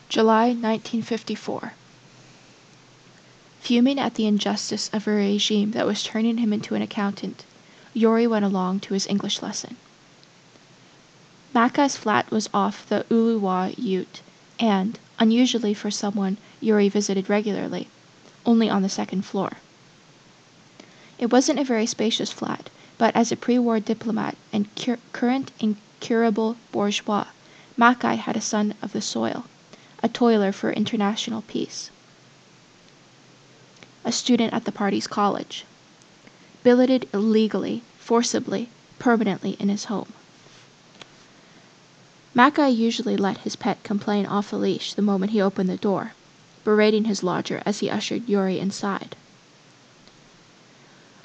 July 1954. Fuming at the injustice of a regime that was turning him into an accountant, Yuri went along to his English lesson. Mackay's flat was off the Uluwatu Ute, and, unusually for someone Yuri visited regularly, only on the second floor. It wasn't a very spacious flat, but as a pre-war diplomat and current incurable bourgeois, Mackay had a son of the soil, a toiler for international peace. A student at the party's college. Billeted illegally, forcibly, permanently in his home. Mackay usually let his pet complain off the leash the moment he opened the door, berating his lodger as he ushered Yuri inside.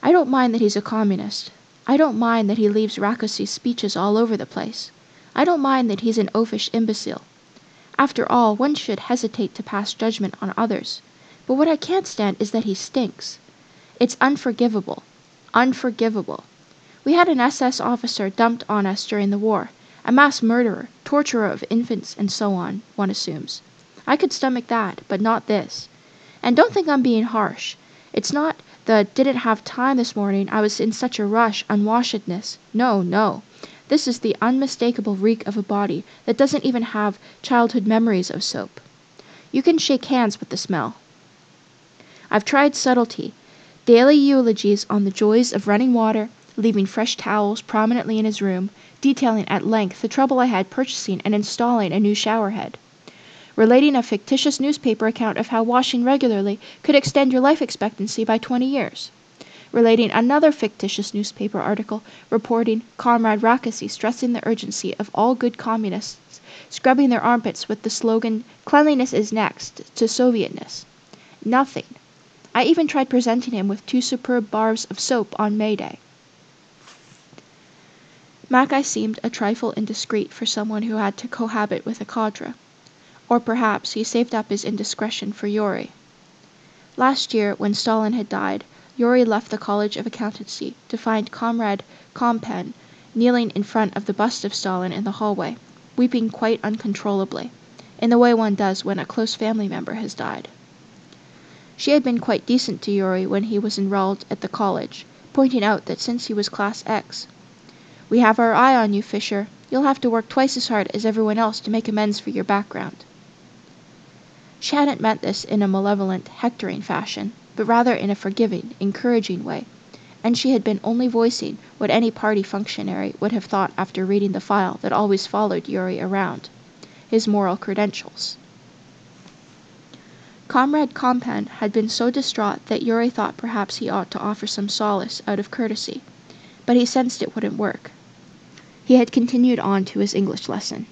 I don't mind that he's a communist. I don't mind that he leaves Rakoczy's speeches all over the place. I don't mind that he's an oafish imbecile. After all, one should hesitate to pass judgment on others. But what I can't stand is that he stinks. It's unforgivable. Unforgivable. We had an SS officer dumped on us during the war. A mass murderer, torturer of infants, and so on, one assumes. I could stomach that, but not this. And don't think I'm being harsh. It's not the didn't have time this morning, I was in such a rush, unwashedness. No, no. This is the unmistakable reek of a body that doesn't even have childhood memories of soap. You can shake hands with the smell. I've tried subtlety, daily eulogies on the joys of running water, leaving fresh towels prominently in his room, detailing at length the trouble I had purchasing and installing a new shower head. Relating a fictitious newspaper account of how washing regularly could extend your life expectancy by 20 years. Relating another fictitious newspaper article reporting Comrade Rakoczy stressing the urgency of all good communists scrubbing their armpits with the slogan, "Cleanliness is next to Sovietness." Nothing. I even tried presenting him with 2 superb bars of soap on May Day. Mackay seemed a trifle indiscreet for someone who had to cohabit with a cadre. Or perhaps he saved up his indiscretion for Yuri. Last year, when Stalin had died, Yuri left the College of Accountancy to find Comrade Kompan kneeling in front of the bust of Stalin in the hallway, weeping quite uncontrollably, in the way one does when a close family member has died. She had been quite decent to Yuri when he was enrolled at the college, pointing out that since he was Class X, "We have our eye on you, Fischer. You'll have to work twice as hard as everyone else to make amends for your background." She hadn't meant this in a malevolent, hectoring fashion, but rather in a forgiving, encouraging way, and she had been only voicing what any party functionary would have thought after reading the file that always followed Yuri around, his moral credentials. Comrade Kompan had been so distraught that Yuri thought perhaps he ought to offer some solace out of courtesy, but he sensed it wouldn't work. He had continued on to his English lesson.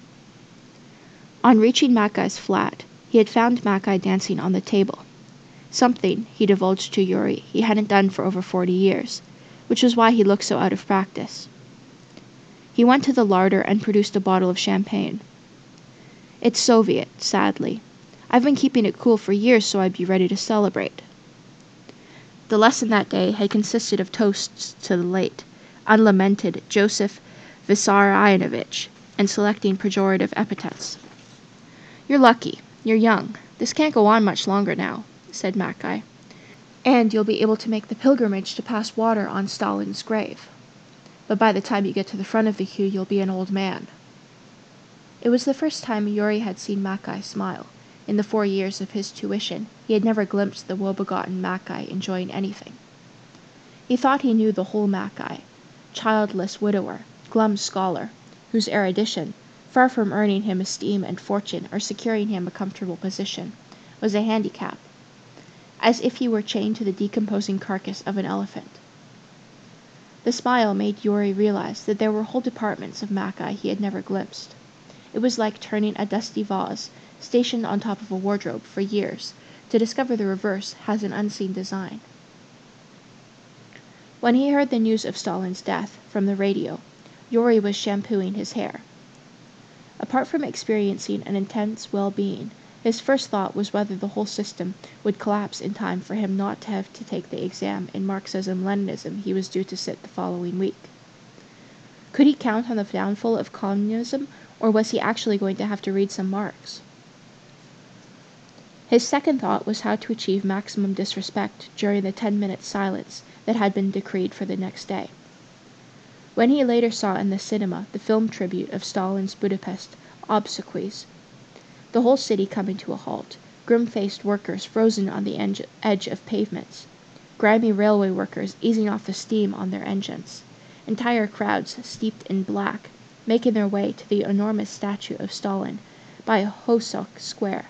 On reaching Mackay's flat, he had found Mackay dancing on the table. Something, he divulged to Yuri, he hadn't done for over 40 years, which was why he looked so out of practice. He went to the larder and produced a bottle of champagne. "It's Soviet, sadly. I've been keeping it cool for years so I'd be ready to celebrate." The lesson that day had consisted of toasts to the late, unlamented Joseph Vissarionovich, and selecting pejorative epithets. "You're lucky. You're young. This can't go on much longer now," said Mackay. "And you'll be able to make the pilgrimage to pass water on Stalin's grave. But by the time you get to the front of the queue, you'll be an old man." It was the first time Yuri had seen Mackay smile. In the 4 years of his tuition, he had never glimpsed the woe-begotten Mackay enjoying anything. He thought he knew the whole Mackay, childless widower, glum scholar, whose erudition, far from earning him esteem and fortune or securing him a comfortable position, was a handicap, as if he were chained to the decomposing carcass of an elephant. The smile made Yuri realize that there were whole departments of Mackay he had never glimpsed. It was like turning a dusty vase, stationed on top of a wardrobe for years, to discover the reverse has an unseen design. When he heard the news of Stalin's death from the radio, Yuri was shampooing his hair. Apart from experiencing an intense well-being, his first thought was whether the whole system would collapse in time for him not to have to take the exam in Marxism-Leninism he was due to sit the following week. Could he count on the downfall of communism, or was he actually going to have to read some Marx? His second thought was how to achieve maximum disrespect during the 10-minute silence that had been decreed for the next day. When he later saw in the cinema the film tribute of Stalin's Budapest obsequies, the whole city coming to a halt, grim-faced workers frozen on the edge of pavements, grimy railway workers easing off the steam on their engines, entire crowds steeped in black, making their way to the enormous statue of Stalin by Hosok Square.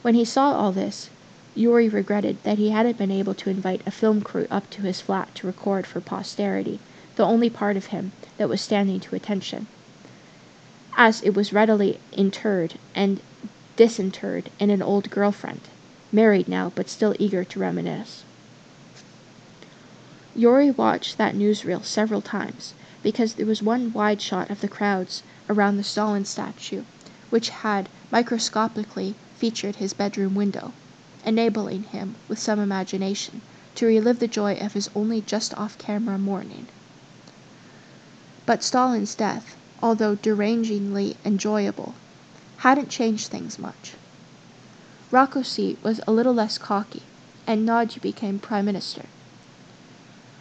When he saw all this, Yuri regretted that he hadn't been able to invite a film crew up to his flat to record for posterity the only part of him that was standing to attention, as it was readily interred and disinterred in an old girlfriend, married now but still eager to reminisce. Yuri watched that newsreel several times, because there was one wide shot of the crowds around the Stalin statue, which had microscopically featured his bedroom window, enabling him, with some imagination, to relive the joy of his only just off-camera morning. But Stalin's death, although derangingly enjoyable, hadn't changed things much. Rákosi was a little less cocky, and Nagy became prime minister.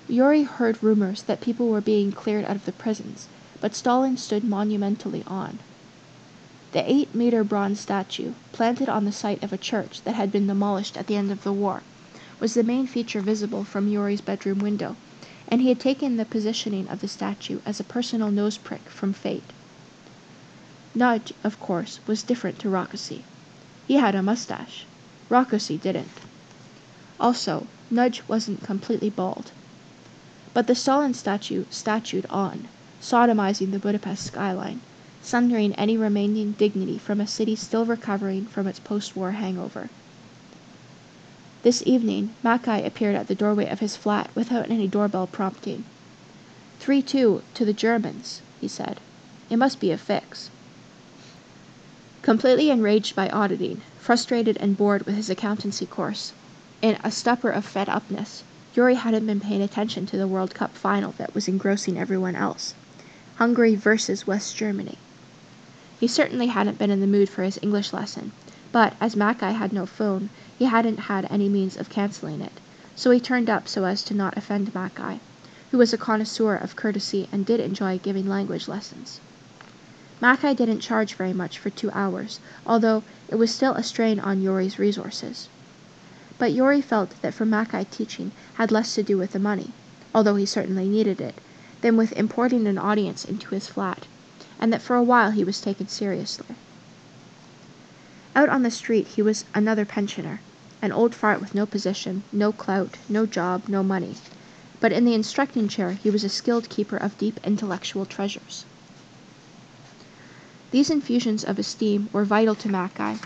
Yuri heard rumors that people were being cleared out of the prisons, but Stalin stood monumentally on. The 8-meter bronze statue, planted on the site of a church that had been demolished at the end of the war, was the main feature visible from Yuri's bedroom window, and he had taken the positioning of the statue as a personal nose prick from fate. Nagy, of course, was different to Rákosi. He had a mustache. Rákosi didn't. Also, Nagy wasn't completely bald. But the Stalin statue statued on, sodomizing the Budapest skyline, sundering any remaining dignity from a city still recovering from its post-war hangover. This evening, Mackay appeared at the doorway of his flat without any doorbell prompting. 3-2 to the Germans, he said. It must be a fix. Completely enraged by auditing, frustrated and bored with his accountancy course, in a stupor of fed-upness, Yuri hadn't been paying attention to the World Cup final that was engrossing everyone else. Hungary versus West Germany. He certainly hadn't been in the mood for his English lesson, but as Mackay had no phone, he hadn't had any means of cancelling it, so he turned up so as to not offend Mackay, who was a connoisseur of courtesy and did enjoy giving language lessons. Mackay didn't charge very much for 2 hours, although it was still a strain on Yuri's resources. But Yuri felt that for Mackay teaching had less to do with the money, although he certainly needed it, than with importing an audience into his flat, and that for a while he was taken seriously. Out on the street he was another pensioner, an old fart with no position, no clout, no job, no money, but in the instructing chair he was a skilled keeper of deep intellectual treasures. These infusions of esteem were vital to Mackay,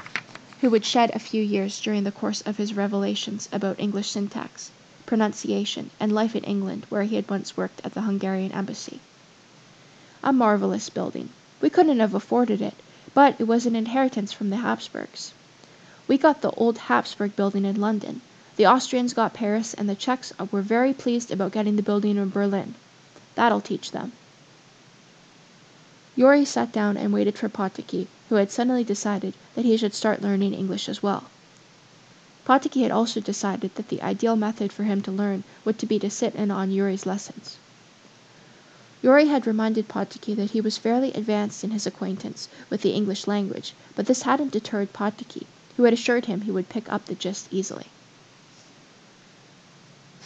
who would shed a few years during the course of his revelations about English syntax, pronunciation, and life in England, where he had once worked at the Hungarian embassy. A marvelous building. We couldn't have afforded it, but it was an inheritance from the Habsburgs. We got the old Habsburg building in London. The Austrians got Paris, and the Czechs were very pleased about getting the building in Berlin. That'll teach them. Yuri sat down and waited for Potocki, who had suddenly decided that he should start learning English as well. Potocki had also decided that the ideal method for him to learn would be to sit in on Yuri's lessons. Yuri had reminded Potocki that he was fairly advanced in his acquaintance with the English language, but this hadn't deterred Potocki, who had assured him he would pick up the gist easily.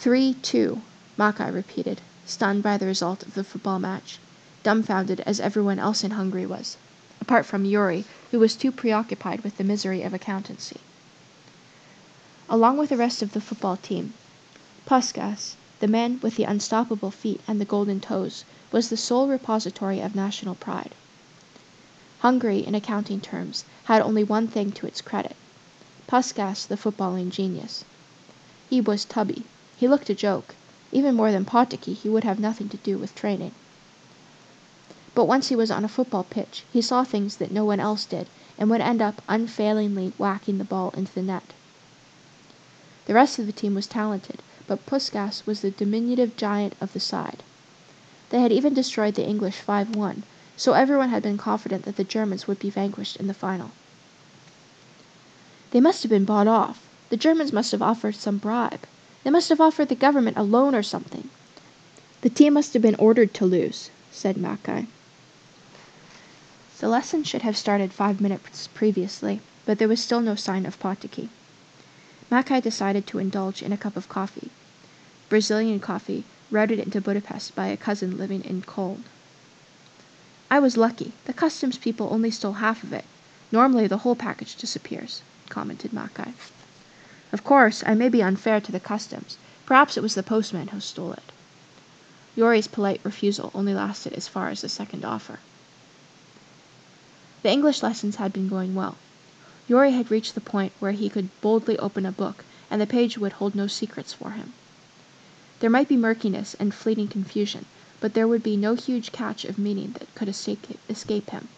3-2, Mackay repeated, stunned by the result of the football match, dumbfounded as everyone else in Hungary was, apart from Yuri, who was too preoccupied with the misery of accountancy. Along with the rest of the football team, Puskás, the man with the unstoppable feet and the golden toes, was the sole repository of national pride. Hungary, in accounting terms, had only one thing to its credit: Puskás, the footballing genius. He was tubby. He looked a joke. Even more than Potocki, he would have nothing to do with training. But once he was on a football pitch, he saw things that no one else did, and would end up unfailingly whacking the ball into the net. The rest of the team was talented, but Puskás was the diminutive giant of the side. They had even destroyed the English 5-1, so everyone had been confident that the Germans would be vanquished in the final. They must have been bought off. The Germans must have offered some bribe. They must have offered the government a loan or something. The team must have been ordered to lose, said Mackay. The lesson should have started 5 minutes previously, but there was still no sign of Potiki. Mackay decided to indulge in a cup of coffee. Brazilian coffee, routed into Budapest by a cousin living in Cologne. I was lucky. The customs people only stole half of it. Normally the whole package disappears, commented Mackay. Of course, I may be unfair to the customs. Perhaps it was the postman who stole it. Yori's polite refusal only lasted as far as the second offer. The English lessons had been going well. Yori had reached the point where he could boldly open a book, and the page would hold no secrets for him. There might be murkiness and fleeting confusion, but there would be no huge catch of meaning that could escape him.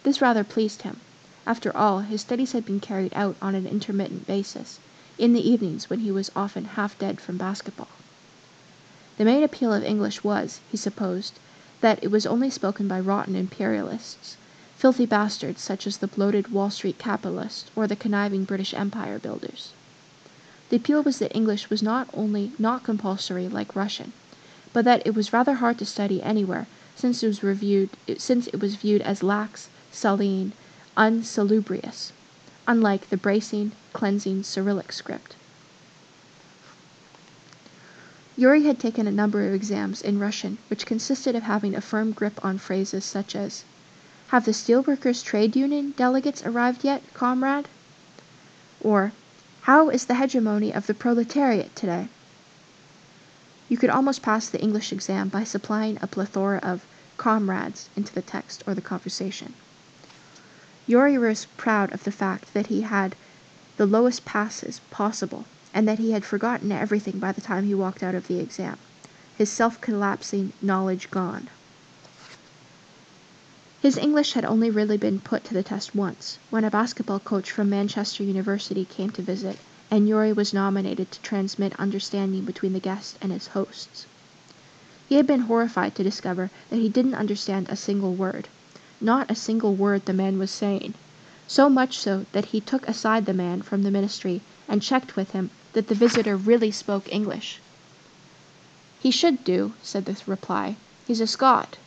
This rather pleased him. After all, his studies had been carried out on an intermittent basis, in the evenings when he was often half dead from basketball. The main appeal of English was, he supposed, that it was only spoken by rotten imperialists, filthy bastards such as the bloated Wall Street capitalists or the conniving British Empire builders. The appeal was that English was not only not compulsory like Russian, but that it was rather hard to study anywhere since it was viewed as lax, saline, unsalubrious, unlike the bracing, cleansing Cyrillic script. Yuri had taken a number of exams in Russian, which consisted of having a firm grip on phrases such as, "Have the Steelworkers' Trade Union delegates arrived yet, comrade?" Or, "How is the hegemony of the proletariat today?" You could almost pass the English exam by supplying a plethora of comrades into the text or the conversation. Yuri was proud of the fact that he had the lowest passes possible, and that he had forgotten everything by the time he walked out of the exam, his self-collapsing knowledge gone. His English had only really been put to the test once, when a basketball coach from Manchester University came to visit, and Yuri was nominated to transmit understanding between the guest and his hosts. He had been horrified to discover that he didn't understand a single word. Not a single word the man was saying. So much so that he took aside the man from the ministry and checked with him that the visitor really spoke English. "He should do," said the reply. "He's a Scot."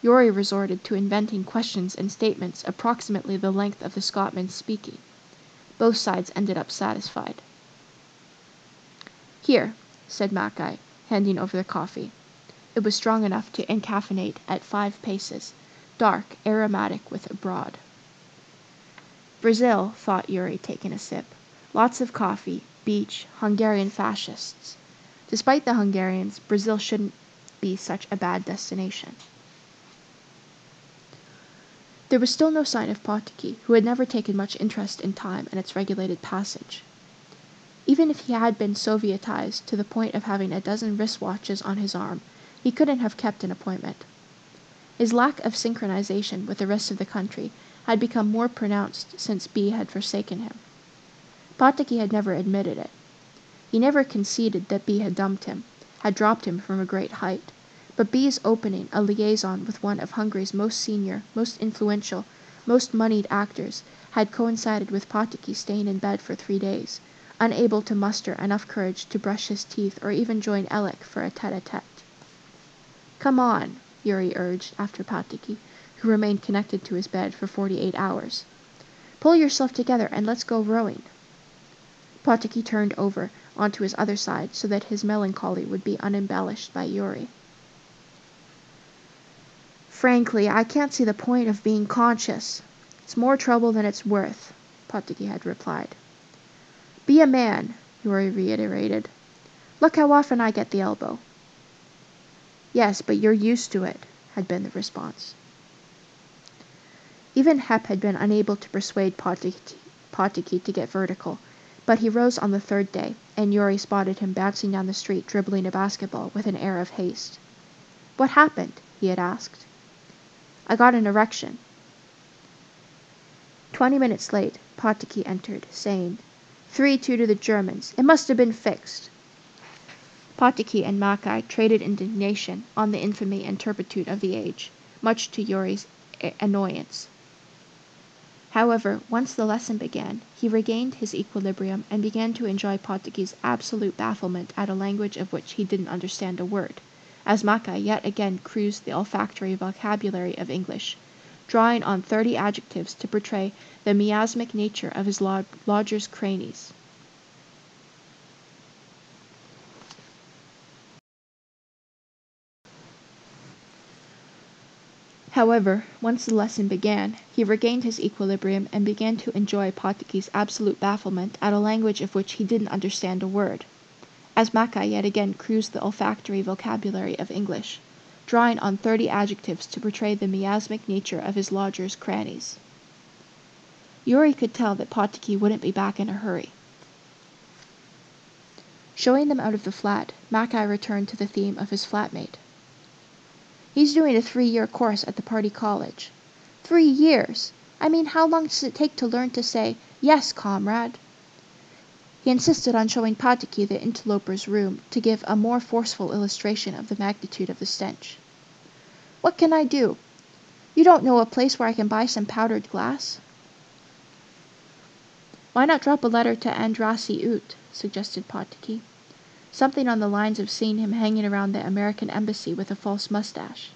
Yuri resorted to inventing questions and statements approximately the length of the Scotman's speaking. Both sides ended up satisfied. "Here," said Mackay, handing over the coffee. It was strong enough to encaffeinate at 5 paces, dark, aromatic with abroad. Brazil, thought Yuri, taking a sip. Lots of coffee, beach, Hungarian fascists. Despite the Hungarians, Brazil shouldn't be such a bad destination. There was still no sign of Potiki, who had never taken much interest in time and its regulated passage. Even if he had been Sovietized to the point of having a dozen wristwatches on his arm, he couldn't have kept an appointment. His lack of synchronization with the rest of the country had become more pronounced since B had forsaken him. Potiki had never admitted it. He never conceded that B had dumped him, had dropped him from a great height. But B's opening a liaison with one of Hungary's most senior, most influential, most moneyed actors had coincided with Potiki staying in bed for 3 days, unable to muster enough courage to brush his teeth or even join Alec for a tete-a-tete. "Come on," Yuri urged after Potiki, who remained connected to his bed for 48 hours. "Pull yourself together and let's go rowing." Potiki turned over onto his other side so that his melancholy would be unembellished by Yuri. "Frankly, I can't see the point of being conscious. It's more trouble than it's worth," Potiki had replied. "Be a man," Yuri reiterated. "Look how often I get the elbow." "Yes, but you're used to it," had been the response. Even Hep had been unable to persuade Potiki to get vertical, but he rose on the 3rd day, and Yuri spotted him bouncing down the street dribbling a basketball with an air of haste. "What happened?" he had asked. "I got an erection." 20 minutes late, Potiki entered, saying, 3-2 to the Germans. It must have been fixed." Potiki and Mackay traded indignation on the infamy and turpitude of the age, much to Yuri's annoyance. However, once the lesson began, he regained his equilibrium and began to enjoy Potoki's absolute bafflement at a language of which he didn't understand a word, as Mackay yet again cruised the olfactory vocabulary of English, drawing on 30 adjectives to portray the miasmic nature of his lodger's cranies. However, once the lesson began, he regained his equilibrium and began to enjoy Potoki's absolute bafflement at a language of which he didn't understand a word, as Mackay yet again cruised the olfactory vocabulary of English, drawing on 30 adjectives to portray the miasmic nature of his lodger's crannies. Yuri could tell that Potoki wouldn't be back in a hurry. Showing them out of the flat, Mackay returned to the theme of his flatmate. He's doing a 3-year course at the party college. 3 years! I mean, how long does it take to learn to say, "Yes, comrade"? He insisted on showing Potoki the interloper's room to give a more forceful illustration of the magnitude of the stench. "What can I do? You don't know a place where I can buy some powdered glass?" "Why not drop a letter to Andrassy Oot?" suggested Potoki. "Something on the lines of seeing him hanging around the American embassy with a false mustache.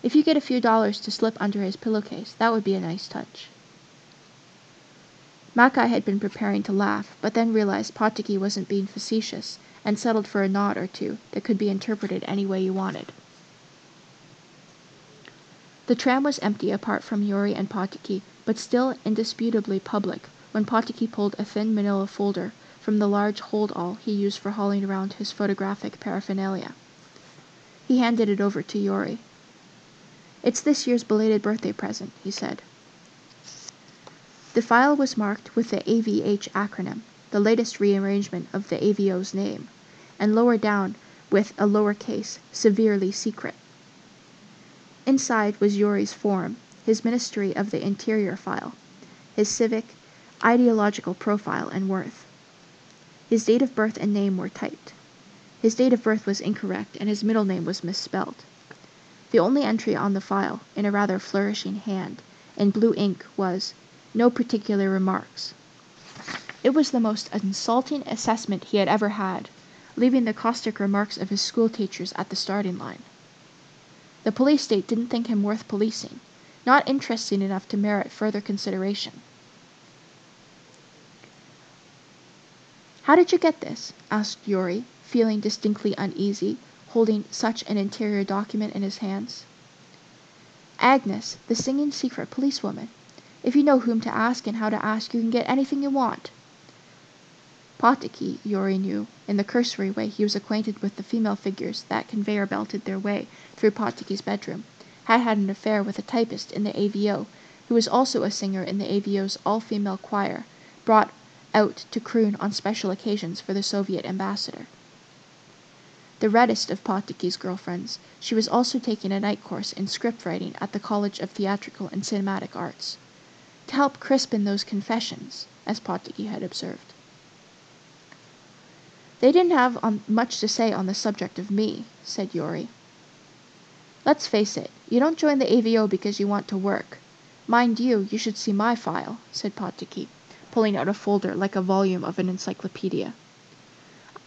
If you get a few dollars to slip under his pillowcase, that would be a nice touch." Mackay had been preparing to laugh, but then realized Potoki wasn't being facetious, and settled for a nod or two that could be interpreted any way you wanted. The tram was empty apart from Yuri and Potoki, but still indisputably public when Potoki pulled a thin manila folder from the large hold-all he used for hauling around his photographic paraphernalia. He handed it over to Yuri. "It's this year's belated birthday present," he said. The file was marked with the AVH acronym, the latest rearrangement of the AVO's name, and lower down with a lowercase, severely secret. Inside was Yuri's form, his Ministry of the Interior file, his civic, ideological profile and worth. His date of birth and name were typed. His date of birth was incorrect, and his middle name was misspelled. The only entry on the file, in a rather flourishing hand, in blue ink, was, "No particular remarks." It was the most insulting assessment he had ever had, leaving the caustic remarks of his schoolteachers at the starting line. The police state didn't think him worth policing, not interesting enough to merit further consideration. "How did you get this?" asked Yuri, feeling distinctly uneasy, holding such an interior document in his hands. "Agnes, the singing secret policewoman. If you know whom to ask and how to ask, you can get anything you want." Potoki, Yuri knew, in the cursory way he was acquainted with the female figures that conveyor-belted their way through Potoki's bedroom, had had an affair with a typist in the AVO, who was also a singer in the AVO's all-female choir, brought out to croon on special occasions for the Soviet ambassador. The reddest of Potoki's girlfriends, she was also taking a night course in script writing at the College of Theatrical and Cinematic Arts, to help crisp in those confessions, as Potoki had observed. "They didn't have much to say on the subject of me," said Yuri. "Let's face it, you don't join the AVO because you want to work. Mind you should see my file," said Potoki, pulling out a folder like a volume of an encyclopedia.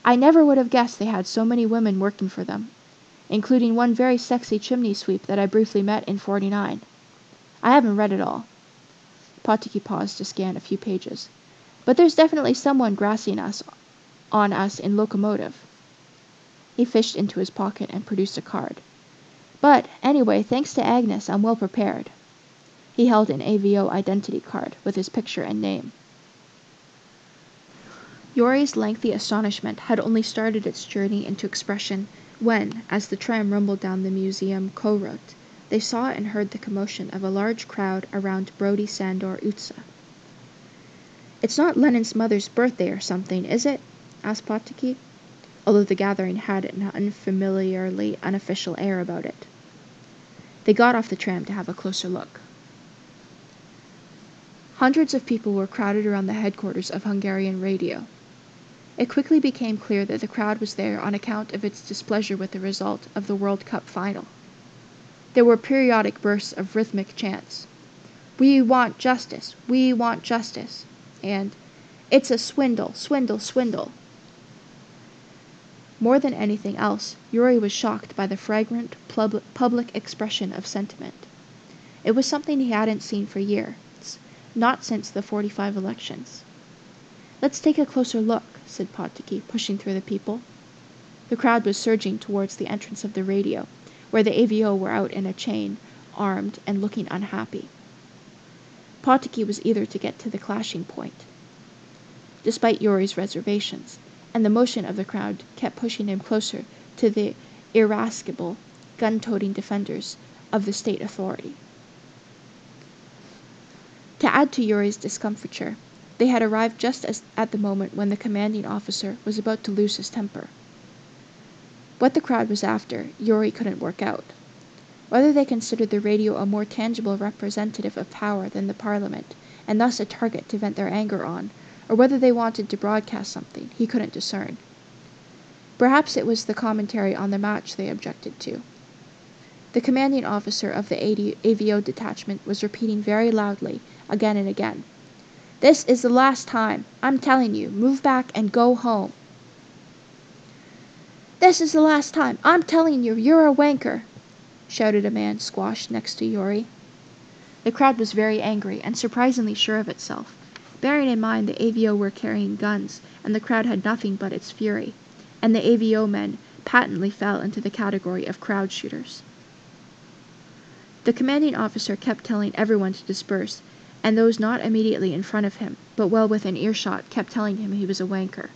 "I never would have guessed they had so many women working for them, including one very sexy chimney sweep that I briefly met in '49. I haven't read it all." Potoki paused to scan a few pages. "But there's definitely someone grassing on us in locomotive." He fished into his pocket and produced a card. "But, anyway, thanks to Agnes, I'm well prepared." He held an AVO identity card with his picture and name. Yuri's lengthy astonishment had only started its journey into expression when, as the tram rumbled down the museum Kourot, they saw and heard the commotion of a large crowd around Brody Sandor Utsa. "It's not Lenin's mother's birthday or something, is it?" asked Potoki, although the gathering had an unfamiliarly unofficial air about it. They got off the tram to have a closer look. Hundreds of people were crowded around the headquarters of Hungarian Radio. It quickly became clear that the crowd was there on account of its displeasure with the result of the World Cup final. There were periodic bursts of rhythmic chants. "We want justice! We want justice!" and "It's a swindle! Swindle! Swindle!" More than anything else, Yuri was shocked by the fragrant public expression of sentiment. It was something he hadn't seen for years, not since the '45 elections. "Let's take a closer look," said Potocki, pushing through the people. The crowd was surging towards the entrance of the radio, where the AVO were out in a chain, armed, and looking unhappy. Potocki was eager to get to the clashing point, despite Yuri's reservations, and the motion of the crowd kept pushing him closer to the irascible, gun-toting defenders of the state authority. To add to Yuri's discomfiture, they had arrived just at the moment when the commanding officer was about to lose his temper. What the crowd was after, Yuri couldn't work out. Whether they considered the radio a more tangible representative of power than the Parliament, and thus a target to vent their anger on, or whether they wanted to broadcast something, he couldn't discern. Perhaps it was the commentary on the match they objected to. The commanding officer of the AVO detachment was repeating very loudly, again and again, "This is the last time. I'm telling you, move back and go home." "This is the last time. I'm telling you, you're a wanker," shouted a man squashed next to Yuri. The crowd was very angry and surprisingly sure of itself, bearing in mind the AVO were carrying guns, and the crowd had nothing but its fury, and the AVO men patently fell into the category of crowd shooters. The commanding officer kept telling everyone to disperse, and those not immediately in front of him, but well within earshot, kept telling him he was a wanker.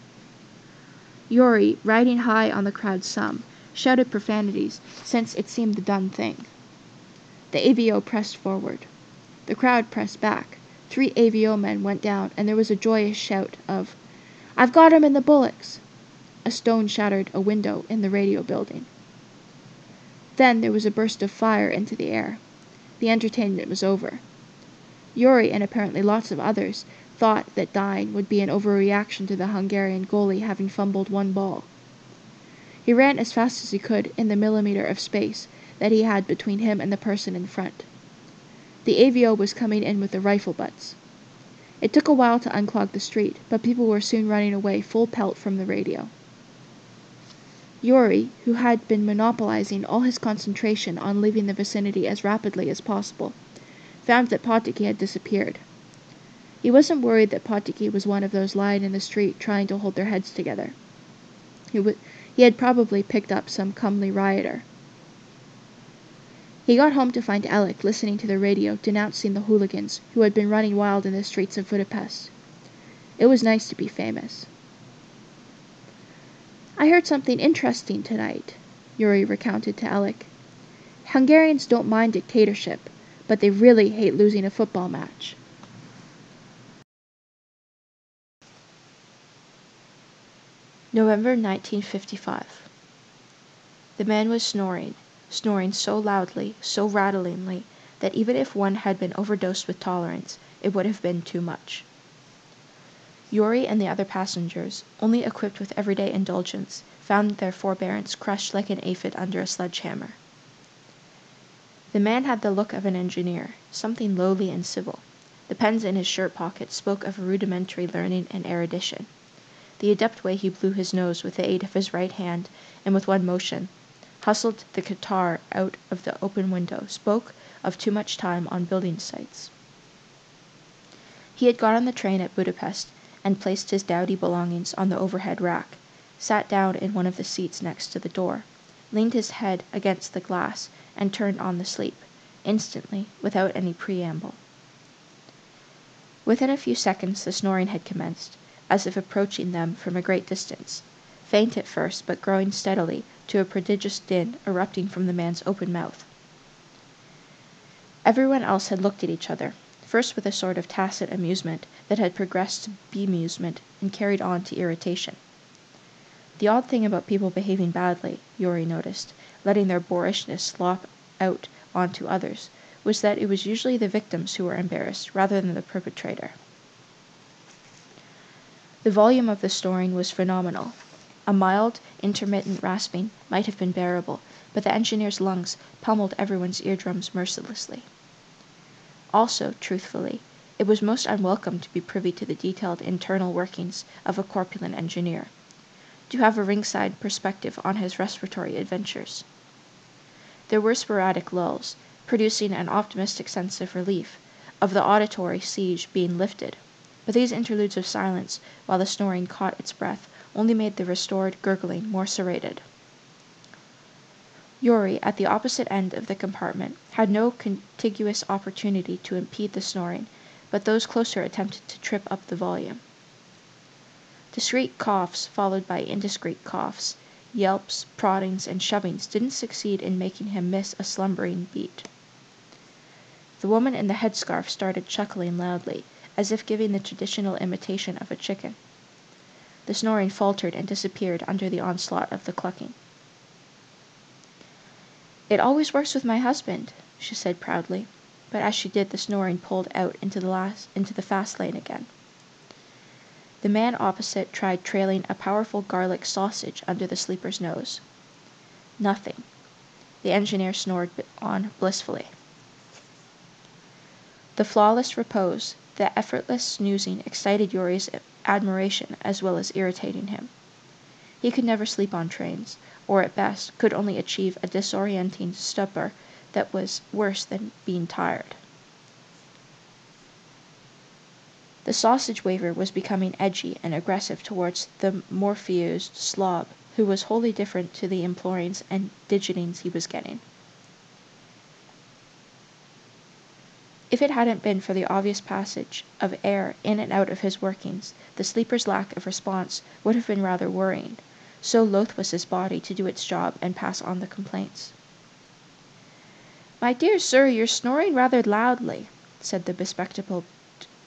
Yuri, riding high on the crowd's sum, shouted profanities, since it seemed the done thing. The AVO pressed forward. The crowd pressed back. 3 AVO men went down, and there was a joyous shout of, "I've got him in the bullocks!" A stone shattered a window in the radio building. Then there was a burst of fire into the air. The entertainment was over. Yuri, and apparently lots of others, thought that dying would be an overreaction to the Hungarian goalie having fumbled one ball. He ran as fast as he could in the millimeter of space that he had between him and the person in front. The AVO was coming in with the rifle butts. It took a while to unclog the street, but people were soon running away full pelt from the radio. Yuri, who had been monopolizing all his concentration on leaving the vicinity as rapidly as possible, found that Potocki had disappeared. He wasn't worried that Potocki was one of those lying in the street trying to hold their heads together. He had probably picked up some comely rioter. He got home to find Alec listening to the radio denouncing the hooligans who had been running wild in the streets of Budapest. It was nice to be famous. "I heard something interesting tonight," Yuri recounted to Alec. "Hungarians don't mind dictatorship, but they really hate losing a football match." November 1955. The man was snoring so loudly, so rattlingly, that even if one had been overdosed with tolerance, it would have been too much. Yuri and the other passengers, only equipped with everyday indulgence, found their forbearance crushed like an aphid under a sledgehammer. The man had the look of an engineer, something lowly and civil. The pens in his shirt pocket spoke of rudimentary learning and erudition. The adept way he blew his nose with the aid of his right hand, and with one motion hustled the guitar out of the open window, spoke of too much time on building sites. He had got on the train at Budapest and placed his dowdy belongings on the overhead rack, sat down in one of the seats next to the door, leaned his head against the glass, and turned on the sleep, instantly, without any preamble. Within a few seconds the snoring had commenced, as if approaching them from a great distance, faint at first, but growing steadily to a prodigious din erupting from the man's open mouth. Everyone else had looked at each other, first with a sort of tacit amusement that had progressed to bemusement and carried on to irritation. The odd thing about people behaving badly, Yuri noticed, letting their boorishness slop out onto others, was that it was usually the victims who were embarrassed rather than the perpetrator. The volume of the snoring was phenomenal. A mild, intermittent rasping might have been bearable, but the engineer's lungs pummeled everyone's eardrums mercilessly. Also, truthfully, it was most unwelcome to be privy to the detailed internal workings of a corpulent engineer, to have a ringside perspective on his respiratory adventures. There were sporadic lulls, producing an optimistic sense of relief, of the auditory siege being lifted, but these interludes of silence, while the snoring caught its breath, only made the restored gurgling more serrated. Yuri, at the opposite end of the compartment, had no contiguous opportunity to impede the snoring, but those closer attempted to trip up the volume. Discreet coughs followed by indiscreet coughs, yelps, proddings, and shovings didn't succeed in making him miss a slumbering beat. The woman in the headscarf started chuckling loudly, as if giving the traditional imitation of a chicken. The snoring faltered and disappeared under the onslaught of the clucking. "It always works with my husband," she said proudly, but as she did, the snoring pulled out into the fast lane again. The man opposite tried trailing a powerful garlic sausage under the sleeper's nose. Nothing. The engineer snored on blissfully. The flawless repose, the effortless snoozing excited Yuri's admiration as well as irritating him. He could never sleep on trains, or at best could only achieve a disorienting stupor that was worse than being tired. The sausage waver was becoming edgy and aggressive towards the Morpheused slob, who was wholly different to the implorings and digitings he was getting. If it hadn't been for the obvious passage of air in and out of his workings, the sleeper's lack of response would have been rather worrying, so loath was his body to do its job and pass on the complaints. "My dear sir, you're snoring rather loudly," said the bespectacled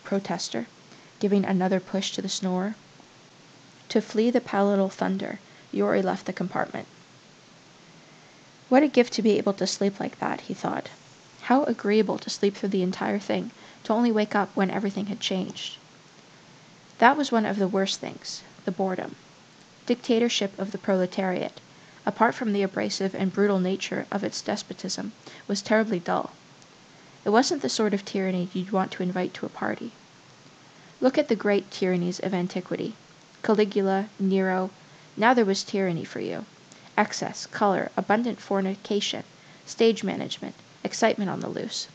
protester, giving another push to the snorer. To flee the palatal thunder, Yuri left the compartment. What a gift to be able to sleep like that, he thought. How agreeable to sleep through the entire thing, to only wake up when everything had changed. That was one of the worst things, the boredom. Dictatorship of the proletariat, apart from the abrasive and brutal nature of its despotism, was terribly dull. It wasn't the sort of tyranny you'd want to invite to a party. Look at the great tyrannies of antiquity. Caligula, Nero. Now there was tyranny for you. Excess, color, abundant fornication, stage management, excitement on the loose.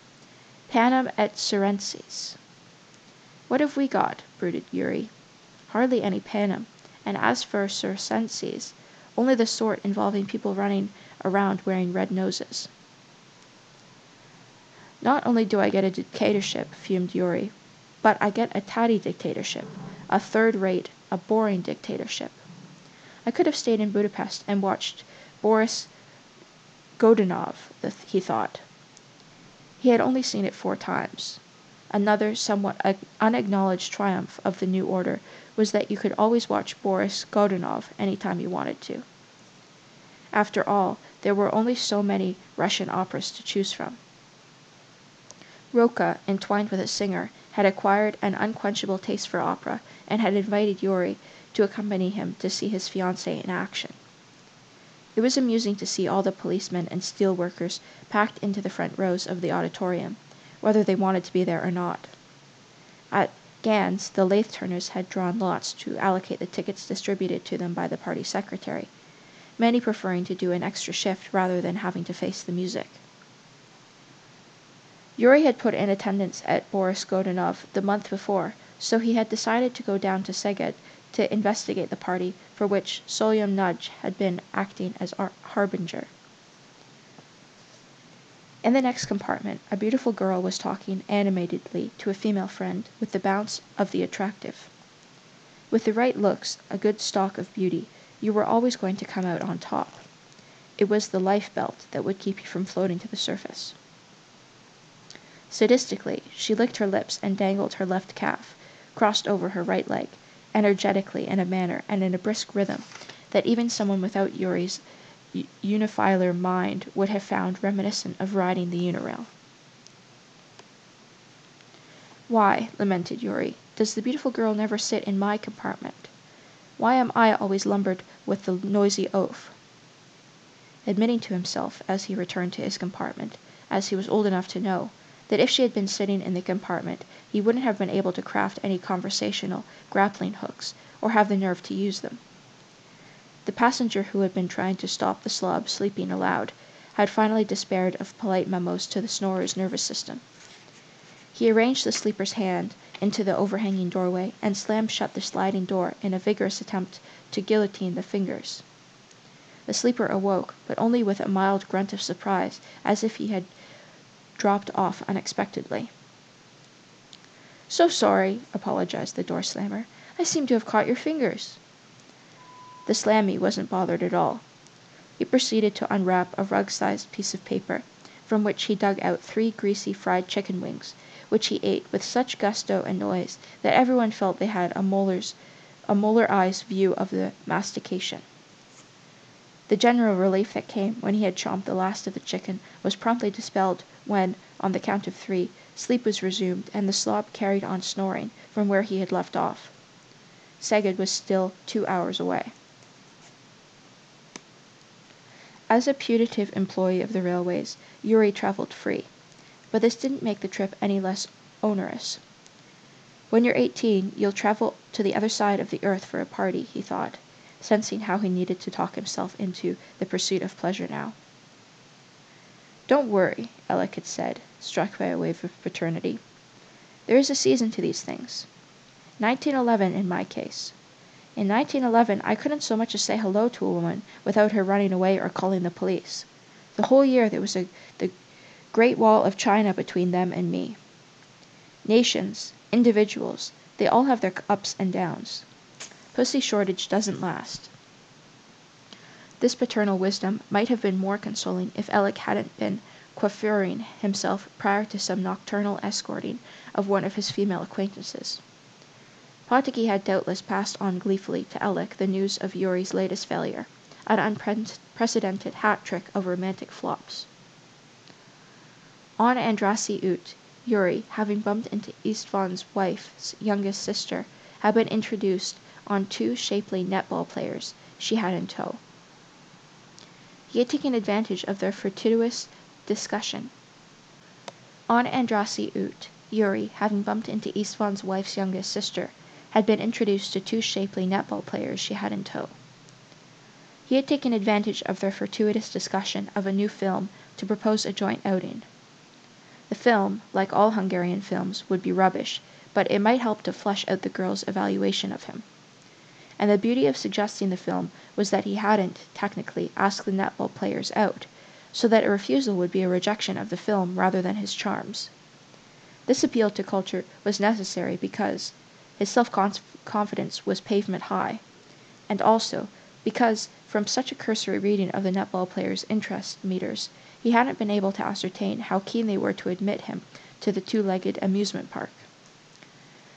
Panem et circenses. What have we got? Brooded Yuri. Hardly any panem, and as for circenses, only the sort involving people running around wearing red noses. Not only do I get a dictatorship, fumed Yuri, but I get a tatty dictatorship, a third-rate, a boring dictatorship. I could have stayed in Budapest and watched Boris Godunov, he thought. He had only seen it 4 times. Another, somewhat unacknowledged triumph of the new order was that you could always watch Boris Godunov any time you wanted to. After all, there were only so many Russian operas to choose from. Roka, entwined with a singer, had acquired an unquenchable taste for opera and had invited Yuri to accompany him to see his fiancée in action. It was amusing to see all the policemen and steel workers packed into the front rows of the auditorium, whether they wanted to be there or not. At Gans, the lathe-turners had drawn lots to allocate the tickets distributed to them by the party secretary, many preferring to do an extra shift rather than having to face the music. Yuri had put in attendance at Boris Godunov the month before, so he had decided to go down to Szeged to investigate the party for which Solyom Nudge had been acting as harbinger. In the next compartment, a beautiful girl was talking animatedly to a female friend with the bounce of the attractive. With the right looks, a good stock of beauty, you were always going to come out on top. It was the life belt that would keep you from floating to the surface. Sadistically, she licked her lips and dangled her left calf, crossed over her right leg, energetically in a manner and in a brisk rhythm that even someone without Yuri's unifilar mind would have found reminiscent of riding the unirail. "Why," lamented Yuri, "does the beautiful girl never sit in my compartment? Why am I always lumbered with the noisy oaf?" Admitting to himself, as he returned to his compartment, as he was old enough to know, that if she had been sitting in the compartment, he wouldn't have been able to craft any conversational grappling hooks, or have the nerve to use them. The passenger who had been trying to stop the slob sleeping aloud had finally despaired of polite memos to the snorer's nervous system. He arranged the sleeper's hand into the overhanging doorway and slammed shut the sliding door in a vigorous attempt to guillotine the fingers. The sleeper awoke, but only with a mild grunt of surprise, as if he had dropped off unexpectedly. "So sorry," apologized the door slammer. "I seem to have caught your fingers." The slammy wasn't bothered at all. He proceeded to unwrap a rug-sized piece of paper, from which he dug out 3 greasy fried chicken wings, which he ate with such gusto and noise that everyone felt they had a molar-eyes view of the mastication. The general relief that came when he had chomped the last of the chicken was promptly dispelled when, on the count of 3, sleep was resumed and the slob carried on snoring from where he had left off. Szeged was still 2 hours away. As a putative employee of the railways, Yuri traveled free, but this didn't make the trip any less onerous. When you're 18, you'll travel to the other side of the earth for a party, he thought, sensing how he needed to talk himself into the pursuit of pleasure now. "Don't worry," Alec had said, struck by a wave of paternity. "There is a season to these things. 1911 in my case. In 1911, I couldn't so much as say hello to a woman without her running away or calling the police. The whole year there was the Great Wall of China between them and me. Nations, individuals, they all have their ups and downs. Pussy shortage doesn't last." This paternal wisdom might have been more consoling if Alec hadn't been coiffuring himself prior to some nocturnal escorting of one of his female acquaintances. Potiki had doubtless passed on gleefully to Alec the news of Yuri's latest failure, an unprecedented hat-trick of romantic flops. On Andrassy Ut, Yuri, having bumped into István's wife's youngest sister, had been introduced on 2 shapely netball players she had in tow. He had taken advantage of their fortuitous discussion. On Andrassy Ut, Yuri, having bumped into István's wife's youngest sister, had been introduced to 2 shapely netball players she had in tow. He had taken advantage of their fortuitous discussion of a new film to propose a joint outing. The film, like all Hungarian films, would be rubbish, but it might help to flush out the girl's evaluation of him. And the beauty of suggesting the film was that he hadn't, technically, asked the netball players out, so that a refusal would be a rejection of the film rather than his charms. This appeal to culture was necessary because his self-confidence was pavement high, and also because, from such a cursory reading of the netball players' interest meters, he hadn't been able to ascertain how keen they were to admit him to the 2-legged amusement park.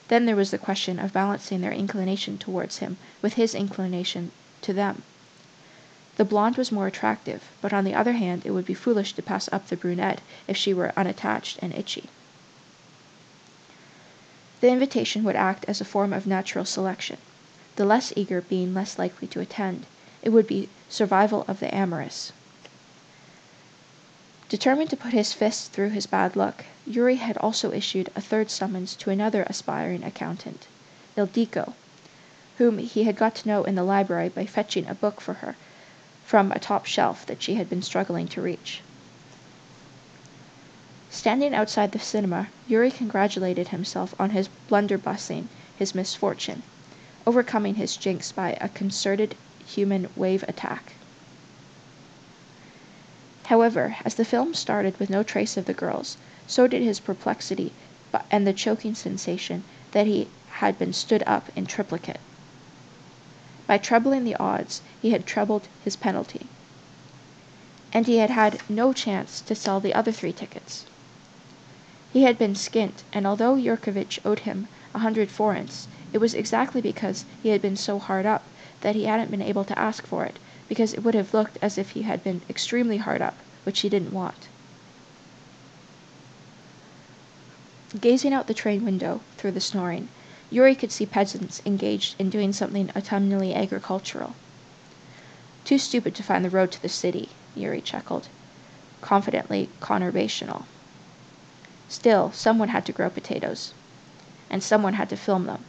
Then there was the question of balancing their inclination towards him with his inclination to them. The blonde was more attractive, but on the other hand it would be foolish to pass up the brunette if she were unattached and itchy. The invitation would act as a form of natural selection, the less eager being less likely to attend. It would be survival of the amorous. Determined to put his fists through his bad luck, Yuri had also issued a 3rd summons to another aspiring accountant, Ildiko, whom he had got to know in the library by fetching a book for her from a top shelf that she had been struggling to reach. Standing outside the cinema, Yuri congratulated himself on his blunderbussing his misfortune, overcoming his jinx by a concerted human wave attack. However, as the film started with no trace of the girls, so did his perplexity and the choking sensation that he had been stood up in triplicate. By trebling the odds, he had trebled his penalty. And he had had no chance to sell the other 3 tickets. He had been skint, and although Yurkovich owed him 100 forints, it was exactly because he had been so hard up that he hadn't been able to ask for it, because it would have looked as if he had been extremely hard up, which he didn't want. Gazing out the train window through the snoring, Yuri could see peasants engaged in doing something autumnally agricultural. Too stupid to find the road to the city, Yuri chuckled. Confidently conurbational. Still, someone had to grow potatoes, and someone had to film them.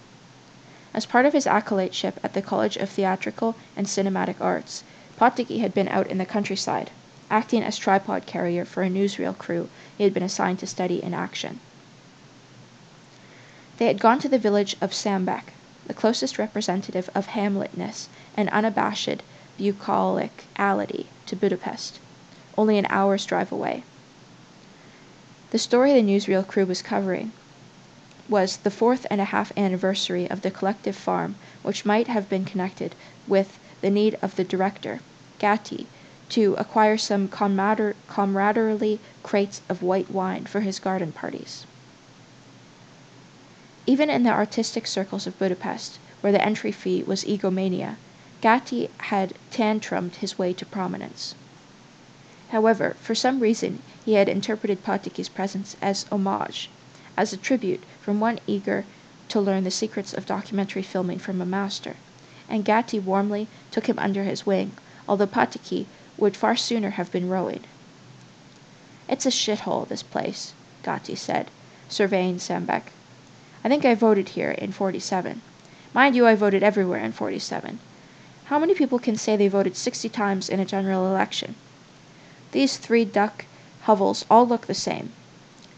As part of his acolyteship at the College of Theatrical and Cinematic Arts, Potocki had been out in the countryside, acting as tripod carrier for a newsreel crew he had been assigned to study in action. They had gone to the village of Sambek, the closest representative of Hamletness and unabashed bucolicality to Budapest, only an hour's drive away. The story the newsreel crew was covering was the 4.5 anniversary of the collective farm, which might have been connected with the need of the director, Gatti, to acquire some comraderly crates of white wine for his garden parties. Even in the artistic circles of Budapest, where the entry fee was egomania, Gatti had tantrumed his way to prominence. However, for some reason he had interpreted Potocki's presence as homage, as a tribute from one eager to learn the secrets of documentary filming from a master, and Gatti warmly took him under his wing, although Potocki would far sooner have been rowing. "It's a shithole, this place," Gatti said, surveying Sambek. "I think I voted here in '47. Mind you, I voted everywhere in '47. How many people can say they voted 60 times in a general election? These 3 duck hovels all look the same.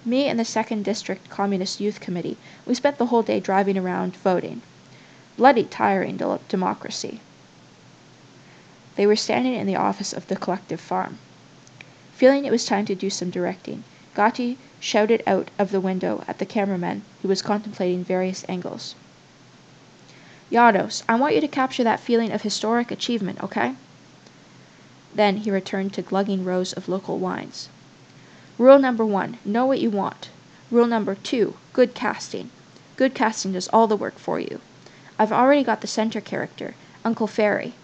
Me and the 2nd District Communist Youth Committee, we spent the whole day driving around voting. Bloody tiring democracy." They were standing in the office of the collective farm. Feeling it was time to do some directing, Gatti shouted out of the window at the cameraman who was contemplating various angles. "Janos, I want you to capture that feeling of historic achievement, okay?" Then he returned to glugging rows of local wines. "Rule number 1, know what you want. Rule number 2, good casting. Good casting does all the work for you. I've already got the center character, Uncle Ferry.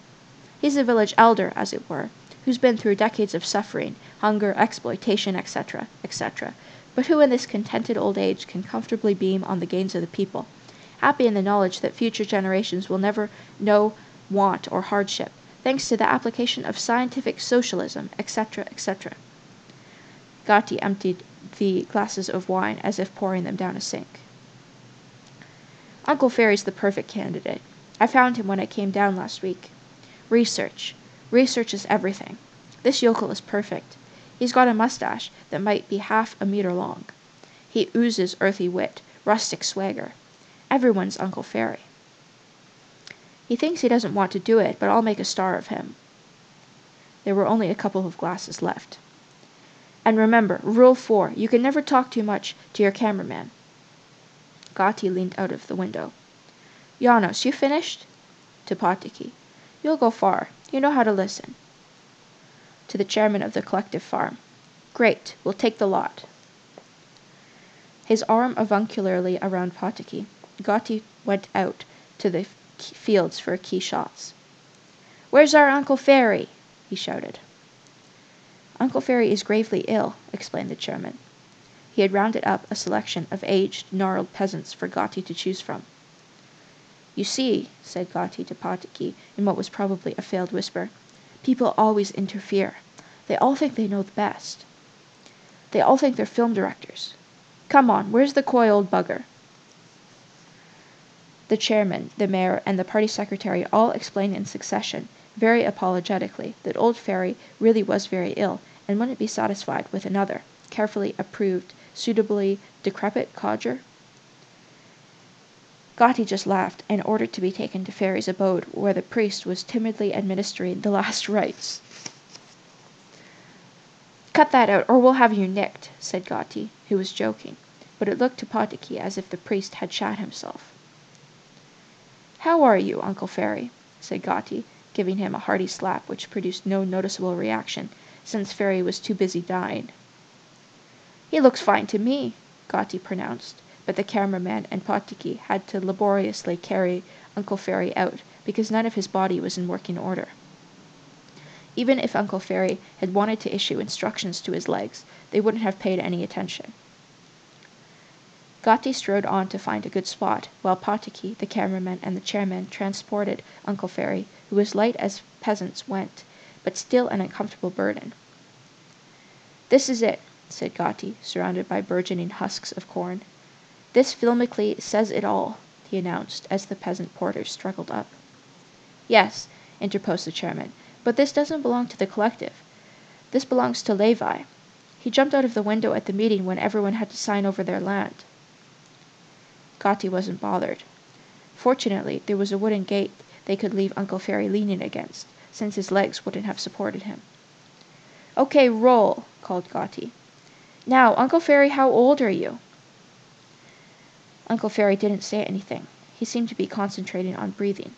He's a village elder, as it were, who's been through decades of suffering, hunger, exploitation, etc., etc., but who in this contented old age can comfortably beam on the gains of the people, happy in the knowledge that future generations will never know want or hardship, thanks to the application of scientific socialism, etc., etc." Gatti emptied the glasses of wine as if pouring them down a sink. "Uncle Ferry's the perfect candidate. I found him when I came down last week. Research. Research is everything. This yokel is perfect. He's got a mustache that might be half a meter long. He oozes earthy wit, rustic swagger. Everyone's Uncle Ferry. He thinks he doesn't want to do it, but I'll make a star of him." There were only a couple of glasses left. "And remember, Rule 4, you can never talk too much to your cameraman." Gatti leaned out of the window. "Janos, you finished?" To Potocki. "You'll go far. You know how to listen." To the chairman of the collective farm. "Great, we'll take the lot." His arm avuncularly around Potocki, Gatti went out to the fields for key shots. "Where's our Uncle Ferry?" he shouted. "Uncle Ferry is gravely ill," explained the chairman. He had rounded up a selection of aged, gnarled peasants for Gatti to choose from. "You see," said Gatti to Potocki in what was probably a failed whisper, "people always interfere. They all think they know the best. They all think they're film directors. Come on, where's the coy old bugger?" The chairman, the mayor, and the party secretary all explained in succession, very apologetically, that old Ferry really was very ill and wouldn't be satisfied with another, carefully approved, suitably decrepit codger. Gatti just laughed and ordered to be taken to Ferry's abode, where the priest was timidly administering the last rites. "Cut that out, or we'll have you nicked," said Gatti, who was joking, but it looked to Potocki as if the priest had shat himself. "How are you, Uncle Ferry?" said Gatti, giving him a hearty slap which produced no noticeable reaction, since Ferry was too busy dying. "He looks fine to me," Gatti pronounced, but the cameraman and Potocki had to laboriously carry Uncle Ferry out, because none of his body was in working order. Even if Uncle Ferry had wanted to issue instructions to his legs, they wouldn't have paid any attention. Gatti strode on to find a good spot, while Potocki, the cameraman, and the chairman transported Uncle Ferry, who was light as peasants went, but still an uncomfortable burden. "This is it. said Gotti, surrounded by burgeoning husks of corn. "This filmically says it all," he announced, as the peasant porters struggled up. "Yes," interposed the chairman, "but this doesn't belong to the collective. This belongs to Levi. He jumped out of the window at the meeting when everyone had to sign over their land." Gotti wasn't bothered. Fortunately, there was a wooden gate they could leave Uncle Ferry leaning against, since his legs wouldn't have supported him. "Okay, roll," called Gotti. "Now, Uncle Ferry, how old are you?" Uncle Ferry didn't say anything. He seemed to be concentrating on breathing.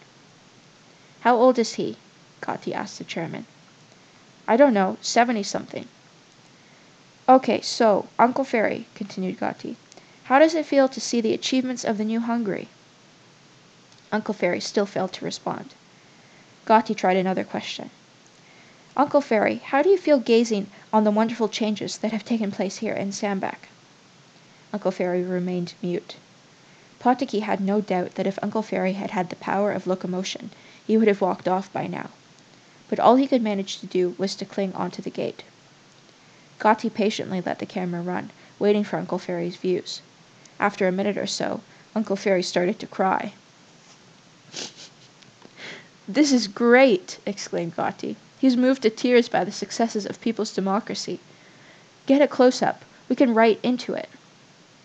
"How old is he?" Gotti asked the chairman. "I don't know, 70-something. "Okay, so, Uncle Ferry," continued Gotti, "how does it feel to see the achievements of the new Hungary?" Uncle Ferry still failed to respond. Gotti tried another question. "Uncle Ferry, how do you feel gazing on the wonderful changes that have taken place here in Sambach?" Uncle Ferry remained mute. Potocki had no doubt that if Uncle Ferry had had the power of locomotion, he would have walked off by now. But all he could manage to do was to cling onto the gate. Gotti patiently let the camera run, waiting for Uncle Ferry's views. After a minute or so, Uncle Ferry started to cry. "This is great!" exclaimed Gotti. "He's moved to tears by the successes of people's democracy. Get a close-up. We can write into it."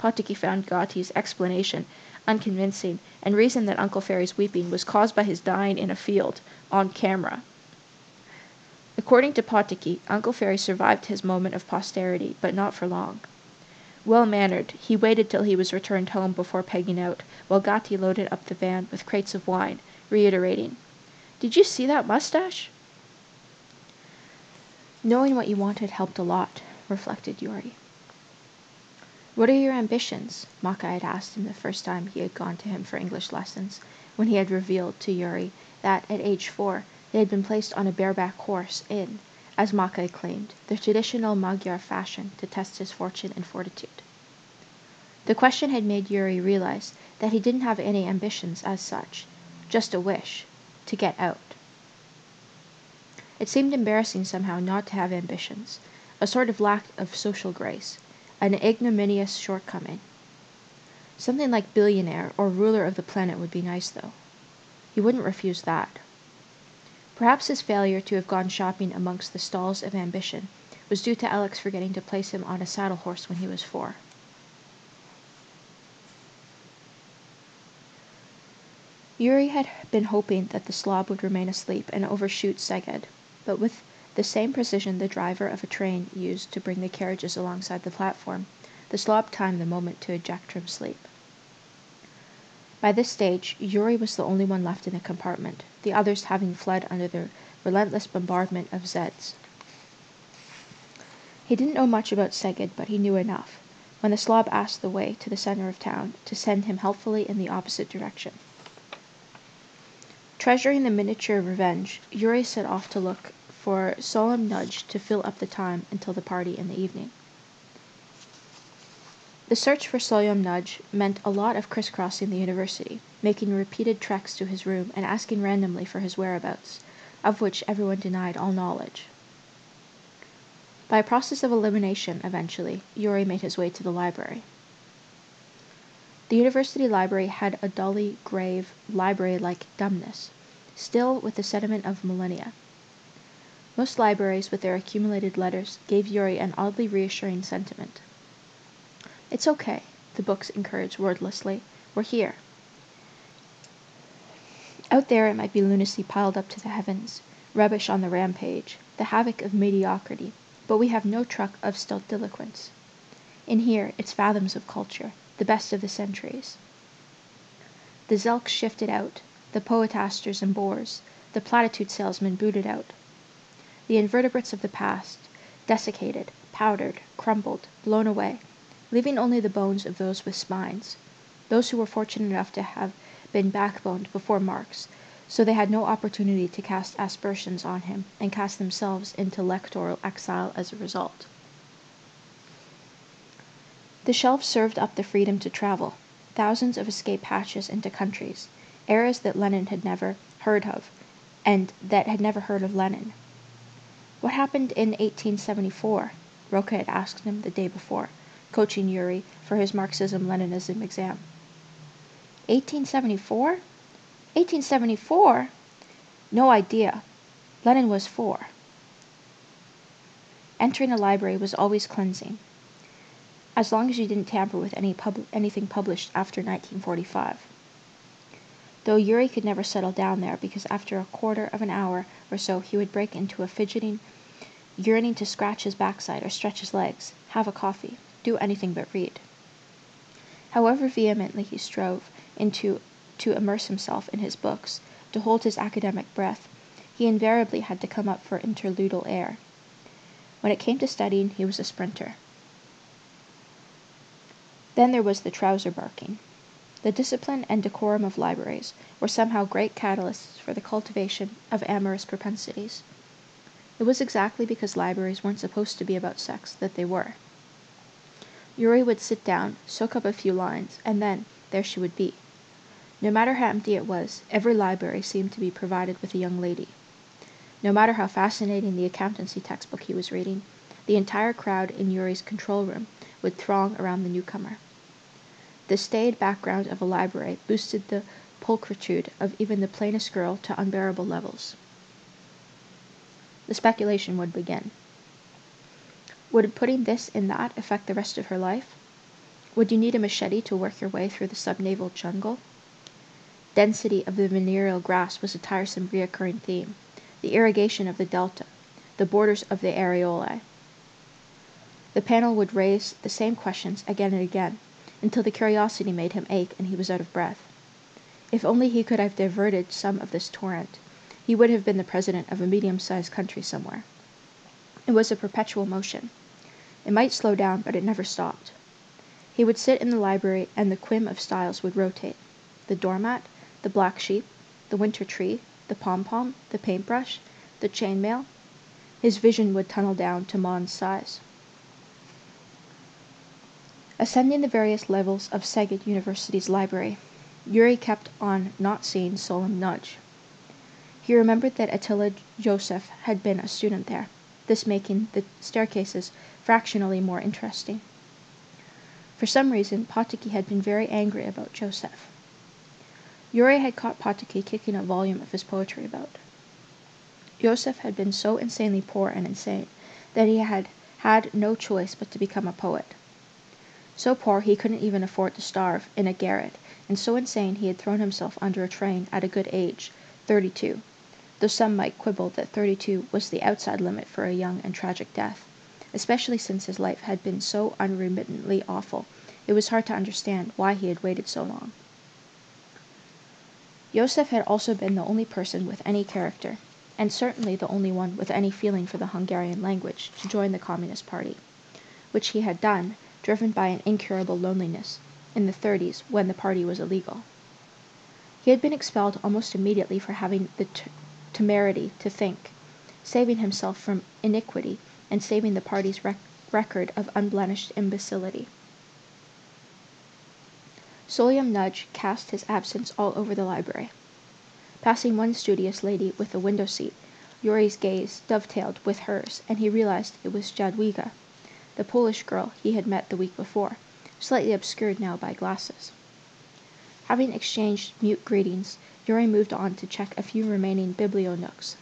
Potocki found Gotti's explanation unconvincing, and reasoned that Uncle Ferry's weeping was caused by his dying in a field, on camera. According to Potocki, Uncle Ferry survived his moment of posterity, but not for long. Well-mannered, he waited till he was returned home before pegging out, while Gotti loaded up the van with crates of wine, reiterating, "Did you see that mustache?" Knowing what you wanted helped a lot, reflected Yuri. "What are your ambitions?" Maka had asked him the first time he had gone to him for English lessons, when he had revealed to Yuri that, at age 4, they had been placed on a bareback horse in, as Maka had claimed, the traditional Magyar fashion to test his fortune and fortitude. The question had made Yuri realize that he didn't have any ambitions as such, just a wish to get out. It seemed embarrassing somehow not to have ambitions, a sort of lack of social grace, an ignominious shortcoming. Something like billionaire or ruler of the planet would be nice, though. He wouldn't refuse that. Perhaps his failure to have gone shopping amongst the stalls of ambition was due to Alex forgetting to place him on a saddle horse when he was 4. Yuri had been hoping that the Slav would remain asleep and overshoot Szeged, but with the same precision the driver of a train used to bring the carriages alongside the platform, the Slav timed the moment to eject from sleep. By this stage, Yuri was the only one left in the compartment, the others having fled under the relentless bombardment of Zeds. He didn't know much about Szeged, but he knew enough, when the Slav asked the way to the center of town, to send him helpfully in the opposite direction. Treasuring the miniature revenge, Yuri set off to look for Solemn Nudge to fill up the time until the party in the evening. The search for Solemn Nudge meant a lot of crisscrossing the university, making repeated treks to his room and asking randomly for his whereabouts, of which everyone denied all knowledge. By a process of elimination, eventually, Yuri made his way to the library. The university library had a dully grave, library-like dumbness, still with the sediment of millennia. Most libraries with their accumulated letters gave Yuri an oddly reassuring sentiment. "It's okay," the books encouraged wordlessly. "We're here." Out there it might be lunacy piled up to the heavens, rubbish on the rampage, the havoc of mediocrity, but we have no truck of stultiloquence. In here, it's fathoms of culture, the best of the centuries. The Zelks shifted out, the poetasters and bores, the platitude salesmen booted out. The invertebrates of the past, desiccated, powdered, crumbled, blown away, leaving only the bones of those with spines, those who were fortunate enough to have been backboned before Marx, so they had no opportunity to cast aspersions on him and cast themselves into lectoral exile as a result. The shelves served up the freedom to travel, thousands of escape hatches into countries, eras that Lenin had never heard of, and that had never heard of Lenin. What happened in 1874? Roka had asked him the day before, coaching Yuri for his Marxism-Leninism exam. 1874? 1874? No idea. Lenin was 4. Entering a library was always cleansing, as long as you didn't tamper with anything published after 1945. Though Yuri could never settle down there because after a quarter of an hour or so he would break into a fidgeting, yearning to scratch his backside or stretch his legs, have a coffee, do anything but read. However vehemently he strove to immerse himself in his books, to hold his academic breath, he invariably had to come up for interludal air. When it came to studying, he was a sprinter. Then there was the trouser barking. The discipline and decorum of libraries were somehow great catalysts for the cultivation of amorous propensities. It was exactly because libraries weren't supposed to be about sex that they were. Yuri would sit down, soak up a few lines, and then there she would be. No matter how empty it was, every library seemed to be provided with a young lady. No matter how fascinating the accountancy textbook he was reading, the entire crowd in Yuri's control room would throng around the newcomer. The staid background of a library boosted the pulchritude of even the plainest girl to unbearable levels. The speculation would begin. Would putting this in that affect the rest of her life? Would you need a machete to work your way through the subnaval jungle? Density of the venereal grass was a tiresome reoccurring theme, the irrigation of the delta, the borders of the areolae. The panel would raise the same questions again and again, until the curiosity made him ache and he was out of breath. If only he could have diverted some of this torrent, he would have been the president of a medium-sized country somewhere. It was a perpetual motion. It might slow down, but it never stopped. He would sit in the library, and the quim of styles would rotate. The doormat, the black sheep, the winter tree, the pom-pom, the paintbrush, the chainmail. His vision would tunnel down to Mons size. Ascending the various levels of Szeged University's library, Yuri kept on not seeing Solemn Nudge. He remembered that Attila Joseph had been a student there, this making the staircases fractionally more interesting. For some reason, Potocki had been very angry about Joseph. Yuri had caught Potocki kicking a volume of his poetry about. Joseph had been so insanely poor and insane that he had had no choice but to become a poet. So poor he couldn't even afford to starve in a garret, and so insane he had thrown himself under a train at a good age, 32, though some might quibble that 32 was the outside limit for a young and tragic death, especially since his life had been so unremittently awful. It was hard to understand why he had waited so long. Joseph had also been the only person with any character, and certainly the only one with any feeling for the Hungarian language, to join the Communist Party, which he had done, driven by an incurable loneliness, in the 30s when the party was illegal. He had been expelled almost immediately for having the temerity to think, saving himself from iniquity and saving the party's record of unblemished imbecility. Solemn Nudge cast his absence all over the library. Passing one studious lady with a window seat, Yuri's gaze dovetailed with hers, and he realized it was Jadwiga, the Polish girl he had met the week before, slightly obscured now by glasses. Having exchanged mute greetings, Yuri moved on to check a few remaining biblio-nooks,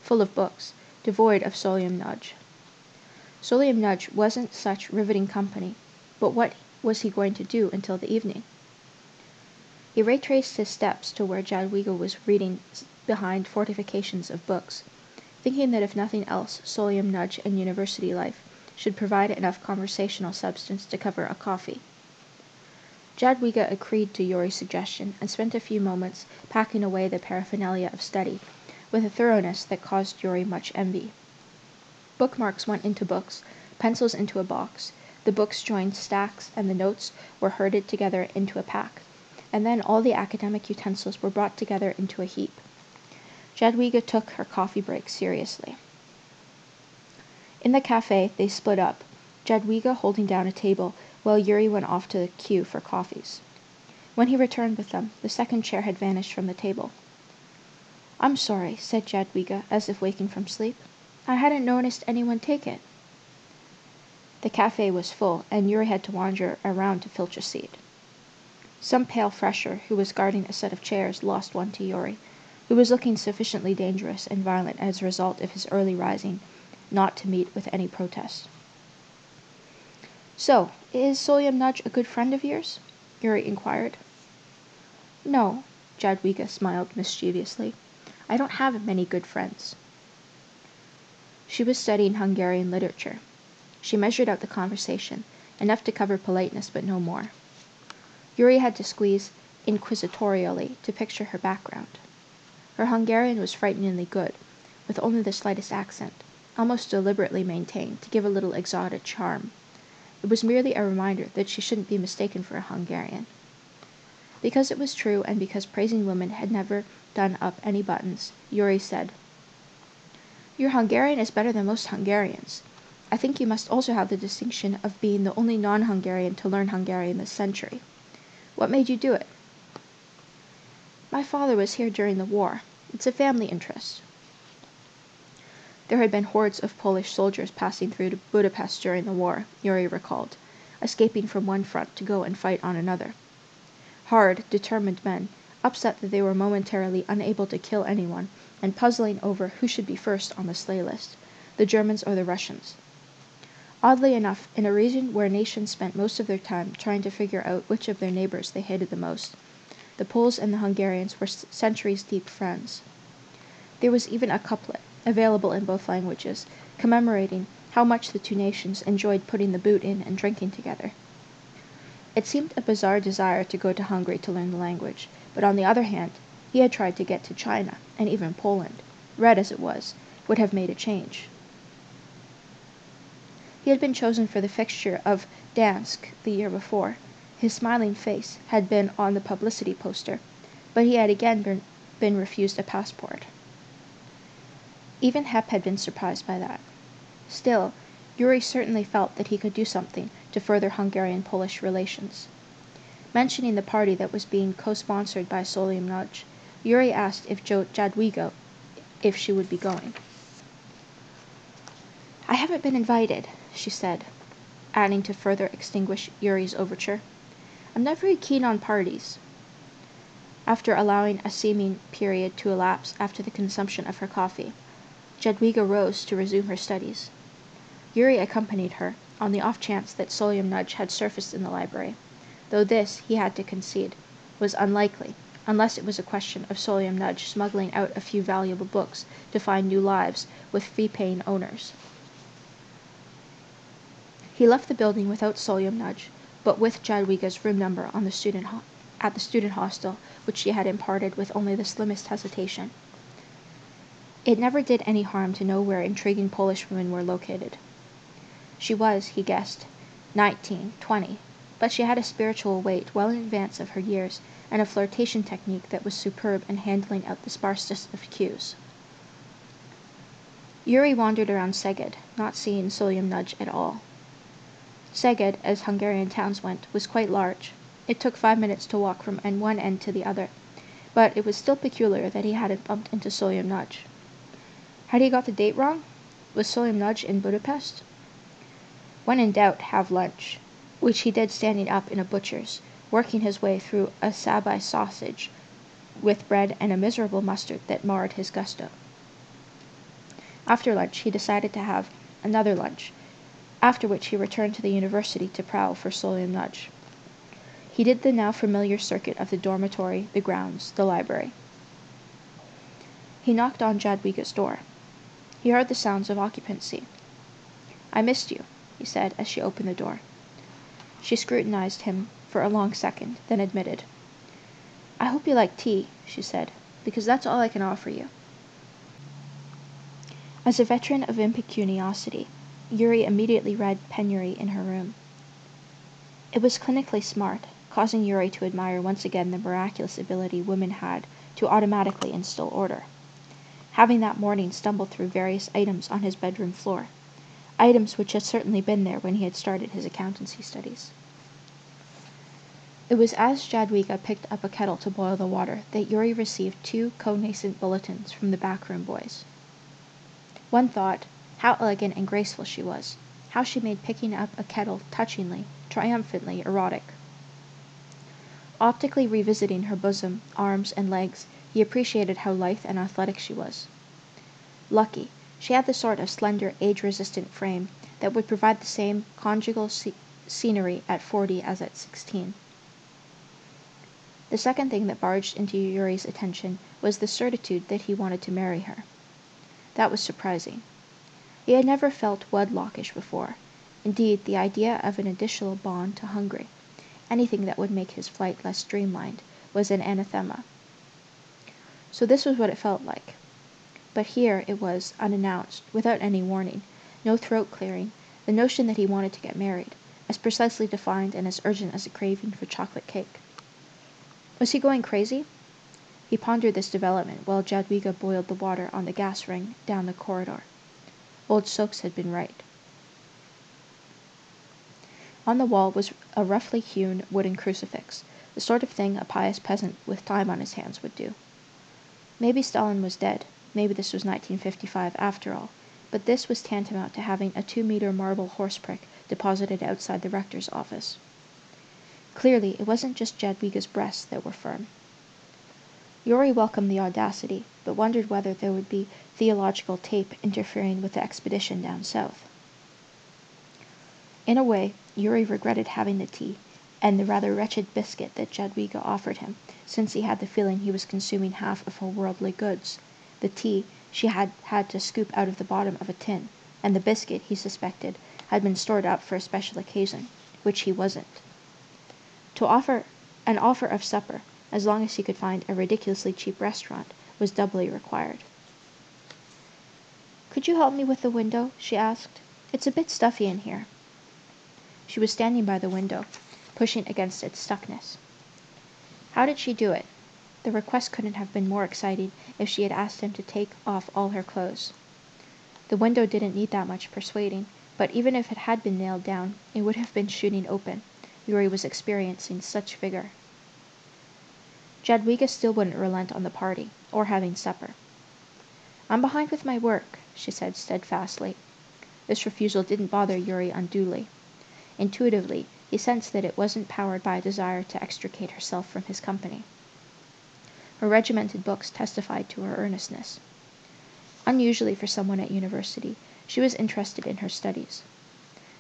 full of books, devoid of Solemn Nudge. Solemn Nudge wasn't such riveting company, but what was he going to do until the evening? He retraced his steps to where Jadwiga was reading behind fortifications of books, thinking that if nothing else, Solemn Nudge and university life should provide enough conversational substance to cover a coffee. Jadwiga agreed to Yuri's suggestion and spent a few moments packing away the paraphernalia of study, with a thoroughness that caused Yuri much envy. Bookmarks went into books, pencils into a box, the books joined stacks, and the notes were herded together into a pack, and then all the academic utensils were brought together into a heap. Jadwiga took her coffee break seriously. In the cafe, they split up, Jadwiga holding down a table, while Yuri went off to the queue for coffees. When he returned with them, the second chair had vanished from the table. "I'm sorry," said Jadwiga, as if waking from sleep. "I hadn't noticed anyone take it." The cafe was full, and Yuri had to wander around to filch a seat. Some pale fresher who was guarding a set of chairs lost one to Yuri, who was looking sufficiently dangerous and violent as a result of his early rising not to meet with any protest. "So, is Solyom Nudge a good friend of yours?" Yuri inquired. "No," Jadwiga smiled mischievously. "I don't have many good friends." She was studying Hungarian literature. She measured out the conversation, enough to cover politeness but no more. Yuri had to squeeze inquisitorially to picture her background. Her Hungarian was frighteningly good, with only the slightest accent, almost deliberately maintained to give a little exotic charm. It was merely a reminder that she shouldn't be mistaken for a Hungarian. Because it was true, and because praising women had never done up any buttons, Yuri said, "Your Hungarian is better than most Hungarians. I think you must also have the distinction of being the only non-Hungarian to learn Hungarian this century. What made you do it?" "My father was here during the war. It's a family interest." There had been hordes of Polish soldiers passing through to Budapest during the war, Yuri recalled, escaping from one front to go and fight on another. Hard, determined men, upset that they were momentarily unable to kill anyone, and puzzling over who should be first on the slay list, the Germans or the Russians. Oddly enough, in a region where nations spent most of their time trying to figure out which of their neighbors they hated the most, the Poles and the Hungarians were centuries-deep friends. There was even a couplet, available in both languages, commemorating how much the two nations enjoyed putting the boot in and drinking together. It seemed a bizarre desire to go to Hungary to learn the language, but on the other hand, he had tried to get to China, and even Poland, red as it was, would have made a change. He had been chosen for the fixture of Dansk the year before. His smiling face had been on the publicity poster, but he had again been refused a passport. Even Hep had been surprised by that. Still, Yuri certainly felt that he could do something to further Hungarian-Polish relations. Mentioning the party that was being co-sponsored by Solyom Nudge, Yuri asked if Jadwiga if she would be going. "I haven't been invited," she said, adding to further extinguish Yuri's overture. "I'm not very keen on parties." After allowing a seeming period to elapse after the consumption of her coffee, Jadwiga rose to resume her studies. Yuri accompanied her, on the off chance that Solyom Nudge had surfaced in the library, though this, he had to concede, was unlikely, unless it was a question of Solyom Nudge smuggling out a few valuable books to find new lives with fee-paying owners. He left the building without Solyom Nudge, but with Jadwiga's room number on at the student hostel, which she had imparted with only the slimmest hesitation. It never did any harm to know where intriguing Polish women were located. She was, he guessed, 19, 20, but she had a spiritual weight well in advance of her years, and a flirtation technique that was superb in handling out the sparsest of cues. Yuri wandered around Szeged, not seeing Solyom Nudge at all. Szeged, as Hungarian towns went, was quite large. It took 5 minutes to walk from one end to the other, but it was still peculiar that he hadn't bumped into Solyom Nudge. Had he got the date wrong? Was Solyom Nudge in Budapest? When in doubt, have lunch, which he did standing up in a butcher's, working his way through a sabai sausage with bread and a miserable mustard that marred his gusto. After lunch, he decided to have another lunch, after which he returned to the university to prowl for Solyom Nudge. He did the now familiar circuit of the dormitory, the grounds, the library. He knocked on Jadwiga's door. He heard the sounds of occupancy. "I missed you," he said as she opened the door. She scrutinized him for a long second, then admitted. "I hope you like tea," she said, "because that's all I can offer you." As a veteran of impecuniosity, Yuri immediately read penury in her room. It was clinically smart, causing Yuri to admire once again the miraculous ability women had to automatically instill order. Having that morning stumbled through various items on his bedroom floor, items which had certainly been there when he had started his accountancy studies. It was as Jadwiga picked up a kettle to boil the water that Yuri received 2 co-nascent bulletins from the backroom boys. One thought, how elegant and graceful she was, How she made picking up a kettle touchingly, triumphantly erotic. Optically revisiting her bosom, arms, and legs, he appreciated how lithe and athletic she was. Lucky, she had the sort of slender, age-resistant frame that would provide the same conjugal scenery at 40 as at 16. The second thing that barged into Yuri's attention was the certitude that he wanted to marry her. That was surprising. He had never felt wedlockish before. Indeed, the idea of an additional bond to Hungary, anything that would make his flight less streamlined, was an anathema. So this was what it felt like. But here it was, unannounced, without any warning, no throat clearing, the notion that he wanted to get married, as precisely defined and as urgent as a craving for chocolate cake. Was he going crazy? He pondered this development while Jadwiga boiled the water on the gas ring down the corridor. Old Soaks had been right. On the wall was a roughly hewn wooden crucifix, the sort of thing a pious peasant with time on his hands would do. Maybe Stalin was dead, maybe this was 1955 after all, but this was tantamount to having a 2-meter marble horse prick deposited outside the rector's office. Clearly, it wasn't just Jadwiga's breasts that were firm. Yuri welcomed the audacity, but wondered whether there would be theological tape interfering with the expedition down south. In a way, Yuri regretted having the tea, and the rather wretched biscuit that Jadwiga offered him, since he had the feeling he was consuming half of her worldly goods. The tea she had had to scoop out of the bottom of a tin, and the biscuit, he suspected, had been stored up for a special occasion, which he wasn't. An offer of supper, as long as he could find a ridiculously cheap restaurant, was doubly required. "Could you help me with the window?" she asked. "It's a bit stuffy in here." She was standing by the window, pushing against its stuckness. How did she do it? The request couldn't have been more exciting if she had asked him to take off all her clothes. The window didn't need that much persuading, but even if it had been nailed down, it would have been shooting open. Yuri was experiencing such vigor. Jadwiga still wouldn't relent on the party, or having supper. "I'm behind with my work," she said steadfastly. This refusal didn't bother Yuri unduly. Intuitively, he sensed that it wasn't powered by a desire to extricate herself from his company. Her regimented books testified to her earnestness. Unusually for someone at university, she was interested in her studies.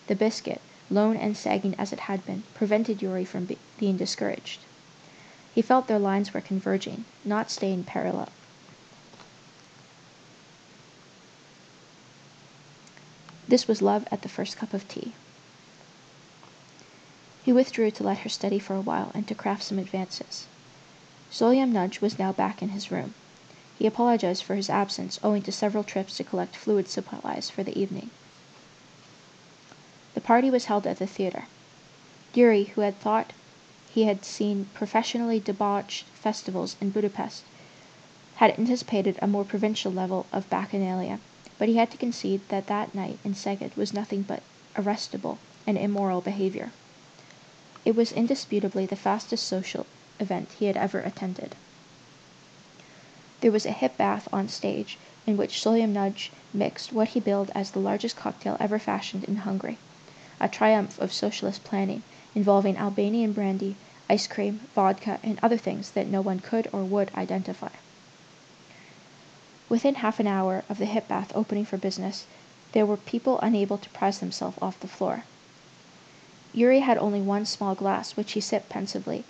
The biscuit, lone and sagging as it had been, prevented Yuri from being discouraged. He felt their lines were converging, not staying parallel. This was love at the first cup of tea. He withdrew to let her study for a while and to craft some advances. Solyom was now back in his room. He apologized for his absence, owing to several trips to collect fluid supplies for the evening. The party was held at the theater. Yuri, who had thought he had seen professionally debauched festivals in Budapest, had anticipated a more provincial level of bacchanalia, but he had to concede that that night in Szeged was nothing but arrestable and immoral behavior. It was indisputably the fastest social event he had ever attended. There was a hip bath on stage, in which Solyom mixed what he billed as the largest cocktail ever fashioned in Hungary, a triumph of socialist planning, involving Albanian brandy, ice cream, vodka, and other things that no one could or would identify. Within half an hour of the hip bath opening for business, there were people unable to prise themselves off the floor. Yuri had only one small glass, which he sipped pensively,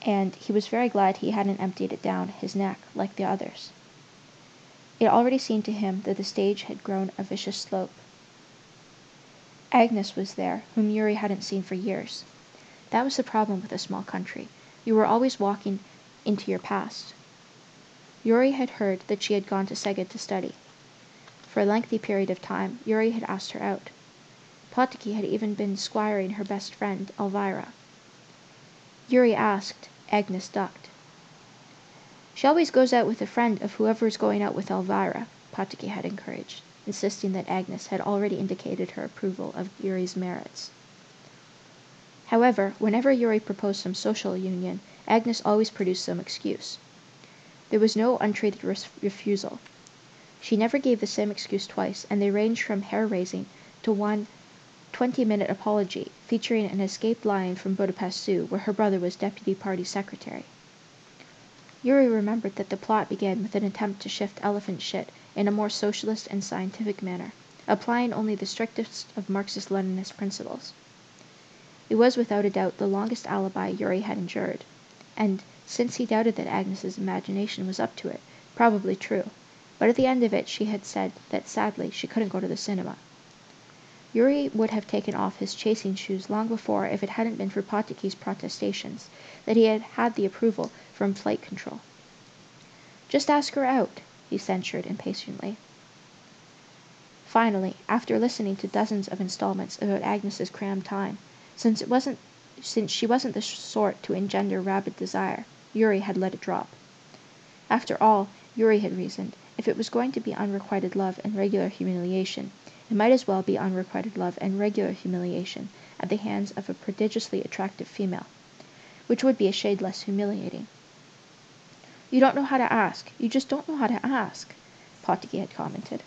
and he was very glad he hadn't emptied it down his neck like the others. It already seemed to him that the stage had grown a vicious slope. Agnes was there, whom Yuri hadn't seen for years. That was the problem with a small country. You were always walking into your past. Yuri had heard that she had gone to Szeged to study. For a lengthy period of time, Yuri had asked her out. Potocki had even been squiring her best friend, Elvira. Yuri asked, Agnes ducked. "She always goes out with a friend of whoever is going out with Elvira," Potocki had encouraged, insisting that Agnes had already indicated her approval of Yuri's merits. However, whenever Yuri proposed some social union, Agnes always produced some excuse. There was no untreated refusal. She never gave the same excuse twice, and they ranged from hair-raising to one 20-minute apology featuring an escaped line from Budapest Zoo where her brother was deputy party secretary. Yuri remembered that the plot began with an attempt to shift elephant shit in a more socialist and scientific manner, applying only the strictest of Marxist-Leninist principles. It was without a doubt the longest alibi Yuri had endured, and, since he doubted that Agnes's imagination was up to it, probably true, but at the end of it she had said that sadly she couldn't go to the cinema. Yuri would have taken off his chasing shoes long before if it hadn't been for Potiki's protestations that he had had the approval from flight control. "Just ask her out," he censured impatiently. Finally, after listening to dozens of installments about Agnes's crammed time, since she wasn't the sort to engender rabid desire, Yuri had let it drop. After all, Yuri had reasoned, if it was going to be unrequited love and regular humiliation, it might as well be unrequited love and regular humiliation at the hands of a prodigiously attractive female, which would be a shade less humiliating. "You don't know how to ask. You just don't know how to ask," Potiki had commented.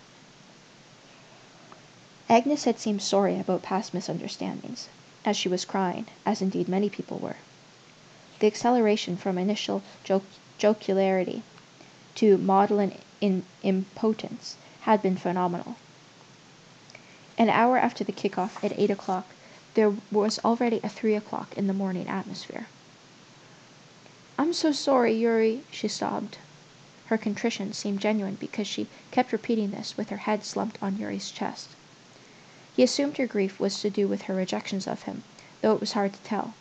Agnes had seemed sorry about past misunderstandings, as she was crying, as indeed many people were. The acceleration from initial jocularity to maudlin impotence had been phenomenal. An hour after the kickoff at 8 o'clock, there was already a 3 o'clock in the morning atmosphere. "I'm so sorry, Yuri," she sobbed. Her contrition seemed genuine because she kept repeating this with her head slumped on Yuri's chest. He assumed her grief was to do with her rejections of him, though it was hard to tell.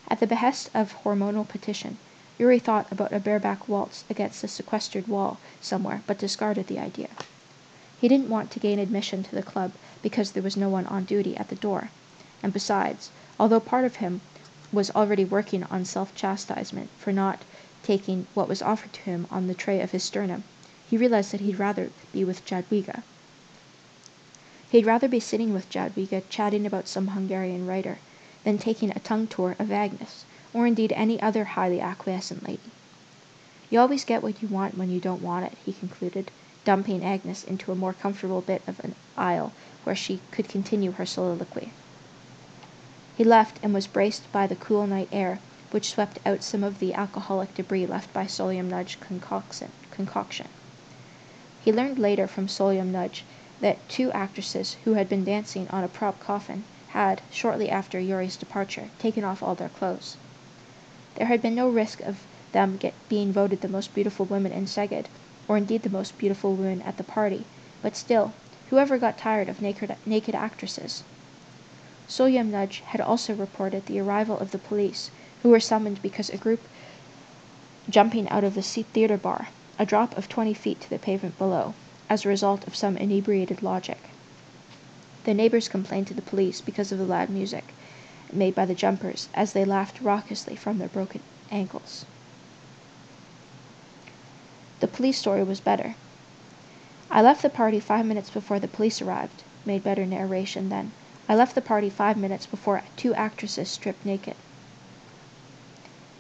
At the behest of hormonal petition, Yuri thought about a bareback waltz against a sequestered wall somewhere, but discarded the idea. He didn't want to gain admission to the club because there was no one on duty at the door, and besides, although part of him was already working on self-chastisement for not taking what was offered to him on the tray of his sternum, he realized that he'd rather be with Jadwiga. He'd rather be sitting with Jadwiga chatting about some Hungarian writer than taking a tongue tour of Agnes, or indeed any other highly acquiescent lady. "You always get what you want when you don't want it," he concluded, dumping Agnes into a more comfortable bit of an aisle where she could continue her soliloquy. He left and was braced by the cool night air, which swept out some of the alcoholic debris left by Solium Nudge concoction. He learned later from Solium Nudge that 2 actresses who had been dancing on a prop coffin had, shortly after Yuri's departure, taken off all their clothes. There had been no risk of them being voted the most beautiful women in Szeged, or indeed the most beautiful women at the party, but still, whoever got tired of naked actresses? Solium Nudge had also reported the arrival of the police, who were summoned because a group jumping out of the theater bar, a drop of 20 feet to the pavement below, as a result of some inebriated logic. The neighbors complained to the police because of the loud music made by the jumpers as they laughed raucously from their broken ankles. The police story was better. "I left the party 5 minutes before the police arrived," made better narration than, "I left the party 5 minutes before 2 actresses stripped naked."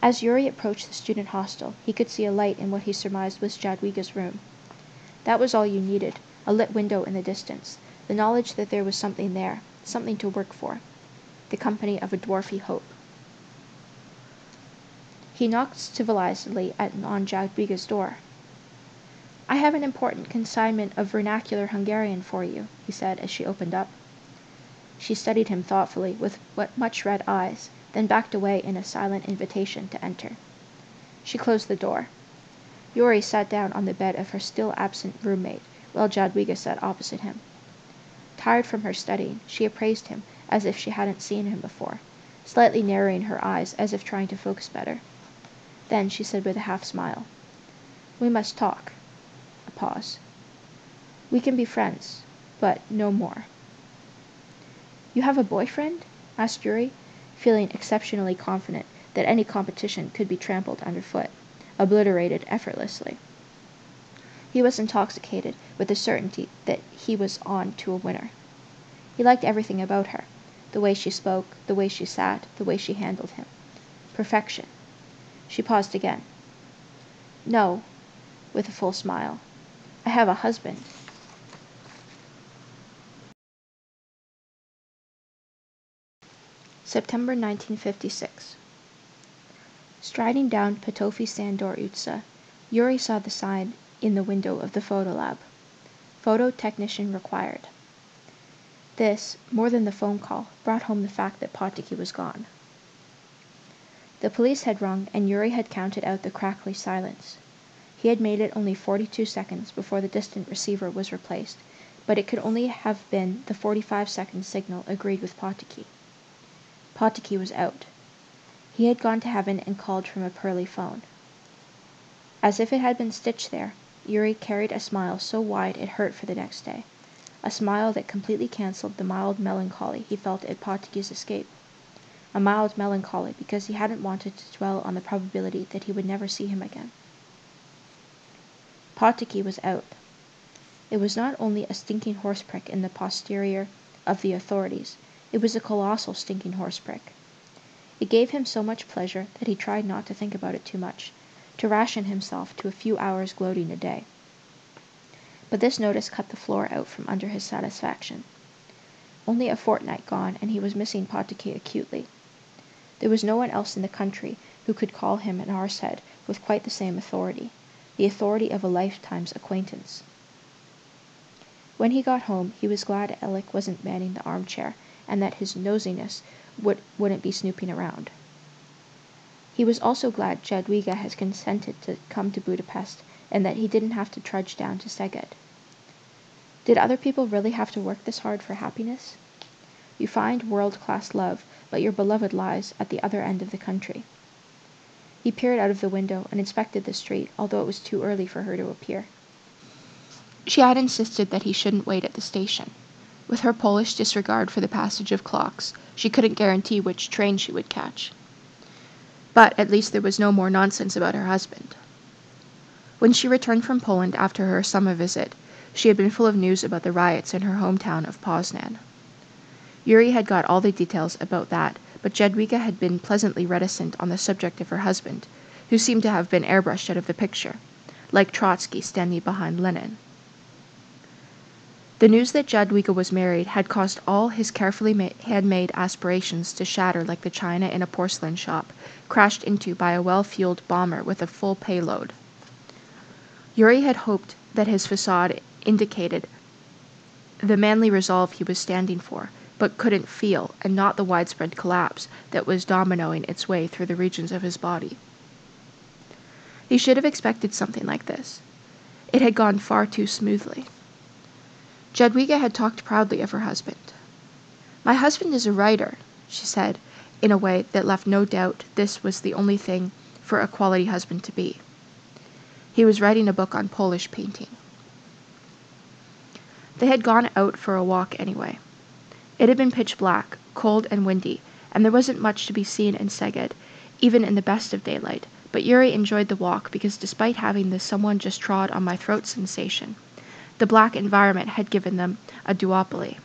As Yuri approached the student hostel, he could see a light in what he surmised was Jadwiga's room. That was all you needed, a lit window in the distance, the knowledge that there was something there, something to work for, the company of a dwarfy hope. He knocked civilizedly on Jadwiga's door. "I have an important consignment of vernacular Hungarian for you," he said as she opened up. She studied him thoughtfully with much red eyes, then backed away in a silent invitation to enter. She closed the door. Yuri sat down on the bed of her still absent roommate, while Jadwiga sat opposite him. Tired from her studying, she appraised him as if she hadn't seen him before, slightly narrowing her eyes as if trying to focus better. Then she said with a half-smile, "We must talk." A pause. "We can be friends, but no more." "You have a boyfriend?" asked Yuri, feeling exceptionally confident that any competition could be trampled underfoot, obliterated effortlessly. He was intoxicated with the certainty that he was on to a winner. He liked everything about her, the way she spoke, the way she sat, the way she handled him. Perfection. She paused again. "No," with a full smile. "I have a husband." September 1956. Striding down Potofi Sandor Utsa, Yuri saw the sign in the window of the photo lab. Photo technician required. This, more than the phone call, brought home the fact that Potiki was gone. The police had rung, and Yuri had counted out the crackly silence. He had made it only 42 seconds before the distant receiver was replaced, but it could only have been the 45-second signal agreed with Potiki. Potiki was out. He had gone to heaven and called from a pearly phone. As if it had been stitched there, Yuri carried a smile so wide it hurt for the next day, a smile that completely cancelled the mild melancholy he felt at Potiki's escape. A mild melancholy because he hadn't wanted to dwell on the probability that he would never see him again. Potiki was out. It was not only a stinking horseprick in the posterior of the authorities, it was a colossal stinking horseprick. It gave him so much pleasure that he tried not to think about it too much, to ration himself to a few hours gloating a day. But this notice cut the floor out from under his satisfaction. Only a fortnight gone, and he was missing Potiki acutely. There was no one else in the country who could call him an arsehead with quite the same authority, the authority of a lifetime's acquaintance. When he got home, he was glad Alec wasn't manning the armchair, and that his nosiness wouldn't be snooping around. He was also glad Jadwiga had consented to come to Budapest, and that he didn't have to trudge down to Szeged. Did other people really have to work this hard for happiness? You find world-class love, but your beloved lies at the other end of the country. He peered out of the window and inspected the street, although it was too early for her to appear. She had insisted that he shouldn't wait at the station. With her Polish disregard for the passage of clocks, she couldn't guarantee which train she would catch. But at least there was no more nonsense about her husband. When she returned from Poland after her summer visit, she had been full of news about the riots in her hometown of Poznan. Yuri had got all the details about that, but Jadwiga had been pleasantly reticent on the subject of her husband, who seemed to have been airbrushed out of the picture, like Trotsky standing behind Lenin. The news that Jadwiga was married had caused all his carefully handmade aspirations to shatter like the china in a porcelain shop, crashed into by a well-fueled bomber with a full payload. Yuri had hoped that his facade indicated the manly resolve he was standing for, but couldn't feel, and not the widespread collapse that was dominoing its way through the regions of his body. He should have expected something like this. It had gone far too smoothly. Jadwiga had talked proudly of her husband. "My husband is a writer," she said, in a way that left no doubt this was the only thing for a quality husband to be. He was writing a book on Polish painting. They had gone out for a walk anyway. It had been pitch black, cold and windy, and there wasn't much to be seen in Szeged, even in the best of daylight, but Yuri enjoyed the walk because despite having the someone just trod on my throat sensation, the black environment had given them a duopoly.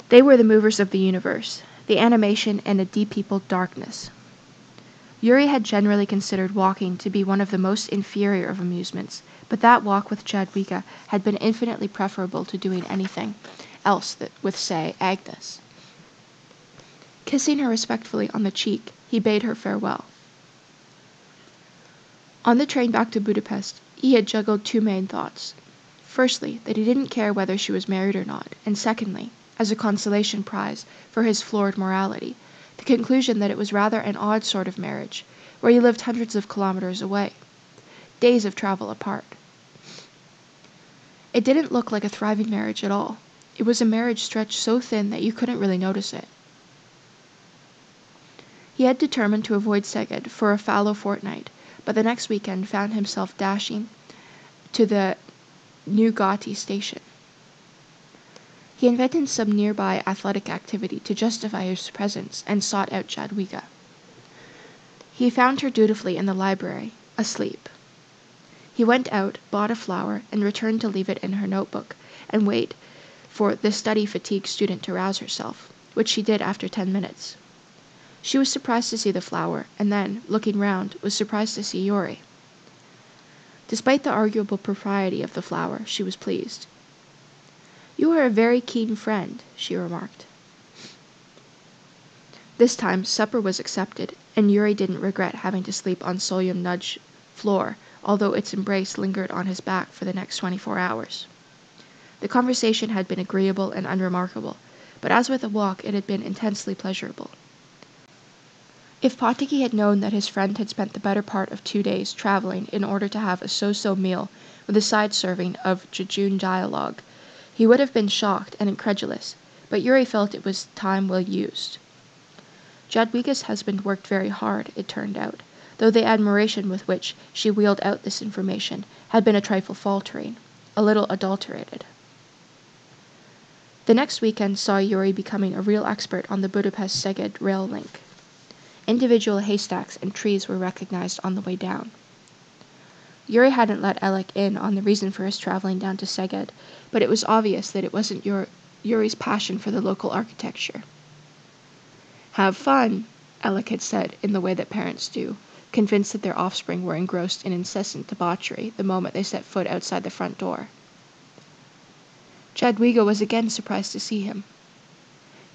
They were the movers of the universe, the animation and a de-peopled darkness. Yuri had generally considered walking to be one of the most inferior of amusements, but that walk with Jadwiga had been infinitely preferable to doing anything else with, say, Agnes. Kissing her respectfully on the cheek, he bade her farewell. On the train back to Budapest, he had juggled two main thoughts. Firstly, that he didn't care whether she was married or not, and secondly, as a consolation prize for his floored morality, the conclusion that it was rather an odd sort of marriage, where you lived hundreds of kilometers away, days of travel apart. It didn't look like a thriving marriage at all. It was a marriage stretched so thin that you couldn't really notice it. He had determined to avoid Szeged for a fallow fortnight, but the next weekend found himself dashing to the Nyugati station. He invented some nearby athletic activity to justify his presence and sought out Jadwiga. He found her dutifully in the library, asleep. He went out, bought a flower, and returned to leave it in her notebook and wait for the study-fatigued student to rouse herself, which she did after 10 minutes. She was surprised to see the flower, and then, looking round, was surprised to see Yuri. Despite the arguable propriety of the flower, she was pleased. "You are a very keen friend," she remarked. This time, supper was accepted, and Yuri didn't regret having to sleep on Solyom Nudge's floor, although its embrace lingered on his back for the next 24 hours. The conversation had been agreeable and unremarkable, but as with a walk, it had been intensely pleasurable. If Potiki had known that his friend had spent the better part of 2 days traveling in order to have a so-so meal with a side serving of jejune dialogue, he would have been shocked and incredulous, but Yuri felt it was time well used. Jadwiga's husband worked very hard, it turned out, though the admiration with which she wheeled out this information had been a trifle faltering, a little adulterated. The next weekend saw Yuri becoming a real expert on the Budapest-Szeged rail link. Individual haystacks and trees were recognized on the way down. Yuri hadn't let Alec in on the reason for his traveling down to Szeged, but it was obvious that it wasn't Yuri's passion for the local architecture. "Have fun," Alec had said in the way that parents do, convinced that their offspring were engrossed in incessant debauchery the moment they set foot outside the front door. Jadwiga was again surprised to see him.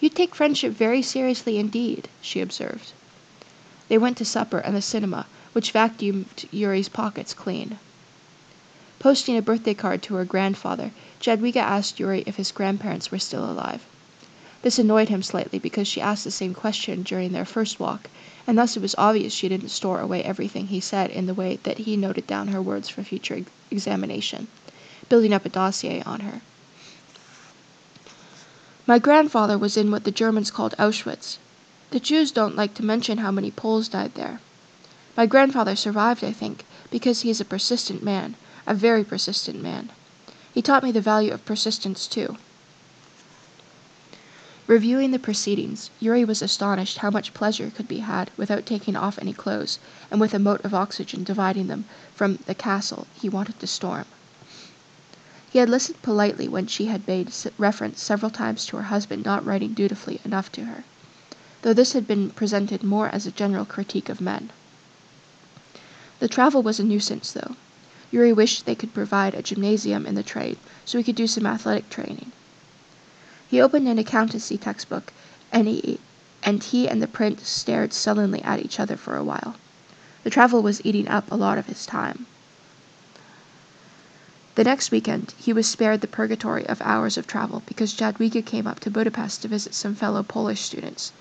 "You take friendship very seriously indeed," she observed. They went to supper and the cinema, which vacuumed Yuri's pockets clean. Posting a birthday card to her grandfather, Jadwiga asked Yuri if his grandparents were still alive. This annoyed him slightly because she asked the same question during their first walk, and thus it was obvious she didn't store away everything he said in the way that he noted down her words for future examination, building up a dossier on her. "My grandfather was in what the Germans called Auschwitz. The Jews don't like to mention how many Poles died there. My grandfather survived, I think, because he is a persistent man, a very persistent man. He taught me the value of persistence, too." Reviewing the proceedings, Yuri was astonished how much pleasure could be had without taking off any clothes, and with a mote of oxygen dividing them from the castle he wanted to storm. He had listened politely when she had made reference several times to her husband not writing dutifully enough to her, though this had been presented more as a general critique of men. The travel was a nuisance, though. Yuri wished they could provide a gymnasium in the train so he could do some athletic training. He opened an accountancy textbook, and he and the print stared sullenly at each other for a while. The travel was eating up a lot of his time. The next weekend, he was spared the purgatory of hours of travel because Jadwiga came up to Budapest to visit some fellow Polish students,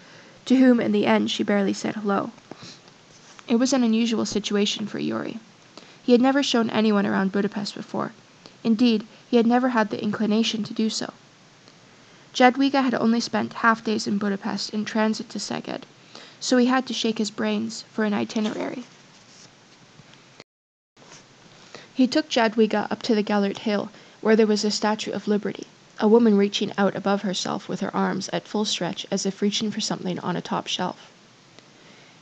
to whom in the end she barely said hello. It was an unusual situation for Yuri. He had never shown anyone around Budapest before. Indeed, he had never had the inclination to do so. Jadwiga had only spent half-days in Budapest in transit to Szeged, so he had to shake his brains for an itinerary. He took Jadwiga up to the Gellert Hill, where there was a Statue of Liberty, a woman reaching out above herself with her arms at full stretch as if reaching for something on a top shelf.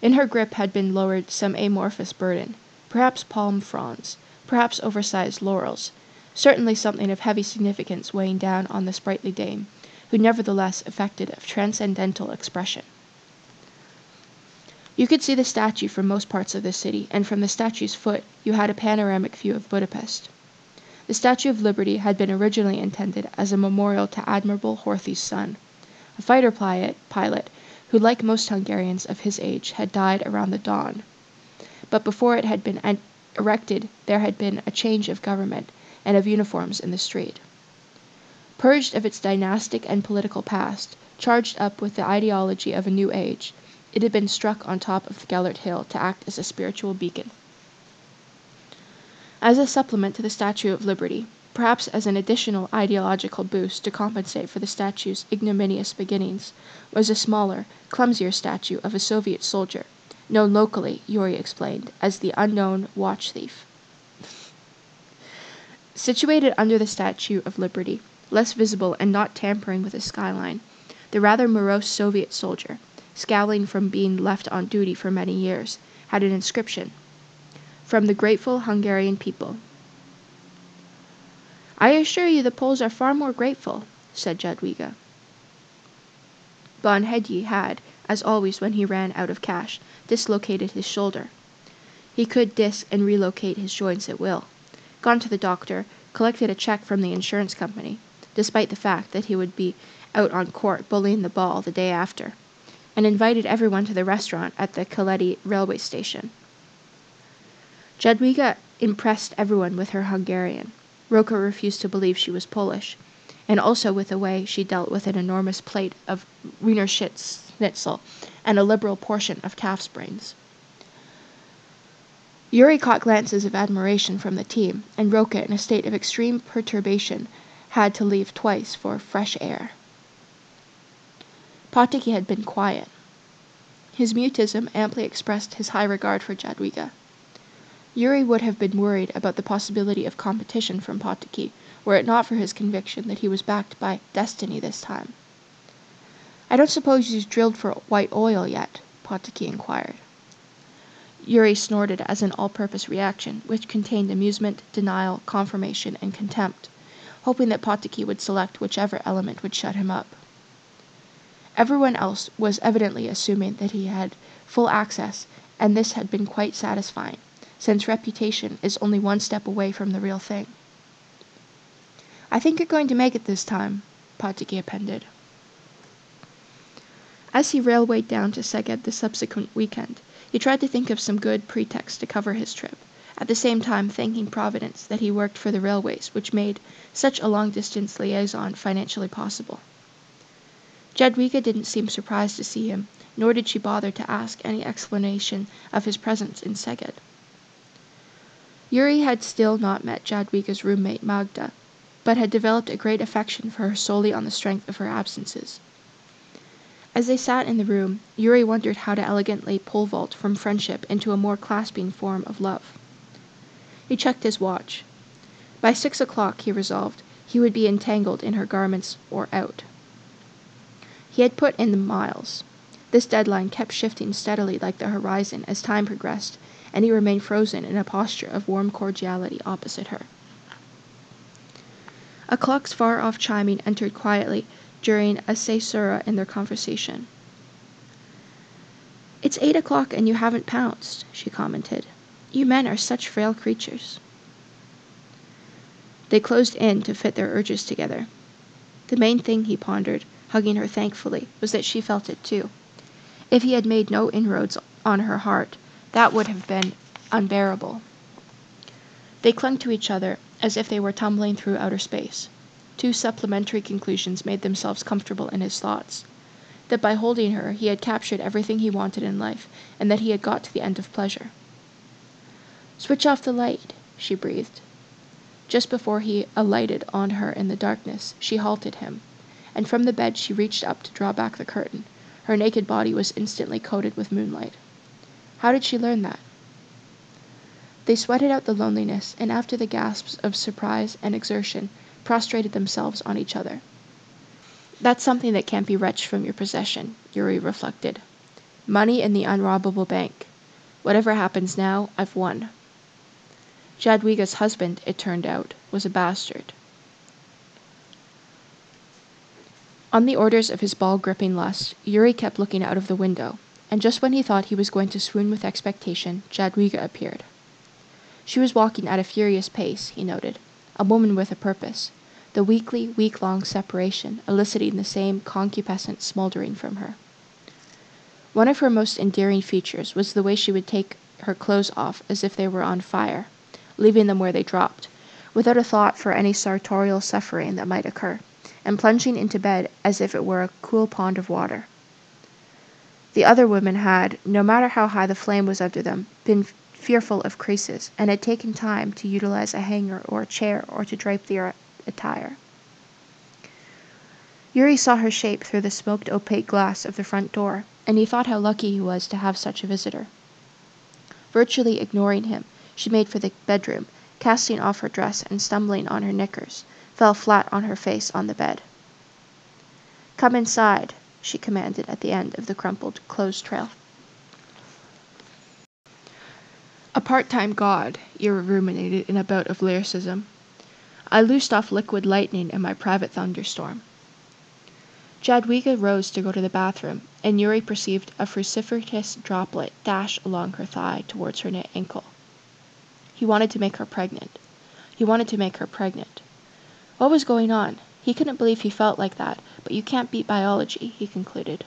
In her grip had been lowered some amorphous burden, perhaps palm fronds, perhaps oversized laurels, certainly something of heavy significance weighing down on the sprightly dame, who nevertheless affected a transcendental expression. You could see the statue from most parts of the city, and from the statue's foot you had a panoramic view of Budapest. The Statue of Liberty had been originally intended as a memorial to Admiral Horthy's son, a fighter pilot who, like most Hungarians of his age, had died around the dawn. But before it had been erected, there had been a change of government and of uniforms in the street. Purged of its dynastic and political past, charged up with the ideology of a new age, it had been struck on top of the Gellert Hill to act as a spiritual beacon. As a supplement to the Statue of Liberty, perhaps as an additional ideological boost to compensate for the statue's ignominious beginnings, was a smaller, clumsier statue of a Soviet soldier, known locally, Yuri explained, as the Unknown Watch Thief. Situated under the Statue of Liberty, less visible and not tampering with the skyline, the rather morose Soviet soldier, scowling from being left on duty for many years, had an inscription, "From the grateful Hungarian people." "I assure you the Poles are far more grateful," said Jadwiga. Bonhedyi had, as always when he ran out of cash, dislocated his shoulder. He could dis and relocate his joints at will, gone to the doctor, collected a check from the insurance company, despite the fact that he would be out on court bullying the ball the day after, and invited everyone to the restaurant at the Kaleti railway station. Jadwiga impressed everyone with her Hungarian. Roka refused to believe she was Polish, and also with the way she dealt with an enormous plate of Wiener Schnitzel and a liberal portion of calf's brains. Yuri caught glances of admiration from the team, and Roka, in a state of extreme perturbation, had to leave twice for fresh air. Potocki had been quiet. His mutism amply expressed his high regard for Jadwiga. Yuri would have been worried about the possibility of competition from Potocki, were it not for his conviction that he was backed by destiny this time. "I don't suppose you've drilled for white oil yet?" Potocki inquired. Yuri snorted as an all-purpose reaction, which contained amusement, denial, confirmation, and contempt, hoping that Potocki would select whichever element would shut him up. Everyone else was evidently assuming that he had full access, and this had been quite satisfying, since reputation is only one step away from the real thing. "I think you're going to make it this time," Potocki appended. As he railwayed down to Szeged the subsequent weekend, he tried to think of some good pretext to cover his trip, at the same time thanking Providence that he worked for the railways which made such a long-distance liaison financially possible. Jadwiga didn't seem surprised to see him, nor did she bother to ask any explanation of his presence in Szeged. Yuri had still not met Jadwiga's roommate Magda, but had developed a great affection for her solely on the strength of her absences. As they sat in the room, Yuri wondered how to elegantly pole vault from friendship into a more clasping form of love. He checked his watch. By 6 o'clock, he resolved, he would be entangled in her garments or out. He had put in the miles. This deadline kept shifting steadily like the horizon as time progressed, and he remained frozen in a posture of warm cordiality opposite her. A clock's far-off chiming entered quietly during a caesura in their conversation. "It's 8 o'clock and you haven't pounced," she commented. "You men are such frail creatures." They closed in to fit their urges together. The main thing, he pondered, hugging her thankfully, was that she felt it too. If he had made no inroads on her heart, that would have been unbearable. They clung to each other as if they were tumbling through outer space. Two supplementary conclusions made themselves comfortable in his thoughts: that by holding her he had captured everything he wanted in life, and that he had got to the end of pleasure. "Switch off the light," she breathed. Just before he alighted on her in the darkness, she halted him, and from the bed she reached up to draw back the curtain. Her naked body was instantly coated with moonlight. How did she learn that? They sweated out the loneliness, and after the gasps of surprise and exertion, prostrated themselves on each other. "That's something that can't be wrenched from your possession," Yuri reflected. "Money in the unrobbable bank. Whatever happens now, I've won." Jadwiga's husband, it turned out, was a bastard. On the orders of his ball-gripping lust, Yuri kept looking out of the window, and just when he thought he was going to swoon with expectation, Jadwiga appeared. She was walking at a furious pace, he noted, a woman with a purpose, the week-long separation eliciting the same concupiscent smoldering from her. One of her most endearing features was the way she would take her clothes off as if they were on fire, leaving them where they dropped, without a thought for any sartorial suffering that might occur, and plunging into bed as if it were a cool pond of water. The other women had, no matter how high the flame was under them, been fearful of creases, and had taken time to utilize a hanger or a chair or to drape their attire. Yuri saw her shape through the smoked opaque glass of the front door, and he thought how lucky he was to have such a visitor. Virtually ignoring him, she made for the bedroom, casting off her dress and stumbling on her knickers, fell flat on her face on the bed. "Come inside," she commanded at the end of the crumpled clothes trail. "A part-time god," Yuri ruminated in a bout of lyricism. "I loosed off liquid lightning in my private thunderstorm." Jadwiga rose to go to the bathroom, and Yuri perceived a precipitous droplet dash along her thigh towards her ankle. He wanted to make her pregnant. What was going on? He couldn't believe he felt like that, but you can't beat biology, he concluded.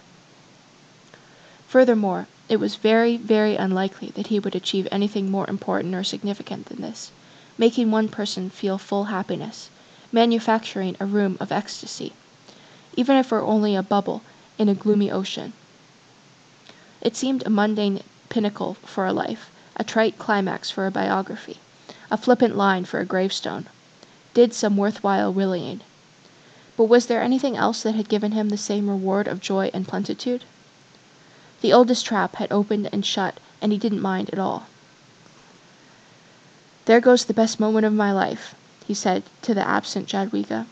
Furthermore, it was very, very unlikely that he would achieve anything more important or significant than this, making one person feel full happiness, manufacturing a room of ecstasy, even if it were only a bubble in a gloomy ocean. It seemed a mundane pinnacle for a life, a trite climax for a biography, a flippant line for a gravestone. Did some worthwhile willying. But was there anything else that had given him the same reward of joy and plenitude? The oldest trap had opened and shut, and he didn't mind at all. "There goes the best moment of my life," he said to the absent Jadwiga.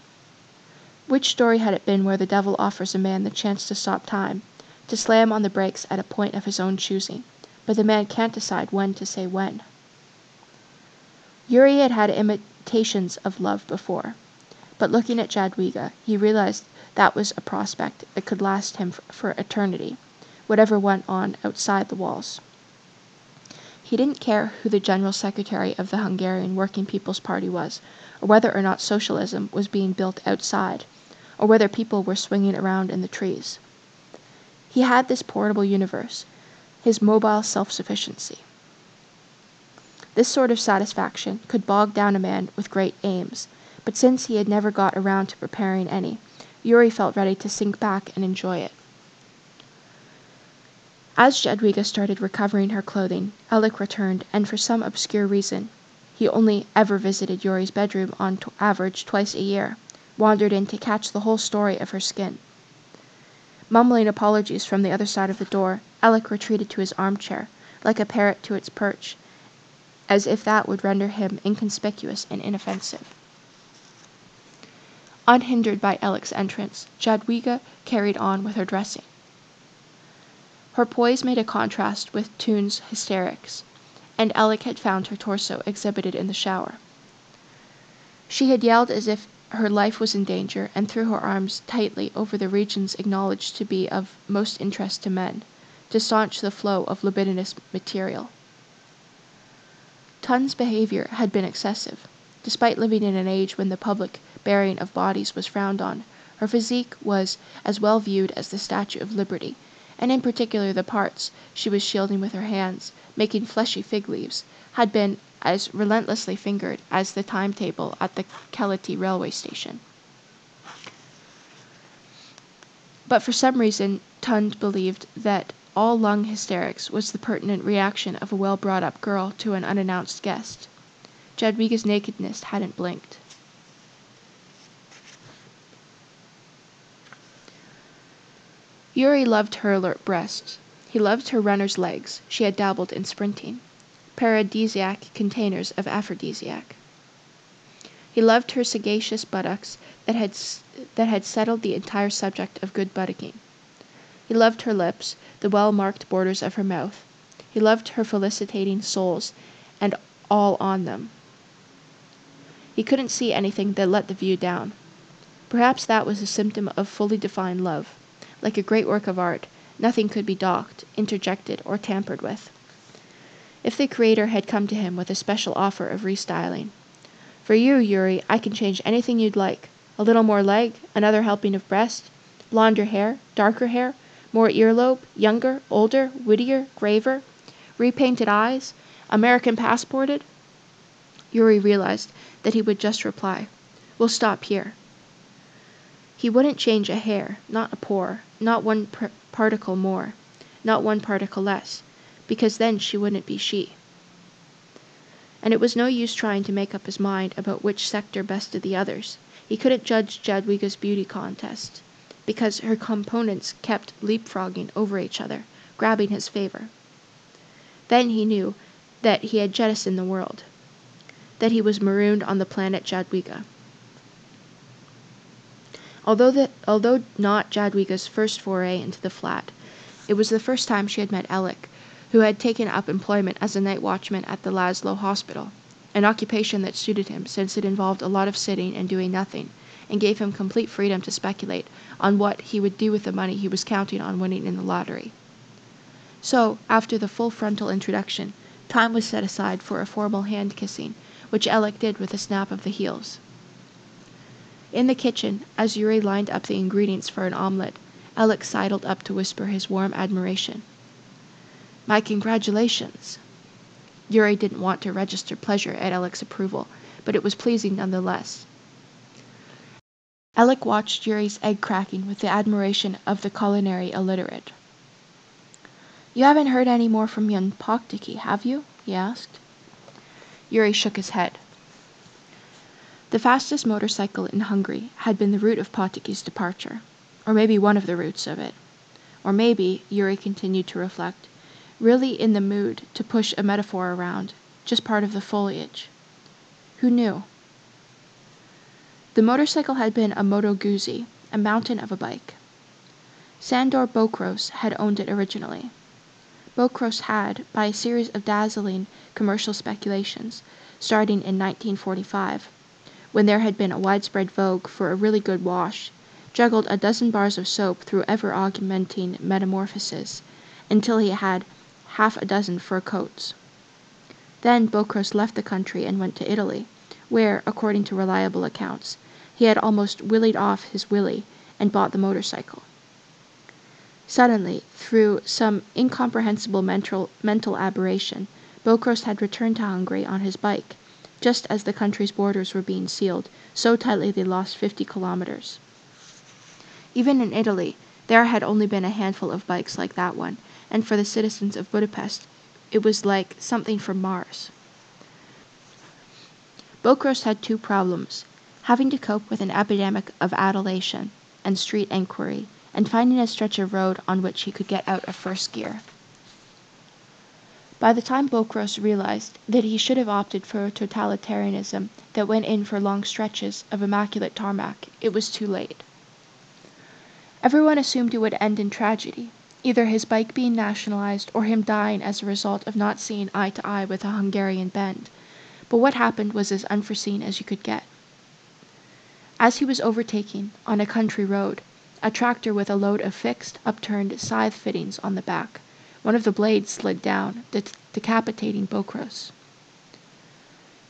Which story had it been where the devil offers a man the chance to stop time, to slam on the brakes at a point of his own choosing, but the man can't decide when to say when? Yuri had had imitations of love before, but looking at Jadwiga, he realized that was a prospect that could last him for eternity, whatever went on outside the walls. He didn't care who the General Secretary of the Hungarian Working People's Party was, or whether or not socialism was being built outside, or whether people were swinging around in the trees. He had this portable universe, his mobile self-sufficiency. This sort of satisfaction could bog down a man with great aims, but since he had never got around to preparing any, Yuri felt ready to sink back and enjoy it. As Jadwiga started recovering her clothing, Alec returned, and for some obscure reason, he only ever visited Yuri's bedroom on average twice a year, wandered in to catch the whole story of her skin. Mumbling apologies from the other side of the door, Alec retreated to his armchair, like a parrot to its perch, as if that would render him inconspicuous and inoffensive. Unhindered by Alec's entrance, Jadwiga carried on with her dressing. Her poise made a contrast with Toon's hysterics, and Alec had found her torso exhibited in the shower. She had yelled as if her life was in danger and threw her arms tightly over the regions acknowledged to be of most interest to men, to staunch the flow of libidinous material. Tun's behavior had been excessive. Despite living in an age when the public bearing of bodies was frowned on, her physique was as well viewed as the Statue of Liberty, and in particular the parts she was shielding with her hands, making fleshy fig leaves, had been as relentlessly fingered as the timetable at the Keleti railway station. But for some reason, Tund believed that all lung hysterics was the pertinent reaction of a well-brought-up girl to an unannounced guest. Jadwiga's nakedness hadn't blinked. Yuri loved her alert breasts. He loved her runner's legs. She had dabbled in sprinting. Paradisiac containers of aphrodisiac. He loved her sagacious buttocks that had settled the entire subject of good buttocking. He loved her lips, the well-marked borders of her mouth. He loved her felicitating soles, and all on them. He couldn't see anything that let the view down. Perhaps that was a symptom of fully defined love. Like a great work of art, nothing could be docked, interjected, or tampered with. If the Creator had come to him with a special offer of restyling, "For you, Yuri, I can change anything you'd like. A little more leg, another helping of breast, blonder hair, darker hair, more earlobe, younger, older, wittier, graver, repainted eyes, American passported," Yuri realized that he would just reply, "We'll stop here." He wouldn't change a hair, not a pore, not one particle more, not one particle less, because then she wouldn't be she. And it was no use trying to make up his mind about which sector bested the others. He couldn't judge Jadwiga's beauty contest, because her components kept leapfrogging over each other, grabbing his favor. Then he knew that he had jettisoned the world, that he was marooned on the planet Jadwiga. Although not Jadwiga's first foray into the flat, it was the first time she had met Alec, who had taken up employment as a night watchman at the Laszlo Hospital, an occupation that suited him since it involved a lot of sitting and doing nothing, and gave him complete freedom to speculate on what he would do with the money he was counting on winning in the lottery. So, after the full frontal introduction, time was set aside for a formal hand-kissing, which Alec did with a snap of the heels. In the kitchen, as Yuri lined up the ingredients for an omelette, Alec sidled up to whisper his warm admiration. My congratulations." Yuri didn't want to register pleasure at Alec's approval, but it was pleasing nonetheless. Alec watched Yuri's egg cracking with the admiration of the culinary illiterate. "You haven't heard any more from young Poktiky, have you?" he asked. Yuri shook his head. The fastest motorcycle in Hungary had been the route of Poktiky's departure, or maybe one of the routes of it. Or maybe, Yuri continued to reflect, really in the mood to push a metaphor around, just part of the foliage. Who knew? The motorcycle had been a Moto Guzzi, a mountain of a bike. Sandor Bokros had owned it originally. Bokros had, by a series of dazzling commercial speculations, starting in 1945, when there had been a widespread vogue for a really good wash, juggled a dozen bars of soap through ever-augmenting metamorphoses, until he had half a dozen fur coats. Then Bokros left the country and went to Italy, where, according to reliable accounts, he had almost willied off his willy and bought the motorcycle. Suddenly, through some incomprehensible mental aberration, Bokros had returned to Hungary on his bike, just as the country's borders were being sealed, so tightly they lost 50 kilometers. Even in Italy, there had only been a handful of bikes like that one, and for the citizens of Budapest, it was like something from Mars. Bokros had two problems: having to cope with an epidemic of adulation and street enquiry, and finding a stretch of road on which he could get out of first gear. By the time Bokros realized that he should have opted for a totalitarianism that went in for long stretches of immaculate tarmac, it was too late. Everyone assumed it would end in tragedy, either his bike being nationalized or him dying as a result of not seeing eye to eye with a Hungarian band, but what happened was as unforeseen as you could get. As he was overtaking, on a country road, a tractor with a load of fixed, upturned scythe fittings on the back, one of the blades slid down, decapitating Bokros.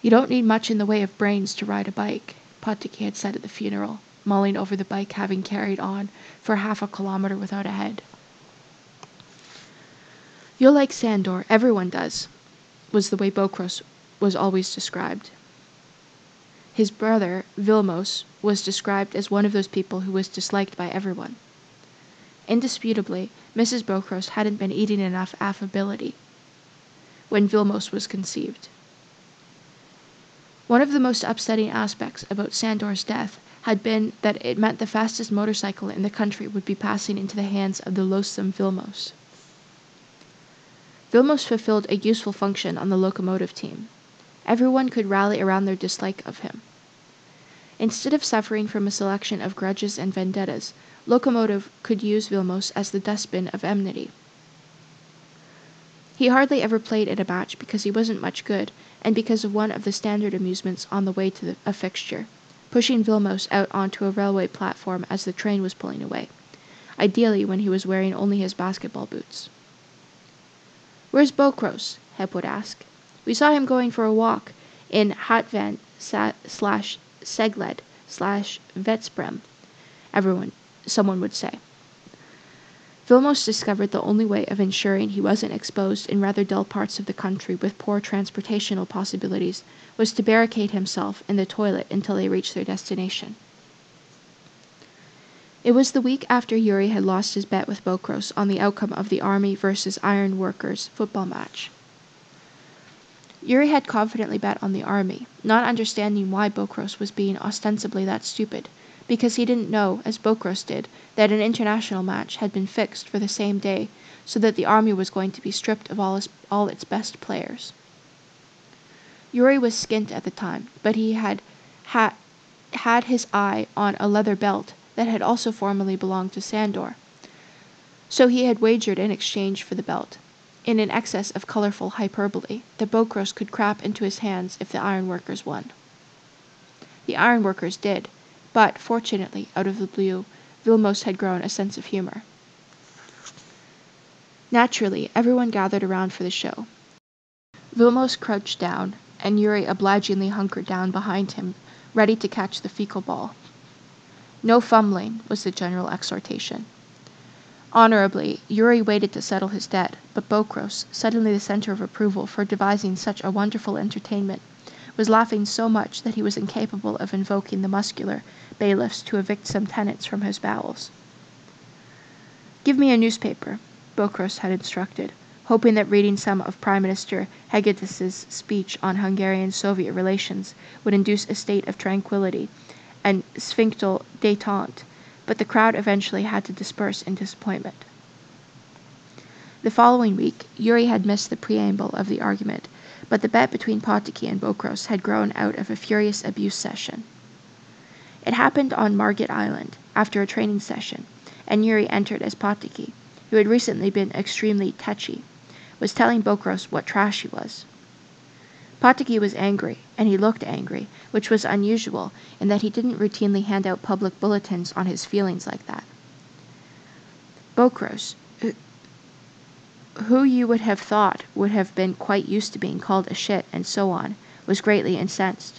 "You don't need much in the way of brains to ride a bike," Poktiky had said at the funeral, mulling over the bike having carried on for half a kilometer without a head. "You'll like Sandor, everyone does," was the way Bokros was always described. His brother, Vilmos, was described as one of those people who was disliked by everyone. Indisputably, Mrs. Bokros hadn't been eating enough affability when Vilmos was conceived. One of the most upsetting aspects about Sandor's death had been that it meant the fastest motorcycle in the country would be passing into the hands of the loathsome Vilmos. Vilmos fulfilled a useful function on the locomotive team. Everyone could rally around their dislike of him. Instead of suffering from a selection of grudges and vendettas, Locomotive could use Vilmos as the dustbin of enmity. He hardly ever played at a match because he wasn't much good, and because of one of the standard amusements on the way to a fixture, pushing Vilmos out onto a railway platform as the train was pulling away, ideally when he was wearing only his basketball boots. "Where's Bokros?" Heb would ask. "We saw him going for a walk in Hatvan / Segled / Vetsprem," someone would say. Vilmos discovered the only way of ensuring he wasn't exposed in rather dull parts of the country with poor transportational possibilities was to barricade himself in the toilet until they reached their destination. It was the week after Yuri had lost his bet with Bokros on the outcome of the Army versus Iron Workers football match. Yuri had confidently bet on the Army, not understanding why Bokros was being ostensibly that stupid, because he didn't know, as Bokros did, that an international match had been fixed for the same day, so that the Army was going to be stripped of all its best players. Yuri was skint at the time, but he had his eye on a leather belt that had also formerly belonged to Sandor, so he had wagered in exchange for the belt, in an excess of colorful hyperbole, that Bokros could crap into his hands if the ironworkers won. The ironworkers did, but, fortunately, out of the blue, Vilmos had grown a sense of humor. Naturally, everyone gathered around for the show. Vilmos crouched down, and Yuri obligingly hunkered down behind him, ready to catch the fecal ball. "No fumbling," was the general exhortation. Honorably, Yuri waited to settle his debt, but Bokros, suddenly the center of approval for devising such a wonderful entertainment, was laughing so much that he was incapable of invoking the muscular bailiffs to evict some tenants from his bowels. "Give me a newspaper," Bokros had instructed, hoping that reading some of Prime Minister Hegedus's speech on Hungarian-Soviet relations would induce a state of tranquility and sphinctal détente, but the crowd eventually had to disperse in disappointment. The following week, Yuri had missed the preamble of the argument, but the bet between Potocki and Bokros had grown out of a furious abuse session. It happened on Margit Island, after a training session, and Yuri entered as Potocki, who had recently been extremely touchy, was telling Bokros what trash he was. Potocki was angry, and he looked angry, which was unusual in that he didn't routinely hand out public bulletins on his feelings like that. Bokros, who you would have thought would have been quite used to being called a shit and so on, was greatly incensed.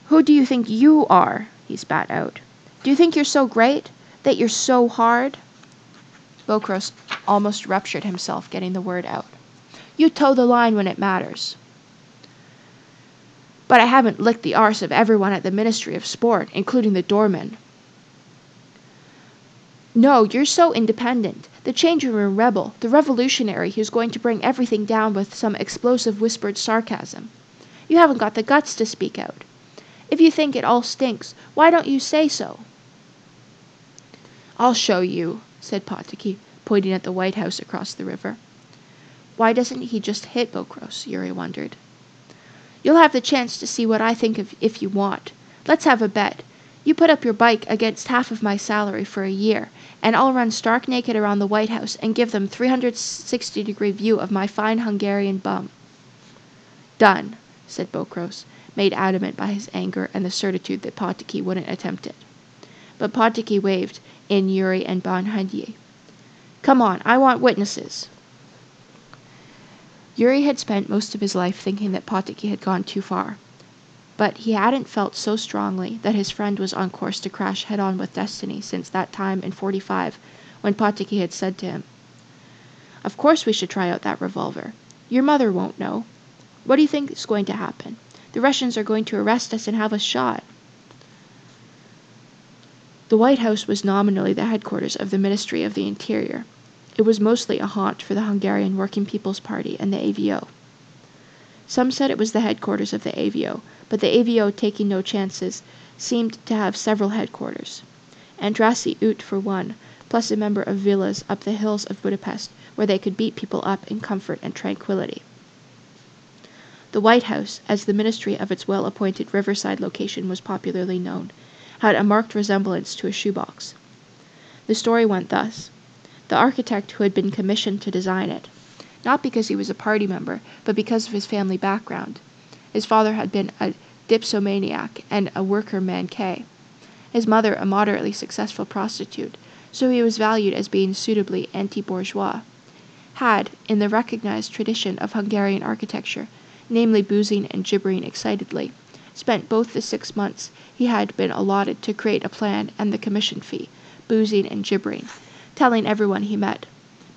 "Who do you think you are?" he spat out. "Do you think you're so great? That you're so hard?" Bokros almost ruptured himself getting the word out. "You toe the line when it matters." "But I haven't licked the arse of everyone at the Ministry of Sport, including the doorman." "No, you're so independent. The changing room rebel, the revolutionary who's going to bring everything down with some explosive whispered sarcasm. You haven't got the guts to speak out. If you think it all stinks, why don't you say so?" "I'll show you," said Potocki, pointing at the White House across the river. Why doesn't he just hit Bokros, Yuri wondered. "You'll have the chance to see what I think of if you want. Let's have a bet. You put up your bike against half of my salary for a year, and I'll run stark naked around the White House and give them 360-degree view of my fine Hungarian bum." "Done," said Bokros, made adamant by his anger and the certitude that Potocki wouldn't attempt it. But Potocki waved in Yuri and Bonhadye. "Come on, I want witnesses." Yuri had spent most of his life thinking that Potocki had gone too far, but he hadn't felt so strongly that his friend was on course to crash head-on with destiny since that time in '45 when Potocki had said to him, "Of course we should try out that revolver. Your mother won't know. What do you think is going to happen? The Russians are going to arrest us and have us shot." The White House was nominally the headquarters of the Ministry of the Interior. It was mostly a haunt for the Hungarian Working People's Party and the AVO. Some said it was the headquarters of the AVO, but the AVO, taking no chances, seemed to have several headquarters. Andrassy Ut for one, plus a number of villas up the hills of Budapest where they could beat people up in comfort and tranquility. The White House, as the ministry of its well-appointed riverside location was popularly known, had a marked resemblance to a shoebox. The story went thus. The architect who had been commissioned to design it, not because he was a party member, but because of his family background. His father had been a dipsomaniac and a worker manqué. His mother a moderately successful prostitute, so he was valued as being suitably anti-bourgeois. Had, in the recognized tradition of Hungarian architecture, namely boozing and gibbering excitedly, spent both the 6 months he had been allotted to create a plan and the commission fee, boozing and gibbering, telling everyone he met,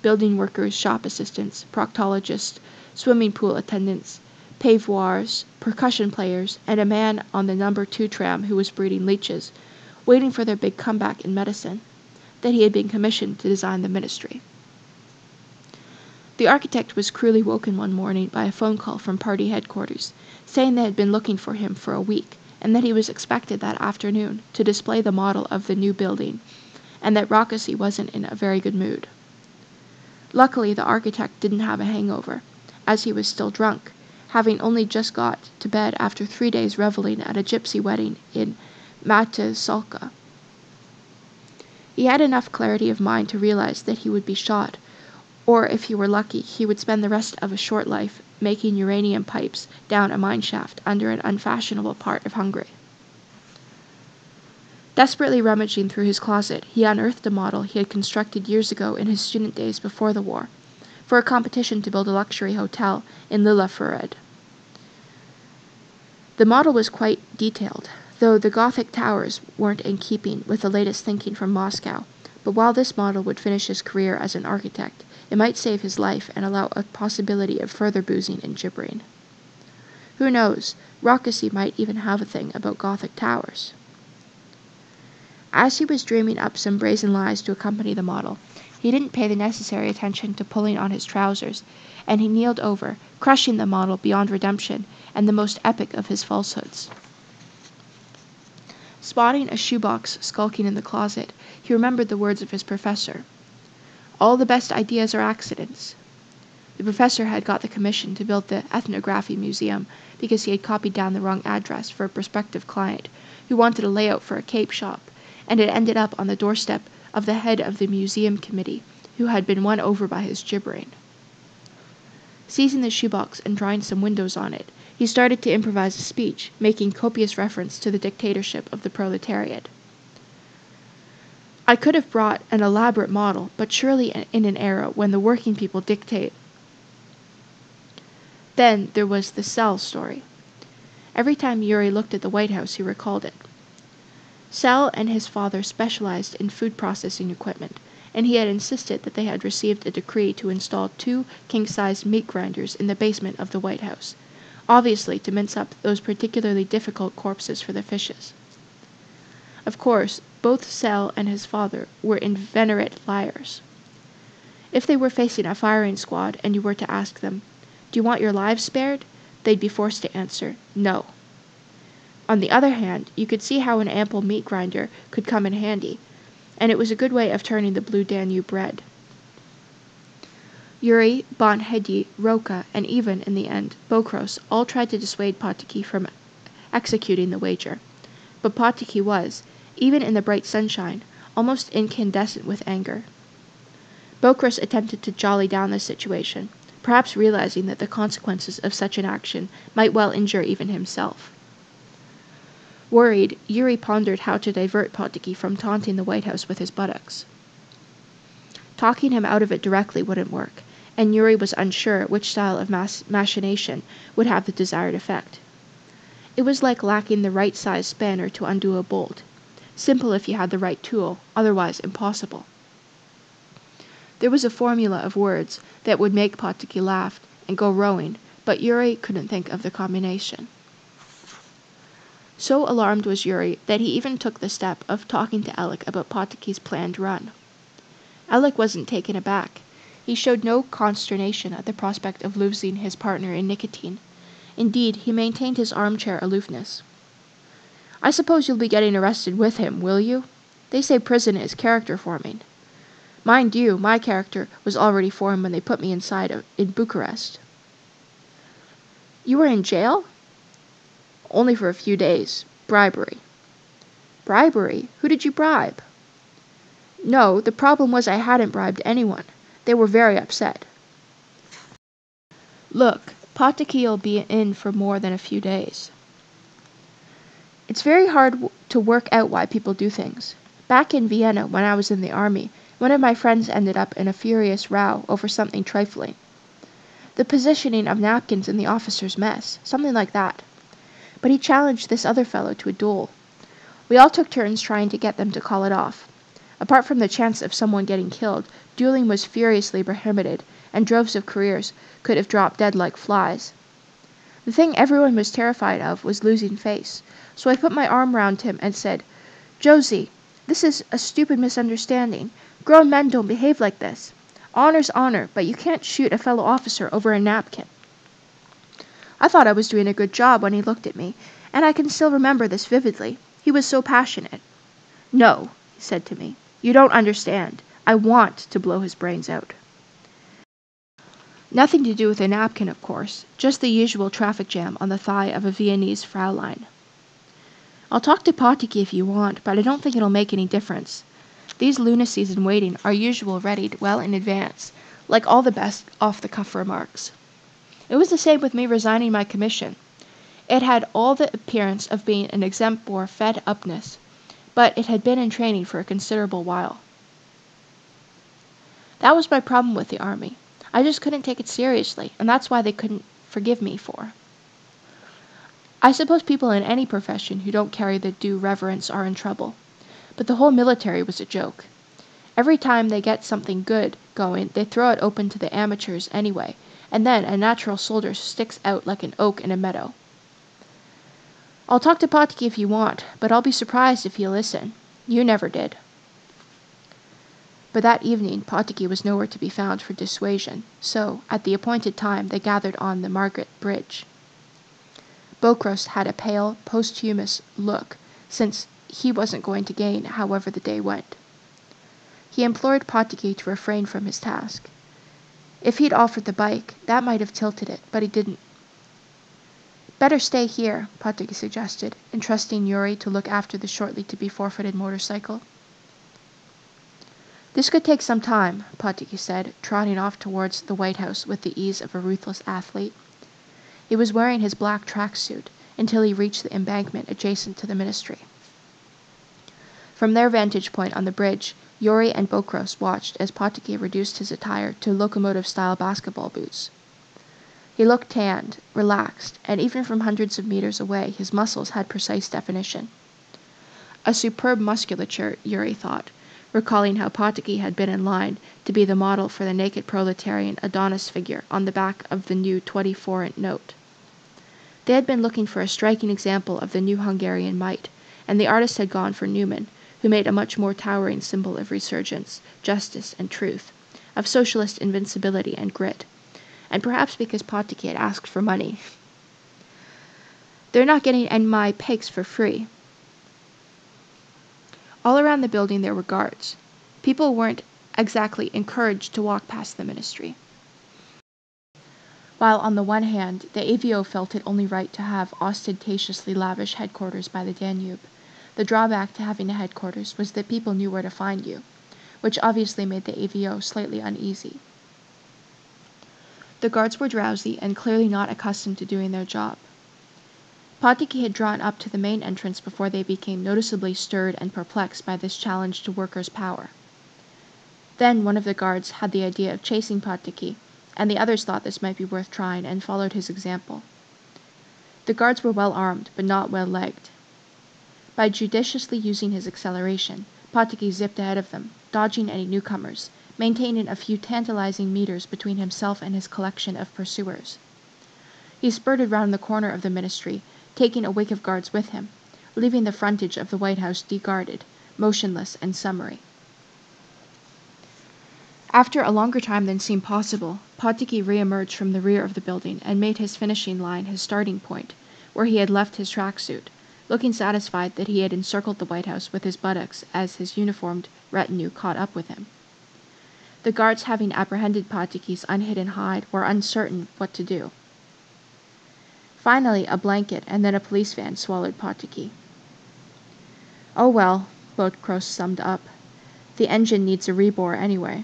building workers, shop assistants, proctologists, swimming pool attendants, paveoirs, percussion players, and a man on the number 2 tram who was breeding leeches, waiting for their big comeback in medicine, that he had been commissioned to design the ministry. The architect was cruelly woken one morning by a phone call from party headquarters, saying they had been looking for him for a week, and that he was expected that afternoon to display the model of the new building, and that Rákosi wasn't in a very good mood. Luckily, the architect didn't have a hangover, as he was still drunk, having only just got to bed after 3 days reveling at a gypsy wedding in Mátészalka. He had enough clarity of mind to realize that he would be shot, or if he were lucky, he would spend the rest of a short life making uranium pipes down a mine shaft under an unfashionable part of Hungary. Desperately rummaging through his closet, he unearthed a model he had constructed years ago in his student days before the war, for a competition to build a luxury hotel in Lillaföred. The model was quite detailed, though the Gothic towers weren't in keeping with the latest thinking from Moscow, But while this model would finish his career as an architect, it might save his life and allow a possibility of further boozing and gibbering. Who knows, Rockesy might even have a thing about Gothic towers. As he was dreaming up some brazen lies to accompany the model, he didn't pay the necessary attention to pulling on his trousers, and he kneeled over, crushing the model beyond redemption and the most epic of his falsehoods. Spotting a shoebox skulking in the closet, he remembered the words of his professor. All the best ideas are accidents. The professor had got the commission to build the Ethnography Museum because he had copied down the wrong address for a prospective client who wanted a layout for a cape shop, and it ended up on the doorstep of the head of the museum committee, who had been won over by his gibbering. Seizing the shoebox and drawing some windows on it, he started to improvise a speech, making copious reference to the dictatorship of the proletariat. I could have brought an elaborate model, but surely in an era when the working people dictate. Then there was the Sal story. Every time Yuri looked at the White House, he recalled it. Sal and his father specialized in food processing equipment, and he had insisted that they had received a decree to install 2 king-size meat grinders in the basement of the White House, obviously to mince up those particularly difficult corpses for the fishes. Of course, both Sal and his father were inveterate liars. If they were facing a firing squad and you were to ask them, "Do you want your lives spared?" they'd be forced to answer, "No." On the other hand, you could see how an ample meat grinder could come in handy, and it was a good way of turning the blue Danube red. Yuri, Bonhedyi, Roka, and even, in the end, Bokros all tried to dissuade Potocki from executing the wager, but Potocki was, even in the bright sunshine, almost incandescent with anger. Bokros attempted to jolly down the situation, perhaps realizing that the consequences of such an action might well injure even himself. Worried, Yuri pondered how to divert Potocki from taunting the White House with his buttocks. Talking him out of it directly wouldn't work, and Yuri was unsure which style of machination would have the desired effect. It was like lacking the right size spanner to undo a bolt. Simple if you had the right tool, otherwise impossible. There was a formula of words that would make Potocki laugh and go rowing, but Yuri couldn't think of the combination. So alarmed was Yuri that he even took the step of talking to Alec about Potocki's planned run. Alec wasn't taken aback. He showed no consternation at the prospect of losing his partner in nicotine. Indeed, he maintained his armchair aloofness. "I suppose you'll be getting arrested with him, will you? They say prison is character forming. Mind you, my character was already formed when they put me inside in Bucharest." "You were in jail?" "Only for a few days. Bribery." "Bribery? Who did you bribe?" "No, the problem was I hadn't bribed anyone. They were very upset." "Look, Potocki'll be in for more than a few days. It's very hard to work out why people do things. Back in Vienna, when I was in the army, one of my friends ended up in a furious row over something trifling. The positioning of napkins in the officers' mess, something like that. But he challenged this other fellow to a duel. We all took turns trying to get them to call it off. Apart from the chance of someone getting killed, dueling was furiously prohibited, and droves of careers could have dropped dead like flies. The thing everyone was terrified of was losing face, so I put my arm round him and said, "Josie, this is a stupid misunderstanding. Grown men don't behave like this. Honor's honor, but you can't shoot a fellow officer over a napkin." I thought I was doing a good job when he looked at me, and I can still remember this vividly. He was so passionate. "No," he said to me, "you don't understand. I want to blow his brains out." Nothing to do with a napkin, of course, just the usual traffic jam on the thigh of a Viennese Fraulein. "I'll talk to Potocki if you want, but I don't think it'll make any difference. These lunacies in waiting are usually readied well in advance, like all the best off-the-cuff remarks. It was the same with me resigning my commission. It had all the appearance of being an exemplar fed-upness, but it had been in training for a considerable while. That was my problem with the army. I just couldn't take it seriously, and that's why they couldn't forgive me for. I suppose people in any profession who don't carry the due reverence are in trouble, but the whole military was a joke. Every time they get something good going, they throw it open to the amateurs anyway, and then a natural soldier sticks out like an oak in a meadow. I'll talk to Potki if you want, but I'll be surprised if he'll listen. You never did." But that evening Potki was nowhere to be found for dissuasion, so, at the appointed time, they gathered on the Margaret Bridge. Bokros had a pale, posthumous look, since he wasn't going to gain however the day went. He implored Potki to refrain from his task. If he'd offered the bike, that might have tilted it, but he didn't. "Better stay here," Potki suggested, entrusting Yuri to look after the shortly-to-be forfeited motorcycle. "This could take some time," Potki said, trotting off towards the White House with the ease of a ruthless athlete. He was wearing his black tracksuit until he reached the embankment adjacent to the ministry. From their vantage point on the bridge, Yuri and Bokros watched as Potki reduced his attire to locomotive-style basketball boots. He looked tanned, relaxed, and even from hundreds of meters away his muscles had precise definition. A superb musculature, Yuri thought, recalling how Potki had been in line to be the model for the naked proletarian Adonis figure on the back of the new 24-cent note. They had been looking for a striking example of the new Hungarian might, and the artist had gone for Newman, who made a much more towering symbol of resurgence, justice, and truth, of socialist invincibility and grit, and perhaps because Potki had asked for money. "They're not getting any my pigs for free." All around the building there were guards. People weren't exactly encouraged to walk past the ministry. While on the one hand, the AVO felt it only right to have ostentatiously lavish headquarters by the Danube, the drawback to having a headquarters was that people knew where to find you, which obviously made the AVO slightly uneasy. The guards were drowsy and clearly not accustomed to doing their job. Potki had drawn up to the main entrance before they became noticeably stirred and perplexed by this challenge to workers' power. Then one of the guards had the idea of chasing Potki, and the others thought this might be worth trying and followed his example. The guards were well armed, but not well legged. By judiciously using his acceleration, Potki zipped ahead of them, dodging any newcomers, maintaining a few tantalizing meters between himself and his collection of pursuers. He spurted round the corner of the ministry, taking a wake of guards with him, leaving the frontage of the White House deguarded, motionless and summary. After a longer time than seemed possible, Potki re-emerged from the rear of the building and made his finishing line his starting point, where he had left his tracksuit, looking satisfied that he had encircled the White House with his buttocks as his uniformed retinue caught up with him. The guards, having apprehended Potki's unhidden hide, were uncertain what to do. Finally, a blanket and then a police van swallowed Potki. "Oh well," Bokros summed up. "The engine needs a rebore anyway."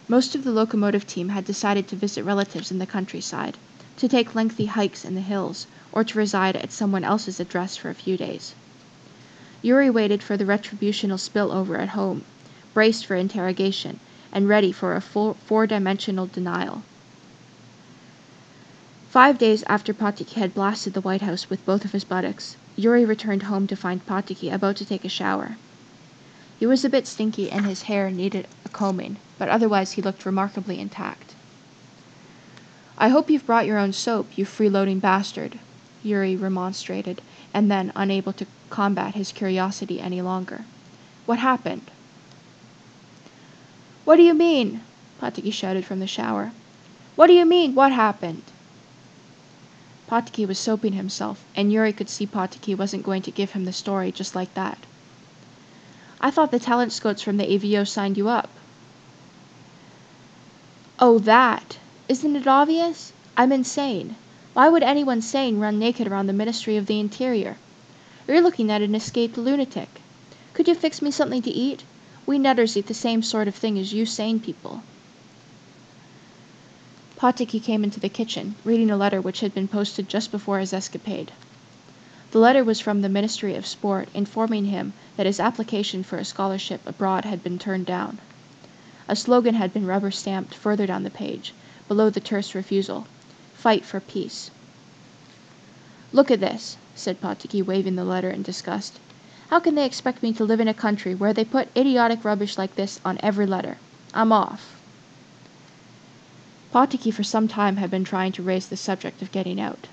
Most of the locomotive team had decided to visit relatives in the countryside, to take lengthy hikes in the hills, or to reside at someone else's address for a few days. Yuri waited for the retributional spillover at home, braced for interrogation, and ready for a full four-dimensional denial. 5 days after Potki had blasted the White House with both of his buttocks, Yuri returned home to find Potki about to take a shower. He was a bit stinky and his hair needed a combing, but otherwise he looked remarkably intact. "I hope you've brought your own soap, you freeloading bastard," Yuri remonstrated, and then, unable to combat his curiosity any longer. "What happened?" "What do you mean?" Potki shouted from the shower. "What do you mean, what happened?" Potki was soaping himself, and Yuri could see Potki wasn't going to give him the story just like that. "I thought the talent scouts from the AVO signed you up." "Oh, that! Isn't it obvious? I'm insane. Why would anyone sane run naked around the Ministry of the Interior? You're looking at an escaped lunatic. Could you fix me something to eat? We nutters eat the same sort of thing as you sane people." Potki came into the kitchen, reading a letter which had been posted just before his escapade. The letter was from the Ministry of Sport, informing him that his application for a scholarship abroad had been turned down. A slogan had been rubber-stamped further down the page, below the terse refusal: "Fight for peace." "Look at this," said Potki, waving the letter in disgust. How can they expect me to live in a country where they put idiotic rubbish like this on every letter? I'm off." Potiki for some time had been trying to raise the subject of getting out.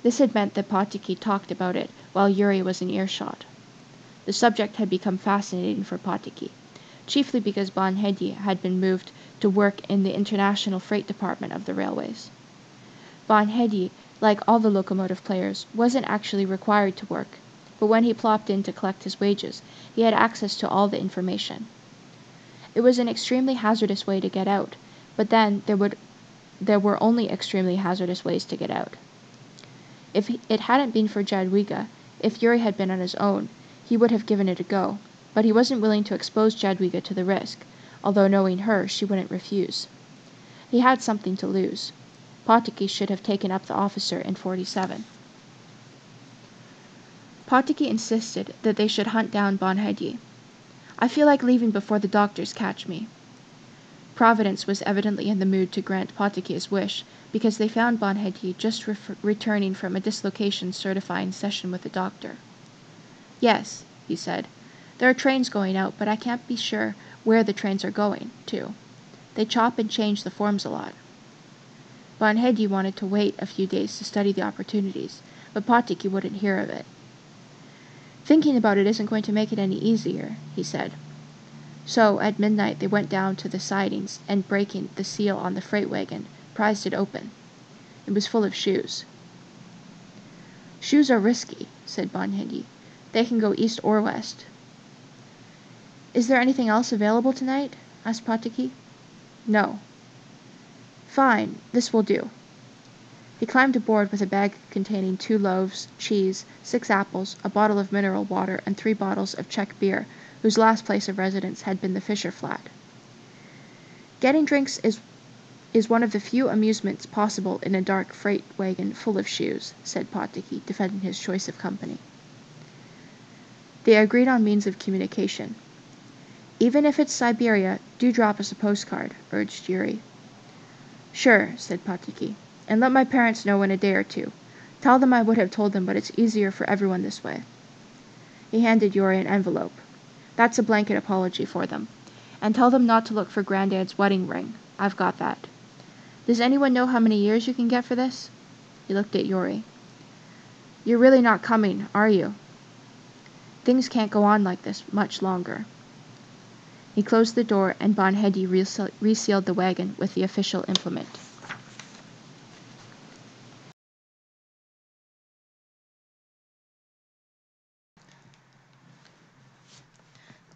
This had meant that Potiki talked about it while Yuri was in earshot. The subject had become fascinating for Potiki, chiefly because Bonhedi had been moved to work in the international freight department of the railways. Bonhedi, like all the locomotive players, wasn't actually required to work, but when he plopped in to collect his wages, he had access to all the information. It was an extremely hazardous way to get out, but then there were only extremely hazardous ways to get out. If it hadn't been for Jadwiga, if Yuri had been on his own, he would have given it a go, but he wasn't willing to expose Jadwiga to the risk, although knowing her, she wouldn't refuse. He had something to lose. Potiki should have taken up the officer in 47. Potiki insisted that they should hunt down Bonhedi. "I feel like leaving before the doctors catch me." Providence was evidently in the mood to grant Potiki's wish, because they found Bonhedi just returning from a dislocation certifying session with the doctor. "Yes," he said, "there are trains going out, but I can't be sure where the trains are going to. They chop and change the forms a lot." Bonhedi wanted to wait a few days to study the opportunities, but Potiki wouldn't hear of it. "Thinking about it isn't going to make it any easier," he said. So, at midnight, they went down to the sidings and, breaking the seal on the freight wagon, prized it open. It was full of shoes. "Shoes are risky," said Bonhedi. "They can go east or west." "Is there anything else available tonight?" asked Potiki. "No." "Fine, this will do." He climbed aboard with a bag containing 2 loaves, cheese, 6 apples, a bottle of mineral water, and 3 bottles of Czech beer, whose last place of residence had been the Fischer flat. "Getting drinks is one of the few amusements possible in a dark freight wagon full of shoes," said Potiki, defending his choice of company. They agreed on means of communication. "Even if it's Siberia, do drop us a postcard," urged Yuri. "Sure," said Potiki, "and let my parents know in a day or 2. Tell them I would have told them, but it's easier for everyone this way." He handed Yuri an envelope. "That's a blanket apology for them. And tell them not to look for Granddad's wedding ring. I've got that. Does anyone know how many years you can get for this?" He looked at Yuri. "You're really not coming, are you? Things can't go on like this much longer." He closed the door, and Bonhedi resealed the wagon with the official implement.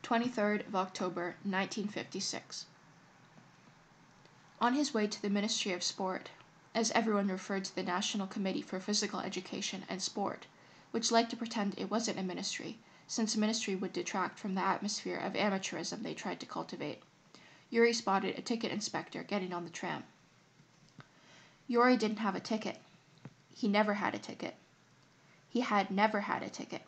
23rd of October, 1956. On his way to the Ministry of Sport, as everyone referred to the National Committee for Physical Education and Sport, which liked to pretend it wasn't a ministry, since a ministry would detract from the atmosphere of amateurism they tried to cultivate, Yuri spotted a ticket inspector getting on the tram. Yuri didn't have a ticket. He never had a ticket. He had never had a ticket.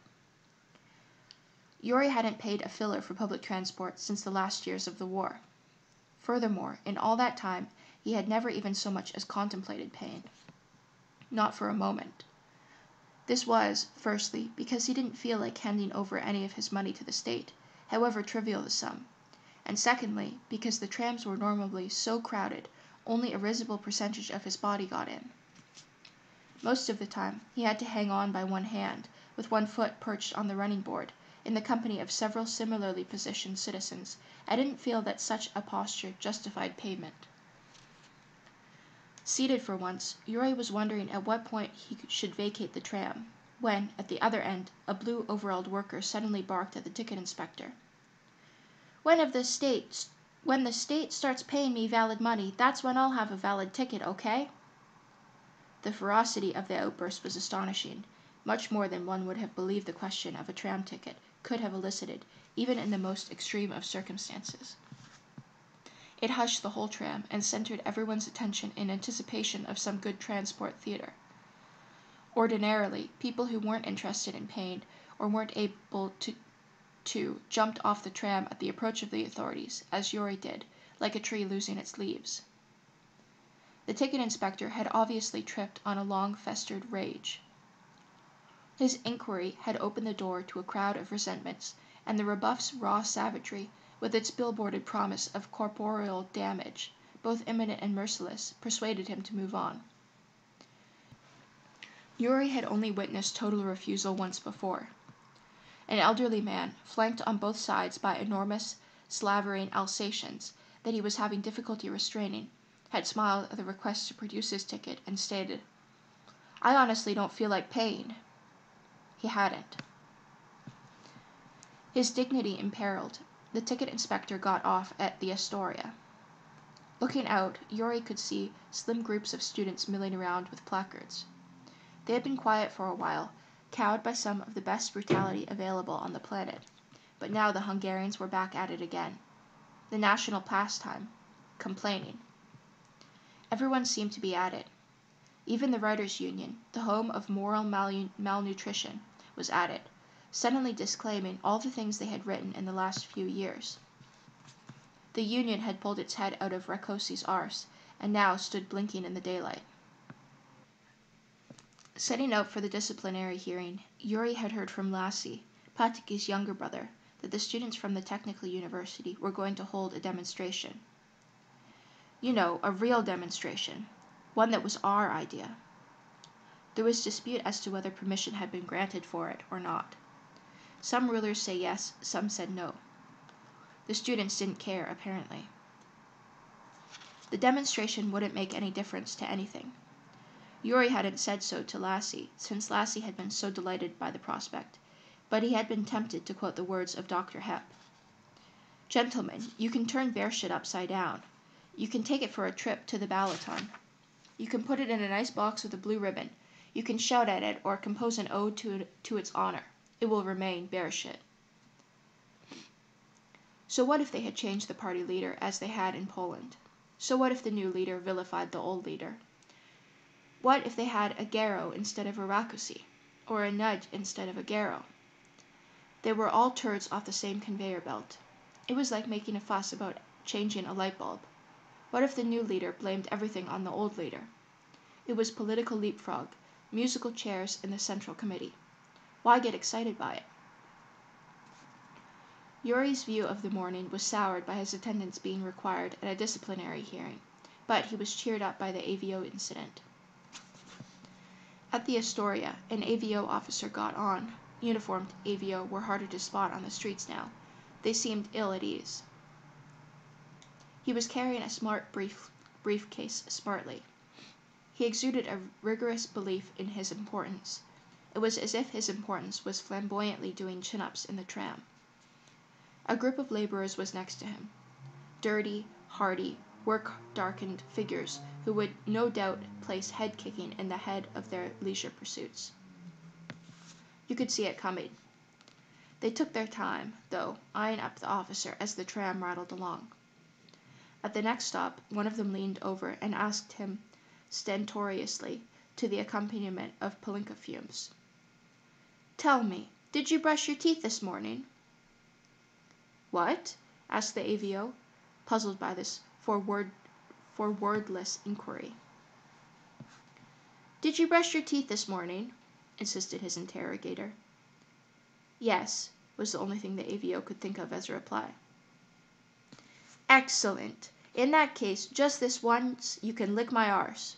Yuri hadn't paid a filler for public transport since the last years of the war. Furthermore, in all that time, he had never even so much as contemplated paying. Not for a moment. This was, firstly, because he didn't feel like handing over any of his money to the state, however trivial the sum, and secondly, because the trams were normally so crowded, only a risible percentage of his body got in. Most of the time, he had to hang on by one hand, with one foot perched on the running board, in the company of several similarly positioned citizens. I didn't feel that such a posture justified payment. Seated for once, Yuri was wondering at what point he should vacate the tram, when, at the other end, a blue overalled worker suddenly barked at the ticket inspector. When the state starts paying me valid money, that's when I'll have a valid ticket, okay?" The ferocity of the outburst was astonishing, much more than one would have believed the question of a tram ticket could have elicited, even in the most extreme of circumstances. It hushed the whole tram and centered everyone's attention in anticipation of some good transport theater. Ordinarily, people who weren't interested in paying or weren't able to jumped off the tram at the approach of the authorities, as Yuri did, like a tree losing its leaves. The ticket inspector had obviously tripped on a long festered rage. His inquiry had opened the door to a crowd of resentments, and the rebuff's raw savagery, with its billboarded promise of corporeal damage, both imminent and merciless, persuaded him to move on. Yuri had only witnessed total refusal once before. An elderly man, flanked on both sides by enormous, slavering Alsatians that he was having difficulty restraining, had smiled at the request to produce his ticket and stated, "I honestly don't feel like paying." He hadn't. His dignity imperiled, the ticket inspector got off at the Astoria. Looking out, Yuri could see slim groups of students milling around with placards. They had been quiet for a while, cowed by some of the best brutality available on the planet, but now the Hungarians were back at it again. The national pastime, complaining. Everyone seemed to be at it. Even the Writers' Union, the home of moral malnutrition, was at it, suddenly disclaiming all the things they had written in the last few years. The union had pulled its head out of Rakosi's arse, and now stood blinking in the daylight. Setting out for the disciplinary hearing, Yuri had heard from Lassie, Patiki's younger brother, that the students from the Technical University were going to hold a demonstration. You know, a real demonstration, one that was our idea. There was dispute as to whether permission had been granted for it or not. Some rulers say yes, some said no. The students didn't care, apparently. The demonstration wouldn't make any difference to anything. Yuri hadn't said so to Lassie, since Lassie had been so delighted by the prospect, but he had been tempted to quote the words of Dr. Hepp. "Gentlemen, you can turn bear shit upside down. You can take it for a trip to the Balaton. You can put it in a nice box with a blue ribbon. You can shout at it or compose an ode to its honor. It will remain bear shit." So what if they had changed the party leader as they had in Poland? So what if the new leader vilified the old leader? What if they had a Garo instead of a Rakosi, or a Nudge instead of a Garo? They were all turds off the same conveyor belt. It was like making a fuss about changing a light bulb. What if the new leader blamed everything on the old leader? It was political leapfrog, musical chairs in the Central Committee. Why get excited by it? Yuri's view of the morning was soured by his attendance being required at a disciplinary hearing, but he was cheered up by the AVO incident. At the Astoria, an AVO officer got on. Uniformed AVO were harder to spot on the streets now. They seemed ill at ease. He was carrying a smart briefcase smartly. He exuded a rigorous belief in his importance. It was as if his importance was flamboyantly doing chin-ups in the tram. A group of laborers was next to him. Dirty, hardy, work-darkened figures who would no doubt place head-kicking in the head of their leisure pursuits. You could see it coming. They took their time, though, eyeing up the officer as the tram rattled along. At the next stop, one of them leaned over and asked him stentoriously, to the accompaniment of palinka fumes, "Tell me, did you brush your teeth this morning?" "What?" asked the AVO, puzzled by this forwardless inquiry. "Did you brush your teeth this morning?" insisted his interrogator. "Yes," was the only thing the AVO could think of as a reply. "Excellent. In that case, just this once, you can lick my arse."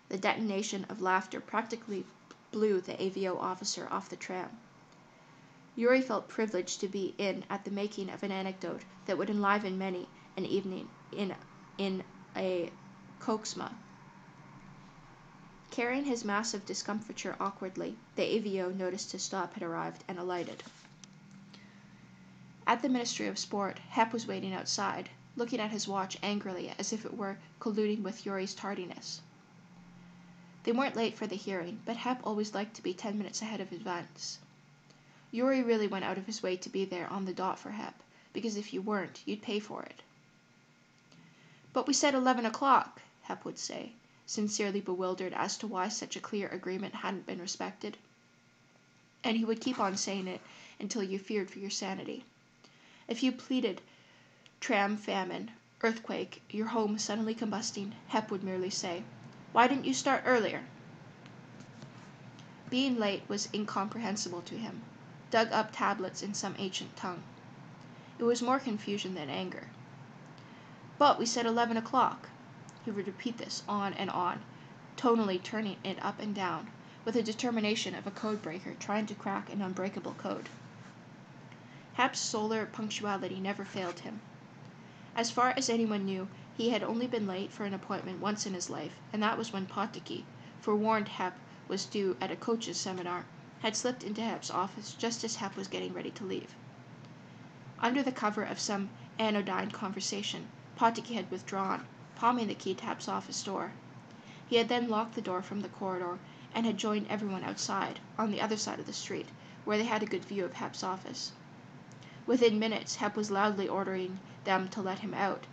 The detonation of laughter practically blew the AVO officer off the tram. Yuri felt privileged to be in at the making of an anecdote that would enliven many an evening in a koksma. Carrying his massive discomfiture awkwardly, the AVO noticed his stop had arrived and alighted. At the Ministry of Sport, Hepp was waiting outside, looking at his watch angrily as if it were colluding with Yuri's tardiness. They weren't late for the hearing, but Hepp always liked to be 10 minutes ahead of events. Yuri really went out of his way to be there on the dot for Hepp, because if you weren't, you'd pay for it. "But we said 11 o'clock, Hepp would say, sincerely bewildered as to why such a clear agreement hadn't been respected. And he would keep on saying it until you feared for your sanity. If you pleaded tram famine, earthquake, your home suddenly combusting, Hepp would merely say, "Why didn't you start earlier?" Being late was incomprehensible to him. Dug up tablets in some ancient tongue. It was more confusion than anger. "But we said 11 o'clock." He would repeat this on and on, tonally turning it up and down, with the determination of a code breaker trying to crack an unbreakable code. Hap's solar punctuality never failed him. As far as anyone knew, he had only been late for an appointment once in his life, and that was when Potiki, forewarned Hap was due at a coach's seminar, had slipped into Hap's office just as Hap was getting ready to leave. Under the cover of some anodyne conversation, Potiki had withdrawn, palming the key to Hap's office door. He had then locked the door from the corridor and had joined everyone outside, on the other side of the street, where they had a good view of Hap's office. Within minutes, Hap was loudly ordering them to let him out,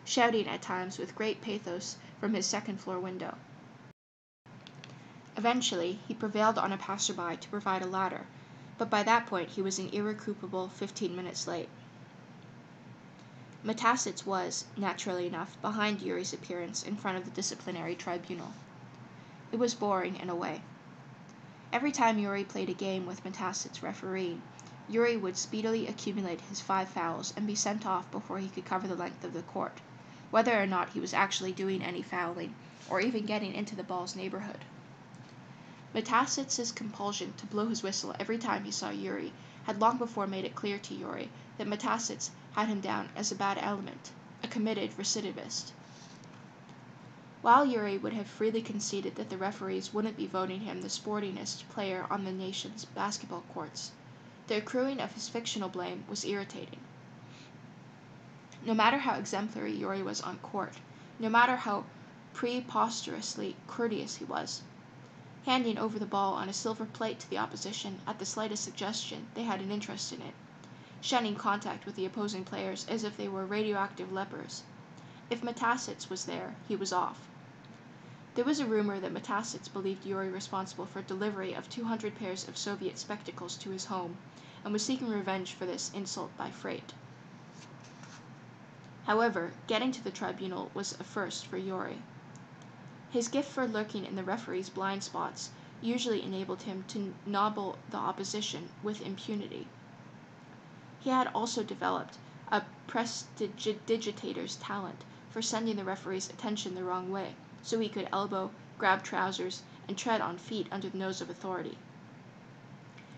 shouting at times with great pathos from his second-floor window. Eventually, he prevailed on a passerby to provide a ladder, but by that point he was an irrecoverable 15 minutes late. Metasits was, naturally enough, behind Yuri's appearance in front of the disciplinary tribunal. It was boring in a way. Every time Yuri played a game with Metasits refereeing, Yuri would speedily accumulate his 5 fouls and be sent off before he could cover the length of the court, whether or not he was actually doing any fouling, or even getting into the ball's neighborhood. Metasits' compulsion to blow his whistle every time he saw Yuri had long before made it clear to Yuri that Metasits had him down as a bad element, a committed recidivist. While Yuri would have freely conceded that the referees wouldn't be voting him the sportingest player on the nation's basketball courts, the accruing of his fictional blame was irritating. No matter how exemplary Yuri was on court, no matter how preposterously courteous he was, handing over the ball on a silver plate to the opposition at the slightest suggestion they had an interest in it, shunning contact with the opposing players as if they were radioactive lepers. If Metasits was there, he was off. There was a rumor that Metasits believed Yuri responsible for delivery of 200 pairs of Soviet spectacles to his home, and was seeking revenge for this insult by freight. However, getting to the tribunal was a first for Yuri. His gift for lurking in the referee's blind spots usually enabled him to nobble the opposition with impunity. He had also developed a prestidigitator's talent for sending the referee's attention the wrong way, so he could elbow, grab trousers, and tread on feet under the nose of authority.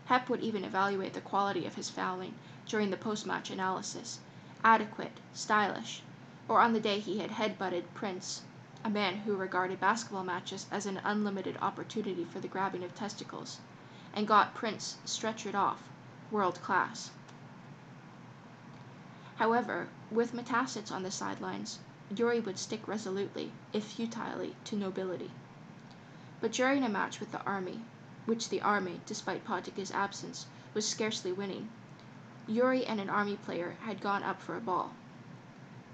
Hep would even evaluate the quality of his fouling during the post-match analysis, adequate, stylish, or on the day he had head-butted Prince, a man who regarded basketball matches as an unlimited opportunity for the grabbing of testicles, and got Prince stretchered off, world class. However, with Metasits on the sidelines, Yuri would stick resolutely, if futilely, to nobility. But during a match with the Army, which the Army, despite Potika's absence, was scarcely winning, Yuri and an Army player had gone up for a ball.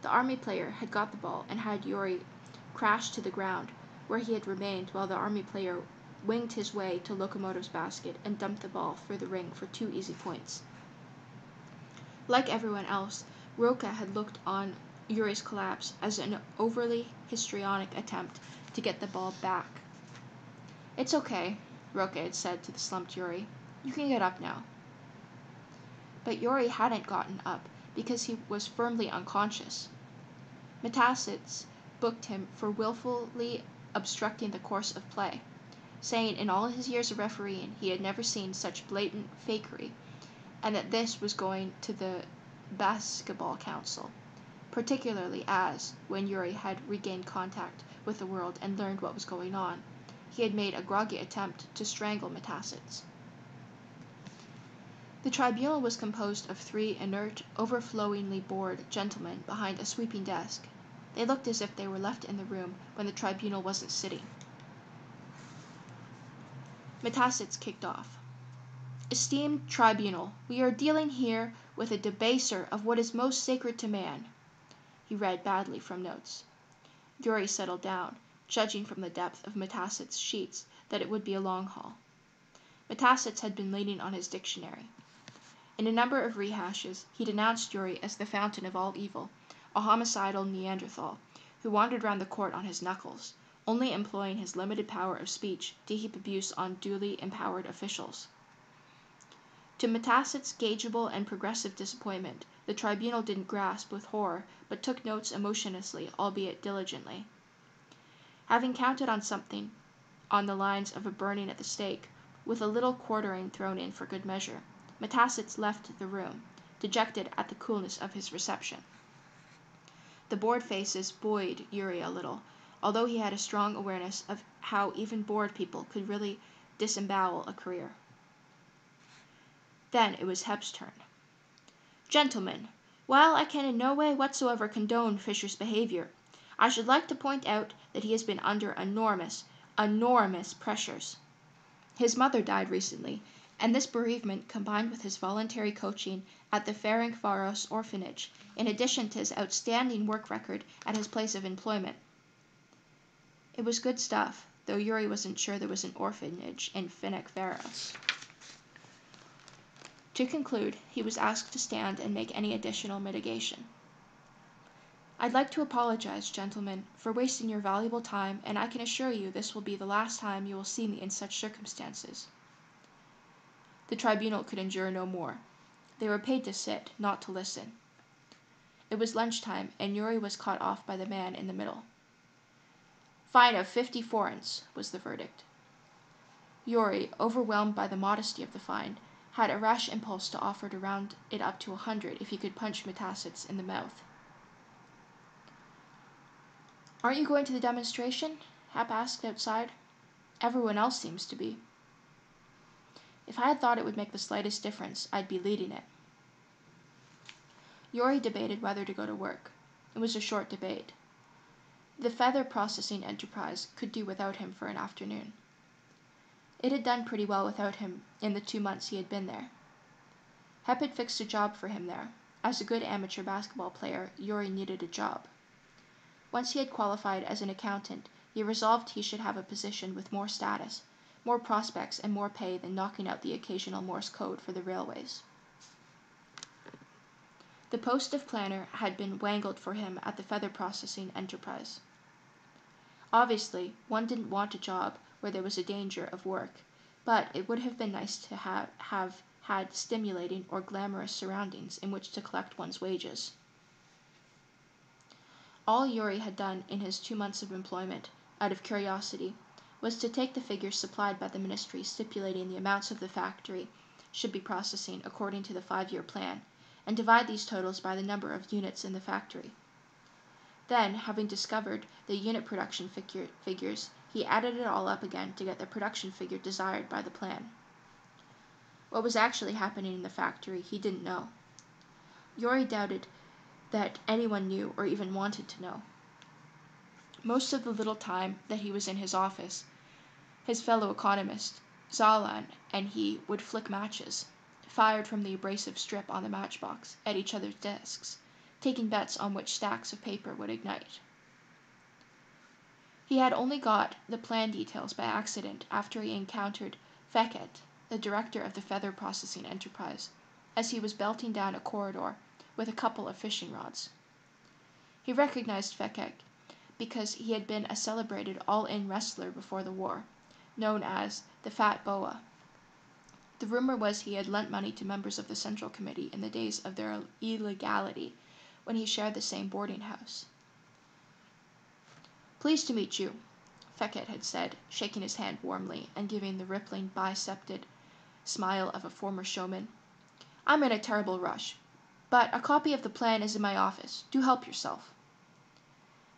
The Army player had got the ball and had Yuri crash to the ground, where he had remained while the Army player winged his way to Lokomotiv's basket and dumped the ball through the ring for 2 easy points. Like everyone else, Roka had looked on Yuri's collapse as an overly histrionic attempt to get the ball back. "It's okay," Roka had said to the slumped Yuri. "You can get up now." But Yuri hadn't gotten up because he was firmly unconscious. Metasits booked him for willfully obstructing the course of play, saying in all his years of refereeing he had never seen such blatant fakery, and that this was going to the Basketball Council, particularly as, when Yuri had regained contact with the world and learned what was going on, he had made a groggy attempt to strangle Metasits. The tribunal was composed of 3 inert, overflowingly bored gentlemen behind a sweeping desk. They looked as if they were left in the room when the tribunal wasn't sitting. Metasits kicked off. "Esteemed tribunal, we are dealing here with a debaser of what is most sacred to man." He read badly from notes. Yuri settled down, judging from the depth of Metasits' sheets that it would be a long haul. Metasits had been leaning on his dictionary. In a number of rehashes, he denounced Yuri as the fountain of all evil, a homicidal Neanderthal, who wandered round the court on his knuckles, only employing his limited power of speech to heap abuse on duly empowered officials. To Metasset's gaugeable and progressive disappointment, the tribunal didn't grasp with horror, but took notes emotionlessly, albeit diligently. Having counted on something on the lines of a burning at the stake, with a little quartering thrown in for good measure, Metasset left the room, dejected at the coolness of his reception. The bored faces buoyed Yuri a little, although he had a strong awareness of how even bored people could really disembowel a career. Then it was Heb's turn. "Gentlemen, while I can in no way whatsoever condone Fischer's behavior, I should like to point out that he has been under enormous pressures. His mother died recently, and this bereavement, combined with his voluntary coaching at the Ferencváros orphanage, in addition to his outstanding work record at his place of employment." It was good stuff, though Yuri wasn't sure there was an orphanage in Ferencváros. To conclude, he was asked to stand and make any additional mitigation. "I'd like to apologize, gentlemen, for wasting your valuable time, and I can assure you this will be the last time you will see me in such circumstances." The tribunal could endure no more. They were paid to sit, not to listen. It was lunchtime, and Yuri was cut off by the man in the middle. "Fine of 50 florins, was the verdict. Yuri, overwhelmed by the modesty of the fine, had a rash impulse to offer to round it up to 100 if he could punch Metasset in the mouth. "Aren't you going to the demonstration?" Hap asked outside. "Everyone else seems to be." "If I had thought it would make the slightest difference, I'd be leading it." Yuri debated whether to go to work. It was a short debate. The feather processing enterprise could do without him for an afternoon. It had done pretty well without him in the 2 months he had been there. Hep had fixed a job for him there. As a good amateur basketball player, Yuri needed a job. Once he had qualified as an accountant, he resolved he should have a position with more status, more prospects, and more pay than knocking out the occasional Morse code for the railways. The post of planner had been wangled for him at the feather processing enterprise. Obviously, one didn't want a job where there was a danger of work, but it would have been nice to have had stimulating or glamorous surroundings in which to collect one's wages. All Yuri had done in his 2 months of employment, out of curiosity, was to take the figures supplied by the ministry stipulating the amounts of the factory should be processing according to the 5-year plan, and divide these totals by the number of units in the factory. Then, having discovered the unit production figures, he added it all up again to get the production figure desired by the plan. What was actually happening in the factory, he didn't know. Yuri doubted that anyone knew or even wanted to know. Most of the little time that he was in his office, his fellow economist, Zalan, and he would flick matches, fired from the abrasive strip on the matchbox, at each other's desks, taking bets on which stacks of paper would ignite. He had only got the plan details by accident after he encountered Feket, the director of the feather processing enterprise, as he was belting down a corridor with a couple of fishing rods. He recognized Feket because he had been a celebrated all-in wrestler before the war, known as the Fat Boa. The rumor was he had lent money to members of the Central Committee in the days of their illegality, when he shared the same boarding house. "Pleased to meet you," Feket had said, shaking his hand warmly and giving the rippling bicepted smile of a former showman. "I'm in a terrible rush, but a copy of the plan is in my office. Do help yourself."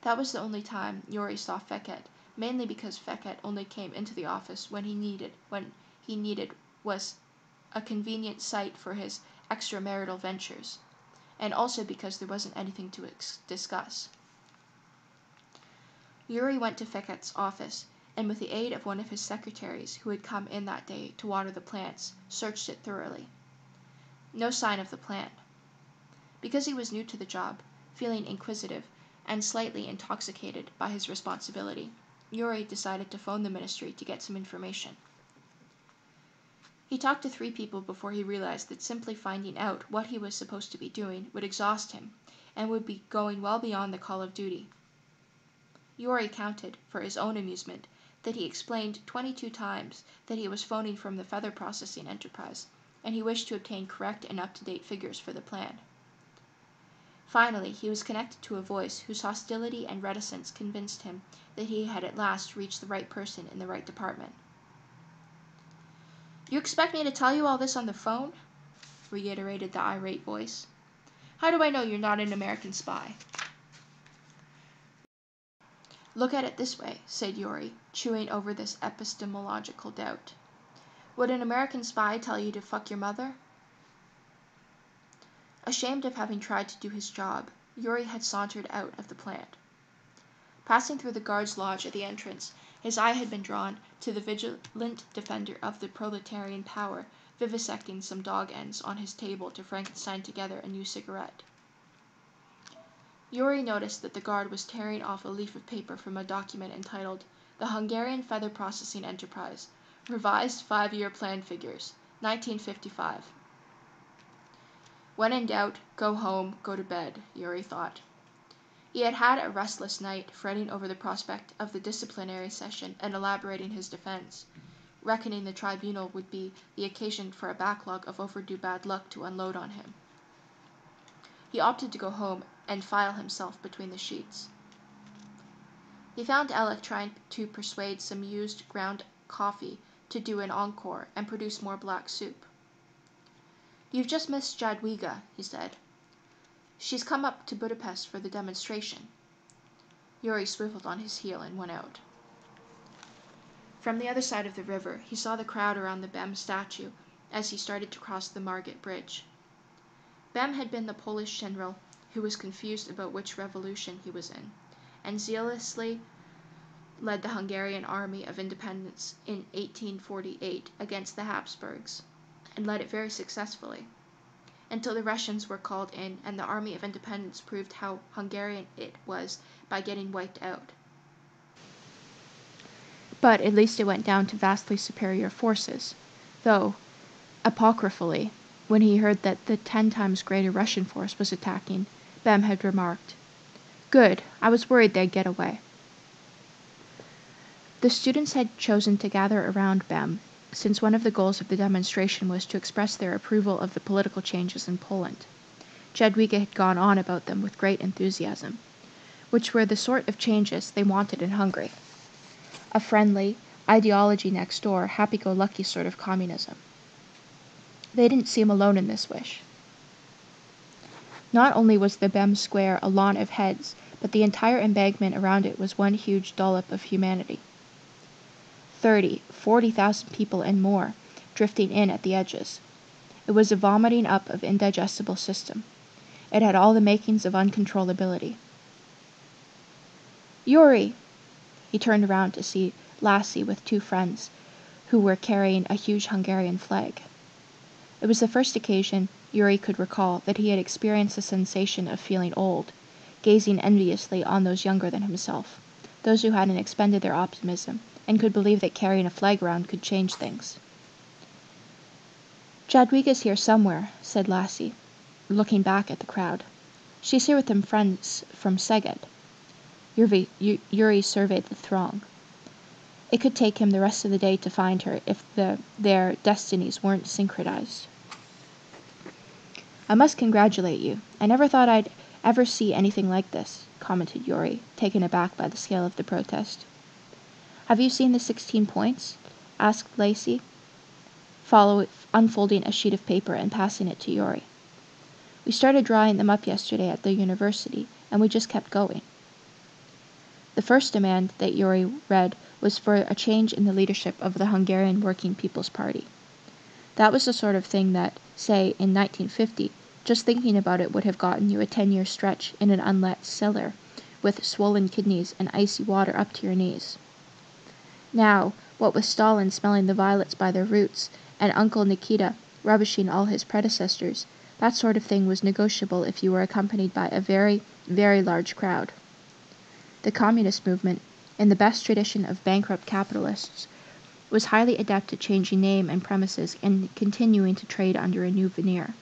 That was the only time Yuri saw Feket, mainly because Feket only came into the office when he needed was a convenient site for his extramarital ventures, and also because there wasn't anything to discuss. Yuri went to Feket's office, and with the aid of one of his secretaries who had come in that day to water the plants, searched it thoroughly. No sign of the plan. Because he was new to the job, feeling inquisitive, and slightly intoxicated by his responsibility, Yuri decided to phone the ministry to get some information. He talked to 3 people before he realized that simply finding out what he was supposed to be doing would exhaust him, and would be going well beyond the call of duty. Yuri counted, for his own amusement, that he explained 22 times that he was phoning from the feather processing enterprise, and he wished to obtain correct and up-to-date figures for the plan. Finally, he was connected to a voice whose hostility and reticence convinced him that he had at last reached the right person in the right department. "You expect me to tell you all this on the phone?" reiterated the irate voice. "How do I know you're not an American spy?" "Look at it this way," said Yuri, chewing over this epistemological doubt. "Would an American spy tell you to fuck your mother?" Ashamed of having tried to do his job, Yuri had sauntered out of the plant. Passing through the guard's lodge at the entrance, his eye had been drawn to the vigilant defender of the proletarian power vivisecting some dog ends on his table to Frankenstein together a new cigarette. Yuri noticed that the guard was tearing off a leaf of paper from a document entitled "The Hungarian Feather Processing Enterprise, Revised 5-Year Plan Figures, 1955. When in doubt, go home, go to bed, Yuri thought. He had had a restless night, fretting over the prospect of the disciplinary session and elaborating his defense, reckoning the tribunal would be the occasion for a backlog of overdue bad luck to unload on him. He opted to go home and file himself between the sheets. He found Alec trying to persuade some used ground coffee to do an encore and produce more black soup. "You've just missed Jadwiga," he said. "She's come up to Budapest for the demonstration." Yuri swiveled on his heel and went out. From the other side of the river, he saw the crowd around the Bem statue as he started to cross the Margit Bridge. Bem had been the Polish general who was confused about which revolution he was in, and zealously led the Hungarian Army of Independence in 1848 against the Habsburgs, and led it very successfully, until the Russians were called in and the Army of Independence proved how Hungarian it was by getting wiped out. But at least it went down to vastly superior forces, though, apocryphally, when he heard that the 10 times greater Russian force was attacking, Bem had remarked, "Good, I was worried they'd get away." The students had chosen to gather around Bem, since one of the goals of the demonstration was to express their approval of the political changes in Poland. Jadwiga had gone on about them with great enthusiasm, which were the sort of changes they wanted in Hungary. A friendly, ideology next door, happy-go-lucky sort of communism. They didn't seem alone in this wish. Not only was the Bem Square a lawn of heads, but the entire embankment around it was one huge dollop of humanity. 40,000 people and more, drifting in at the edges. It was a vomiting up of indigestible system. It had all the makings of uncontrollability. "Yuri!" He turned around to see Lassie with 2 friends, who were carrying a huge Hungarian flag. It was the first occasion Yuri could recall that he had experienced the sensation of feeling old, gazing enviously on those younger than himself, those who hadn't expended their optimism, and could believe that carrying a flag around could change things. "Jadwiga's here somewhere," said Lassie, looking back at the crowd. "She's here with them friends from Szeged." Yuri surveyed the throng. It could take him the rest of the day to find her if their destinies weren't synchronized. "I must congratulate you. I never thought I'd ever see anything like this," commented Yuri, taken aback by the scale of the protest. "Have you seen the 16 points?" asked Lassie, unfolding a sheet of paper and passing it to Yuri. "We started drawing them up yesterday at the university, and we just kept going." The first demand that Yuri read was for a change in the leadership of the Hungarian Working People's Party. That was the sort of thing that, say, in 1950, just thinking about it would have gotten you a 10-year stretch in an unlet cellar, with swollen kidneys and icy water up to your knees. Now, what with Stalin smelling the violets by their roots, and Uncle Nikita rubbishing all his predecessors, that sort of thing was negotiable if you were accompanied by a very, very large crowd. The communist movement, in the best tradition of bankrupt capitalists, was highly adept at changing name and premises and continuing to trade under a new veneer.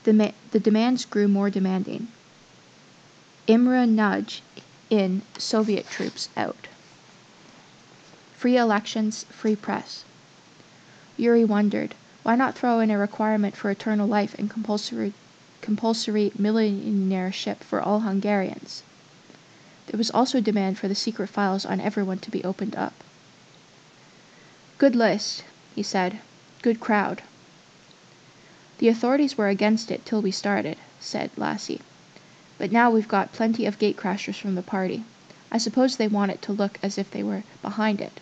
The demands grew more demanding. Imre Nudge in, Soviet troops out. Free elections, free press. Yuri wondered, why not throw in a requirement for eternal life and compulsory millionaireship for all Hungarians? There was also a demand for the secret files on everyone to be opened up. Good list, he said. Good crowd. The authorities were against it till we started, said Lassie. But now we've got plenty of gatecrashers from the party. I suppose they want it to look as if they were behind it.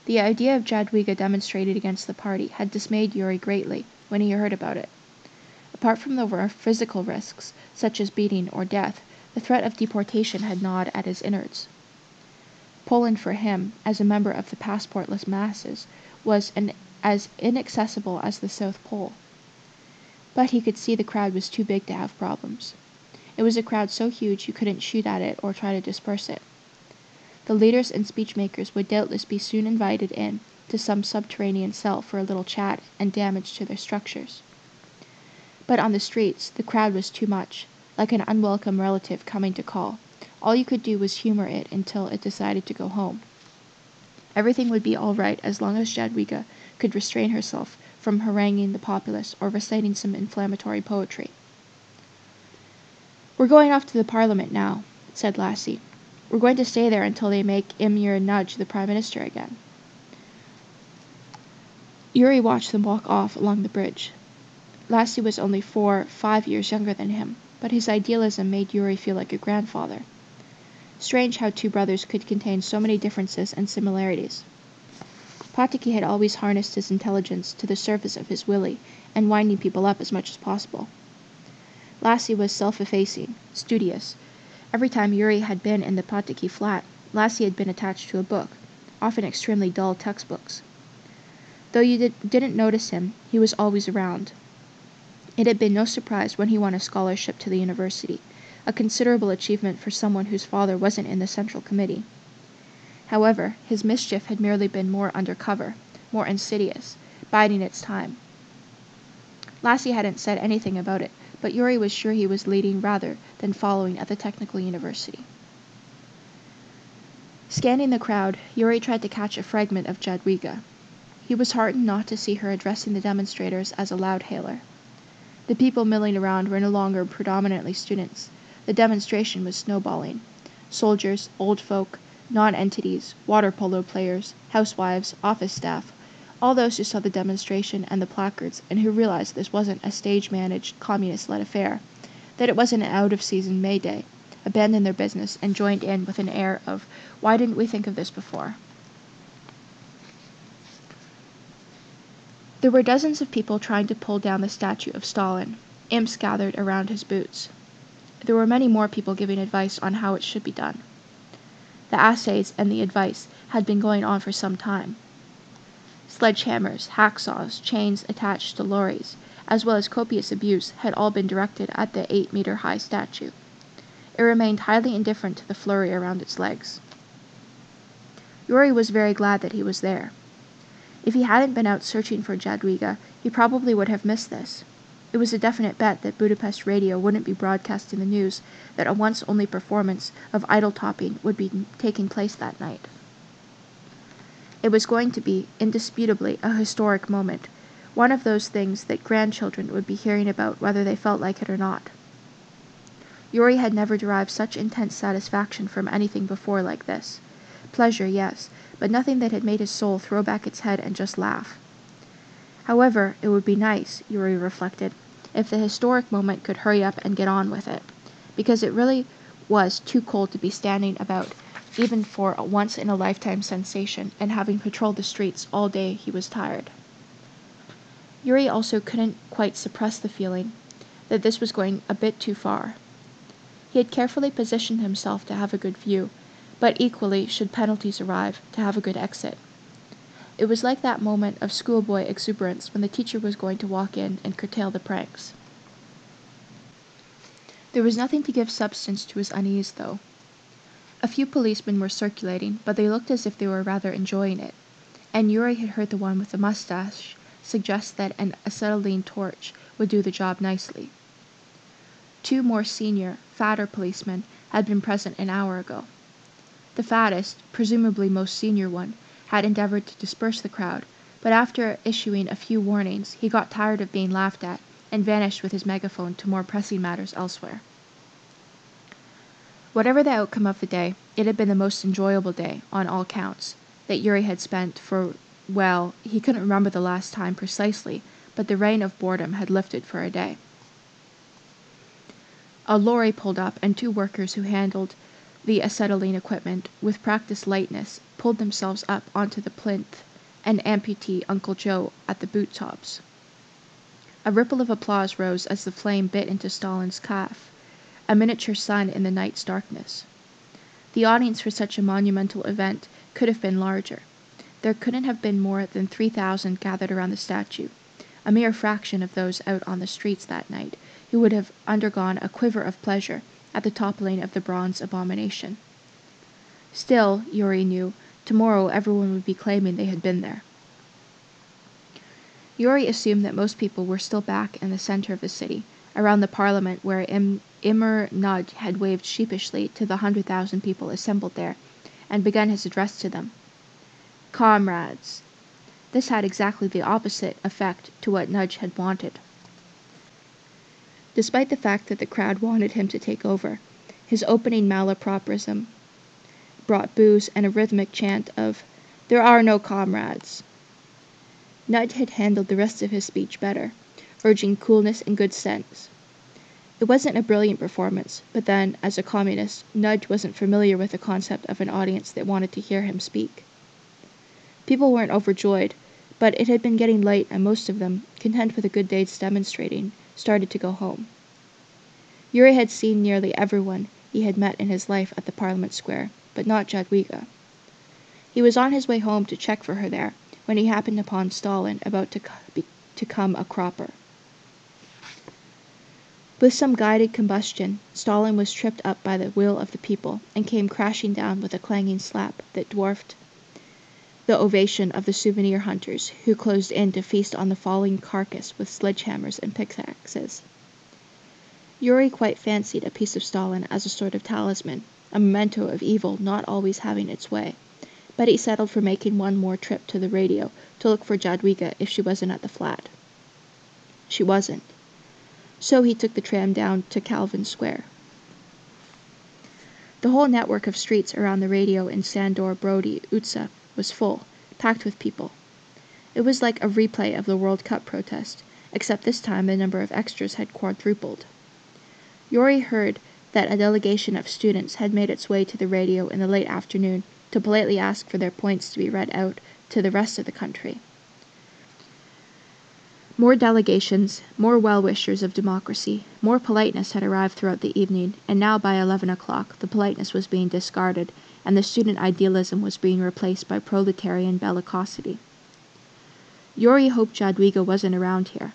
The idea of Jadwiga demonstrating against the party had dismayed Yuri greatly when he heard about it. Apart from the physical risks, such as beating or death, the threat of deportation had gnawed at his innards. Poland for him, as a member of the passportless masses, was as inaccessible as the South Pole. But he could see the crowd was too big to have problems. It was a crowd so huge you couldn't shoot at it or try to disperse it. The leaders and speechmakers would doubtless be soon invited in to some subterranean cell for a little chat and damage to their structures. But on the streets, the crowd was too much, like an unwelcome relative coming to call. All you could do was humor it until it decided to go home. Everything would be all right as long as Jadwiga could restrain herself from haranguing the populace or reciting some inflammatory poetry. "We're going off to the Parliament now," said Lassie. "We're going to stay there until they make Imre Nudge the Prime Minister again." Yuri watched them walk off along the bridge. Lassie was only 4-5 years younger than him, but his idealism made Yuri feel like a grandfather. Strange how two brothers could contain so many differences and similarities. Potocki had always harnessed his intelligence to the service of his willy and winding people up as much as possible. Lassie was self-effacing, studious. Every time Yuri had been in the Potocki flat, Lassie had been attached to a book, often extremely dull textbooks. Though you didn't notice him, he was always around. It had been no surprise when he won a scholarship to the university, a considerable achievement for someone whose father wasn't in the Central Committee. However, his mischief had merely been more undercover, more insidious, biding its time. Lassie hadn't said anything about it, but Yuri was sure he was leading rather than following at the Technical University. Scanning the crowd, Yuri tried to catch a fragment of Jadwiga. He was heartened not to see her addressing the demonstrators as a loud-hailer. The people milling around were no longer predominantly students. The demonstration was snowballing. Soldiers, old folk, non-entities, water polo players, housewives, office staff, all those who saw the demonstration and the placards and who realized this wasn't a stage-managed, communist-led affair, that it wasn't an out-of-season May Day, abandoned their business and joined in with an air of, "Why didn't we think of this before?" There were dozens of people trying to pull down the statue of Stalin. Imps gathered around his boots. There were many more people giving advice on how it should be done. The assays and the advice had been going on for some time. Sledgehammers, hacksaws, chains attached to lorries, as well as copious abuse had all been directed at the 8-meter-high statue. It remained highly indifferent to the flurry around its legs. Yuri was very glad that he was there. If he hadn't been out searching for Jadwiga, he probably would have missed this. It was a definite bet that Budapest radio wouldn't be broadcasting the news that a once-only performance of idol-topping would be taking place that night. It was going to be, indisputably, a historic moment, one of those things that grandchildren would be hearing about whether they felt like it or not. Yuri had never derived such intense satisfaction from anything before like this. Pleasure, yes, but nothing that had made his soul throw back its head and just laugh. However, it would be nice, Yuri reflected, if the historic moment could hurry up and get on with it, because it really was too cold to be standing about, even for a once-in-a-lifetime sensation, and having patrolled the streets all day he was tired. Yuri also couldn't quite suppress the feeling that this was going a bit too far. He had carefully positioned himself to have a good view, but equally, should penalties arrive, to have a good exit. It was like that moment of schoolboy exuberance when the teacher was going to walk in and curtail the pranks. There was nothing to give substance to his unease, though. A few policemen were circulating, but they looked as if they were rather enjoying it, and Yuri had heard the one with the mustache suggest that an acetylene torch would do the job nicely. 2 more senior, fatter policemen had been present an hour ago. The fattest, presumably most senior one, had endeavored to disperse the crowd, but after issuing a few warnings, he got tired of being laughed at and vanished with his megaphone to more pressing matters elsewhere. Whatever the outcome of the day, it had been the most enjoyable day, on all counts, that Yuri had spent for, well, he couldn't remember the last time precisely, but the reign of boredom had lifted for a day. A lorry pulled up, and 2 workers who handled the acetylene equipment with practiced lightness pulled themselves up onto the plinth and amputee Uncle Joe at the boot tops. A ripple of applause rose as the flame bit into Stalin's calf, a miniature sun in the night's darkness. The audience for such a monumental event could have been larger. There couldn't have been more than 3,000 gathered around the statue, a mere fraction of those out on the streets that night, who would have undergone a quiver of pleasure at the toppling of the bronze abomination. Still, Yuri knew, tomorrow everyone would be claiming they had been there. Yuri assumed that most people were still back in the center of the city, around the parliament where Imre Nud had waved sheepishly to the 100,000 people assembled there, and begun his address to them. Comrades. This had exactly the opposite effect to what Nudge had wanted. Despite the fact that the crowd wanted him to take over, his opening malapropism brought boos and a rhythmic chant of, "There are no comrades." Nudge had handled the rest of his speech better, urging coolness and good sense. It wasn't a brilliant performance, but then, as a communist, Nudge wasn't familiar with the concept of an audience that wanted to hear him speak. People weren't overjoyed, but it had been getting late and most of them, content with a good day's demonstrating, started to go home. Yuri had seen nearly everyone he had met in his life at the Parliament Square, but not Jadwiga. He was on his way home to check for her there, when he happened upon Stalin about to come a cropper. With some guided combustion, Stalin was tripped up by the will of the people, and came crashing down with a clanging slap that dwarfed the ovation of the souvenir hunters, who closed in to feast on the falling carcass with sledgehammers and pickaxes. Yuri quite fancied a piece of Stalin as a sort of talisman, a memento of evil not always having its way, but he settled for making one more trip to the radio to look for Jadwiga if she wasn't at the flat. She wasn't. So he took the tram down to Calvin Square. The whole network of streets around the radio in Sandor Brody Utsa was full, packed with people. It was like a replay of the World Cup protest, except this time the number of extras had quadrupled. Yuri heard that a delegation of students had made its way to the radio in the late afternoon to politely ask for their points to be read out to the rest of the country. More delegations, more well-wishers of democracy, more politeness had arrived throughout the evening, and now by 11 o'clock the politeness was being discarded, and the student idealism was being replaced by proletarian bellicosity. Yuri hoped Jadwiga wasn't around here,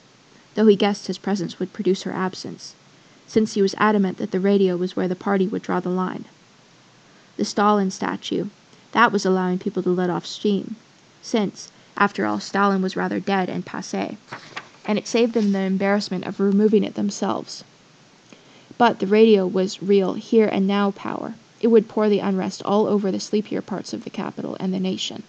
though he guessed his presence would produce her absence, since he was adamant that the radio was where the party would draw the line. The Stalin statue, that was allowing people to let off steam, since, after all, Stalin was rather dead and passé, and it saved them the embarrassment of removing it themselves. But the radio was real here and now power. It would pour the unrest all over the sleepier parts of the capital and the nation.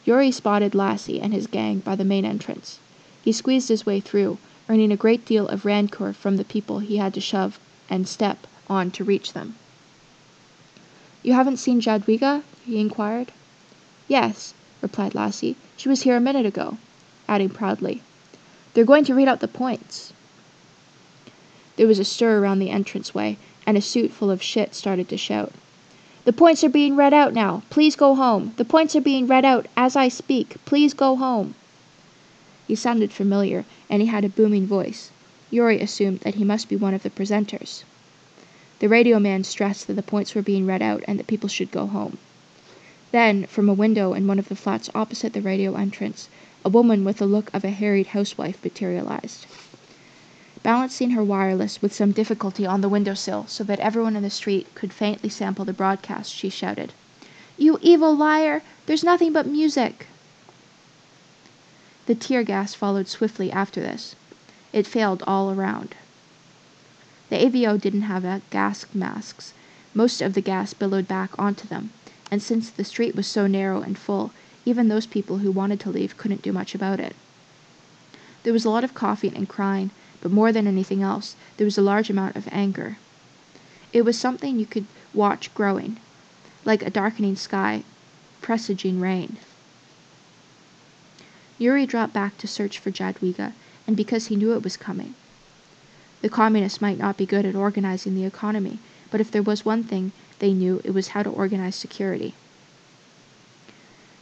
Yuri spotted Lassie and his gang by the main entrance. He squeezed his way through, earning a great deal of rancor from the people he had to shove and step on to reach them. "You haven't seen Jadwiga?" he inquired. "Yes," replied Lassie. "She was here a minute ago," adding proudly, "They're going to read out the points." There was a stir around the entranceway, and a suit full of shit started to shout, "The points are being read out now. Please go home. The points are being read out as I speak. Please go home." He sounded familiar, and he had a booming voice. Yuri assumed that he must be one of the presenters. The radio man stressed that the points were being read out and that people should go home. Then, from a window in one of the flats opposite the radio entrance, a woman with the look of a harried housewife materialized. Balancing her wireless with some difficulty on the windowsill so that everyone in the street could faintly sample the broadcast, she shouted, "You evil liar! There's nothing but music!" The tear gas followed swiftly after this. It failed all around. The AVO didn't have gas masks. Most of the gas billowed back onto them, and since the street was so narrow and full, even those people who wanted to leave couldn't do much about it. There was a lot of coughing and crying, but more than anything else, there was a large amount of anger. It was something you could watch growing, like a darkening sky, presaging rain. Yuri dropped back to search for Jadwiga, and because he knew it was coming. The communists might not be good at organizing the economy, but if there was one thing they knew, it was how to organize security.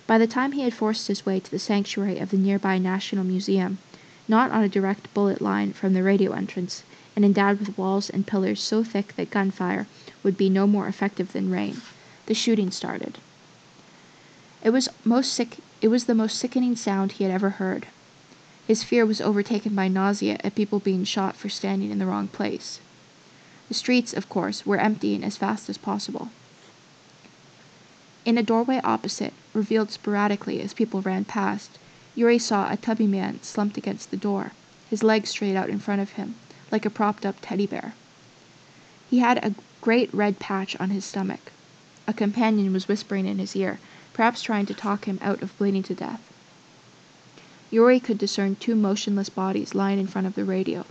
By the time he had forced his way to the sanctuary of the nearby National Museum, not on a direct bullet line from the radio entrance, and endowed with walls and pillars so thick that gunfire would be no more effective than rain, the shooting started. It was the most sickening sound he had ever heard. His fear was overtaken by nausea at people being shot for standing in the wrong place. The streets, of course, were emptying as fast as possible. In a doorway opposite, revealed sporadically as people ran past, Yuri saw a tubby man slumped against the door, his legs straight out in front of him, like a propped-up teddy bear. He had a great red patch on his stomach. A companion was whispering in his ear, perhaps trying to talk him out of bleeding to death. Yuri could discern two motionless bodies lying in front of the radio.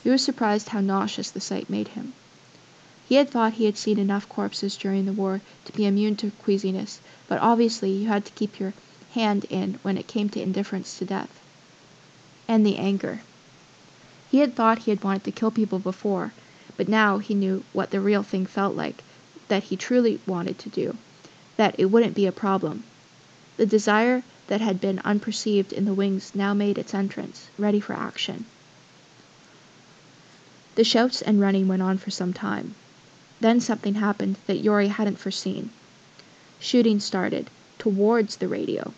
He was surprised how nauseous the sight made him. He had thought he had seen enough corpses during the war to be immune to queasiness, but obviously you had to keep your hand in when it came to indifference to death. And the anger. He had thought he had wanted to kill people before, but now he knew what the real thing felt like, that he truly wanted to do, that it wouldn't be a problem. The desire that had been unperceived in the wings now made its entrance, ready for action. The shouts and running went on for some time. Then something happened that Yuri hadn't foreseen. Shooting started, towards the radio.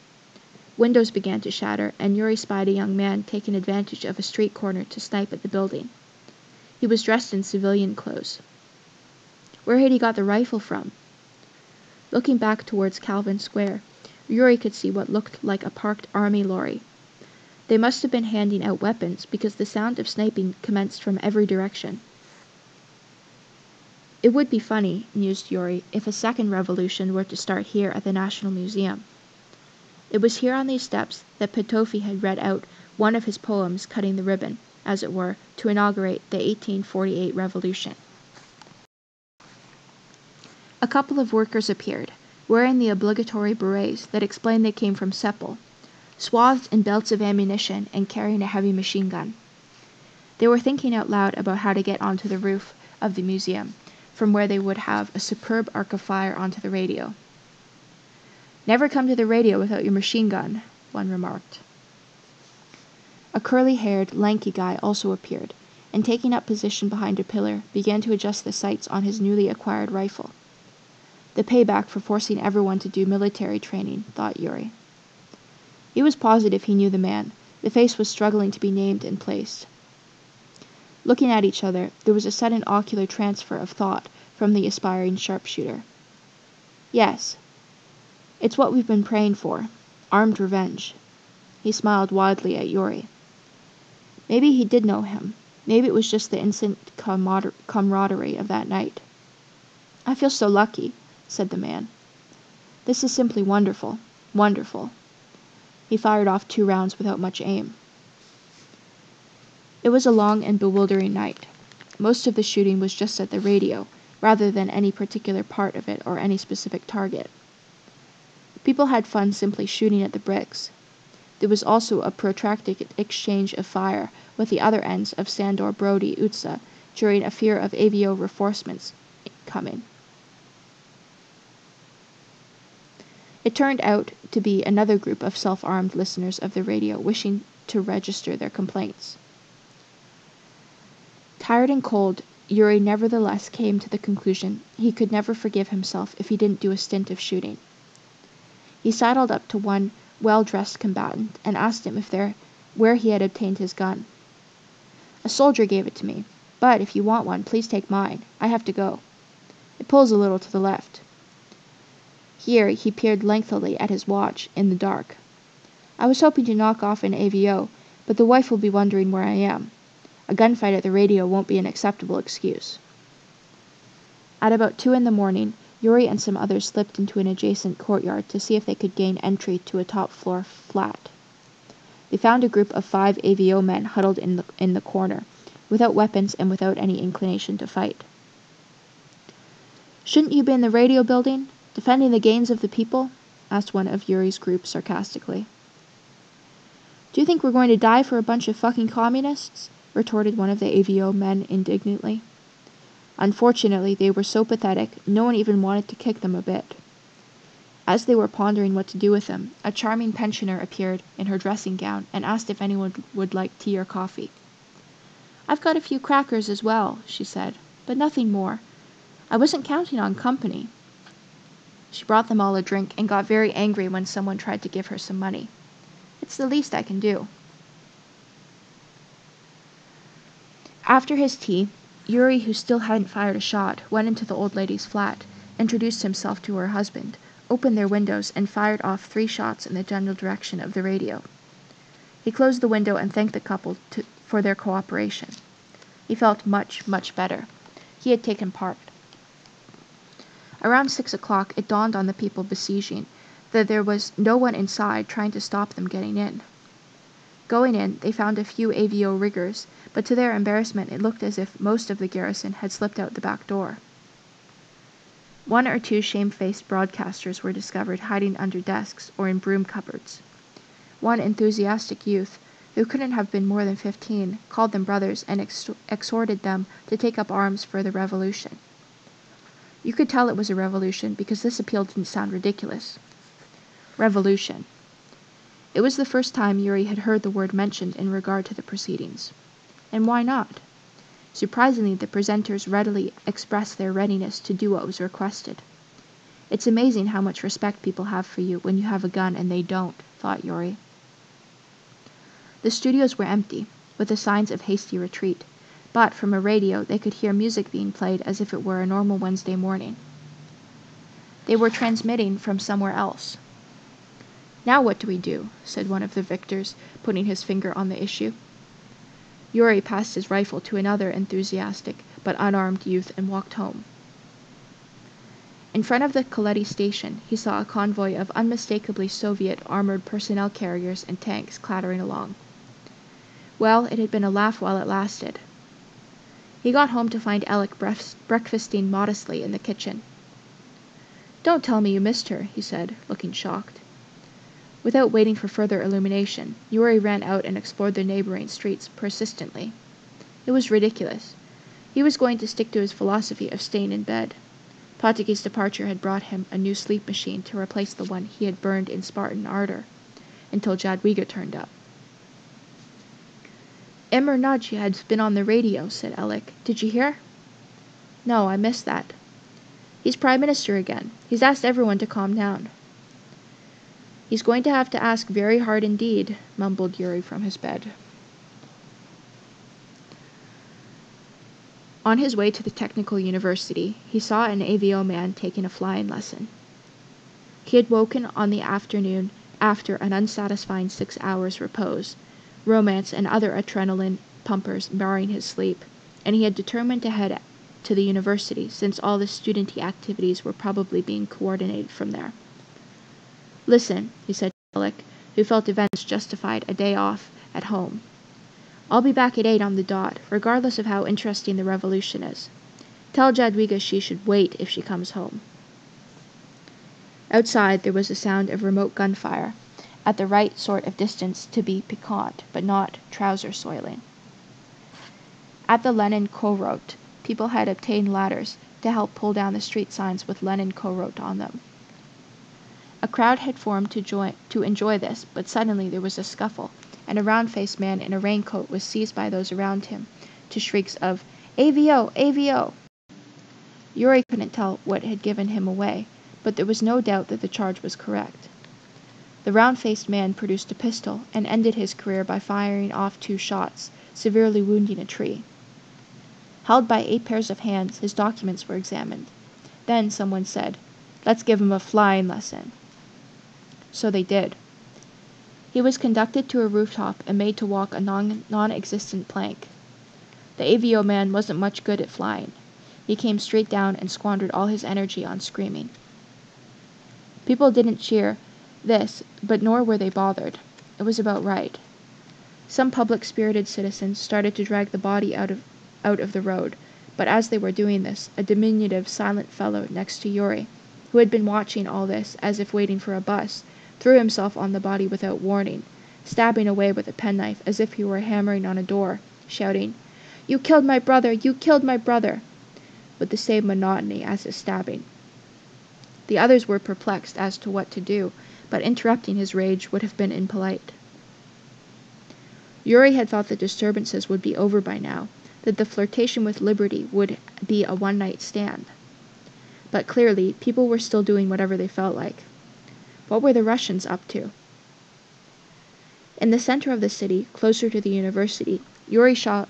Windows began to shatter, and Yuri spied a young man taking advantage of a street corner to snipe at the building. He was dressed in civilian clothes. Where had he got the rifle from? Looking back towards Calvin Square, Yuri could see what looked like a parked army lorry. They must have been handing out weapons, because the sound of sniping commenced from every direction. It would be funny, mused Yuri, if a second revolution were to start here at the National Museum. It was here on these steps that Petofi had read out one of his poems cutting the ribbon, as it were, to inaugurate the 1848 revolution. A couple of workers appeared, wearing the obligatory berets that explained they came from Sepal, swathed in belts of ammunition and carrying a heavy machine gun. They were thinking out loud about how to get onto the roof of the museum, from where they would have a superb arc of fire onto the radio. "Never come to the radio without your machine gun," one remarked. A curly-haired, lanky guy also appeared, and taking up position behind a pillar, began to adjust the sights on his newly acquired rifle. The payback for forcing everyone to do military training, thought Yuri. He was positive he knew the man. The face was struggling to be named and placed. Looking at each other, there was a sudden ocular transfer of thought from the aspiring sharpshooter. "Yes. It's what we've been praying for. Armed revenge." He smiled wildly at Yuri. Maybe he did know him. Maybe it was just the instant camaraderie of that night. "I feel so lucky," said the man. "This is simply wonderful. Wonderful." He fired off 2 rounds without much aim. It was a long and bewildering night. Most of the shooting was just at the radio, rather than any particular part of it or any specific target. People had fun simply shooting at the bricks. There was also a protracted exchange of fire with the other ends of Sandor Brody Utsa during a fear of AVO reinforcements coming. It turned out to be another group of self-armed listeners of the radio wishing to register their complaints. Tired and cold, Yuri nevertheless came to the conclusion he could never forgive himself if he didn't do a stint of shooting. He sidled up to one well-dressed combatant and asked him where he had obtained his gun. "A soldier gave it to me, but if you want one, please take mine. I have to go. It pulls a little to the left." Here he peered lengthily at his watch in the dark. "I was hoping to knock off an AVO, but the wife will be wondering where I am. A gunfight at the radio won't be an acceptable excuse. At about 2 a.m, Yuri and some others slipped into an adjacent courtyard to see if they could gain entry to a top-floor flat. They found a group of 5 AVO men huddled in the corner, without weapons and without any inclination to fight. "Shouldn't you be in the radio building, defending the gains of the people?" asked one of Yuri's group sarcastically. "Do you think we're going to die for a bunch of fucking communists?" retorted one of the AVO men indignantly. Unfortunately, they were so pathetic, no one even wanted to kick them a bit. As they were pondering what to do with them, a charming pensioner appeared in her dressing gown and asked if anyone would like tea or coffee. "I've got a few crackers as well," she said, "but nothing more. I wasn't counting on company." She brought them all a drink and got very angry when someone tried to give her some money. "It's the least I can do." After his tea, Yuri, who still hadn't fired a shot, went into the old lady's flat, introduced himself to her husband, opened their windows, and fired off 3 shots in the general direction of the radio. He closed the window and thanked the couple for their cooperation. He felt much, much better. He had taken part. Around 6 o'clock, it dawned on the people besieging that there was no one inside trying to stop them getting in. Going in, they found a few AVO riggers, but to their embarrassment it looked as if most of the garrison had slipped out the back door. 1 or 2 shamefaced broadcasters were discovered hiding under desks or in broom cupboards. One enthusiastic youth, who couldn't have been more than 15, called them brothers and exhorted them to take up arms for the revolution. You could tell it was a revolution because this appeal didn't sound ridiculous. Revolution. It was the first time Yuri had heard the word mentioned in regard to the proceedings. And why not? Surprisingly, the presenters readily expressed their readiness to do what was requested. It's amazing how much respect people have for you when you have a gun and they don't, thought Yuri. The studios were empty, with the signs of hasty retreat, but from a radio they could hear music being played as if it were a normal Wednesday morning. They were transmitting from somewhere else. "Now what do we do?" said one of the victors, putting his finger on the issue. Yuri passed his rifle to another enthusiastic but unarmed youth and walked home. In front of the Coletti station, he saw a convoy of unmistakably Soviet armored personnel carriers and tanks clattering along. Well, it had been a laugh while it lasted. He got home to find Alec breakfasting modestly in the kitchen. "Don't tell me you missed her," he said, looking shocked. Without waiting for further illumination, Yuri ran out and explored the neighboring streets persistently. It was ridiculous. He was going to stick to his philosophy of staying in bed. Pataki's departure had brought him a new sleep machine to replace the one he had burned in Spartan ardor, until Jadwiga turned up. "Emir Nagy has been on the radio," said Alec. "Did you hear?" "No, I missed that." "He's Prime Minister again. He's asked everyone to calm down." "He's going to have to ask very hard indeed," mumbled Yuri from his bed. On his way to the technical university, he saw an AVO man taking a flying lesson. He had woken on the afternoon after an unsatisfying 6 hours' repose, romance and other adrenaline pumpers marring his sleep, and he had determined to head to the university since all the studenty activities were probably being coordinated from there. "Listen," he said to Alec, who felt events justified a day off at home. "I'll be back at 8 on the dot, regardless of how interesting the revolution is. Tell Jadwiga she should wait if she comes home." Outside there was a sound of remote gunfire, at the right sort of distance to be piquant, but not trouser-soiling. At the Lenin Korot, people had obtained ladders to help pull down the street signs with Lenin Korot on them. A crowd had formed to enjoy this, but suddenly there was a scuffle, and a round-faced man in a raincoat was seized by those around him, to shrieks of "AVO! AVO!" Yuri couldn't tell what had given him away, but there was no doubt that the charge was correct. The round-faced man produced a pistol and ended his career by firing off 2 shots, severely wounding a tree. Held by 8 pairs of hands, his documents were examined. Then someone said, "Let's give him a flying lesson." So they did. He was conducted to a rooftop and made to walk a non-existent plank. The AVO man wasn't much good at flying. He came straight down and squandered all his energy on screaming. People didn't cheer this, but nor were they bothered. It was about right. Some public-spirited citizens started to drag the body out of the road, but as they were doing this, a diminutive, silent fellow next to Yuri, who had been watching all this as if waiting for a bus, threw himself on the body without warning, stabbing away with a penknife as if he were hammering on a door, shouting, "You killed my brother! You killed my brother!" with the same monotony as his stabbing. The others were perplexed as to what to do, but interrupting his rage would have been impolite. Yuri had thought the disturbances would be over by now, that the flirtation with liberty would be a one-night stand. But clearly, people were still doing whatever they felt like. What were the Russians up to? In the center of the city, closer to the university, Yuri saw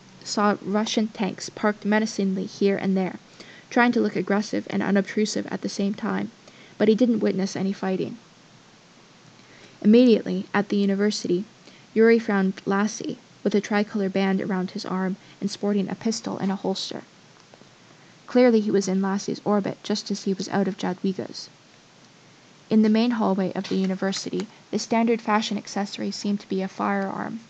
Russian tanks parked menacingly here and there, trying to look aggressive and unobtrusive at the same time, but he didn't witness any fighting. Immediately, at the university, Yuri found Lassie, with a tricolor band around his arm and sporting a pistol in a holster. Clearly he was in Lassie's orbit, just as he was out of Jadwiga's. In the main hallway of the university, the standard fashion accessory seemed to be a firearm,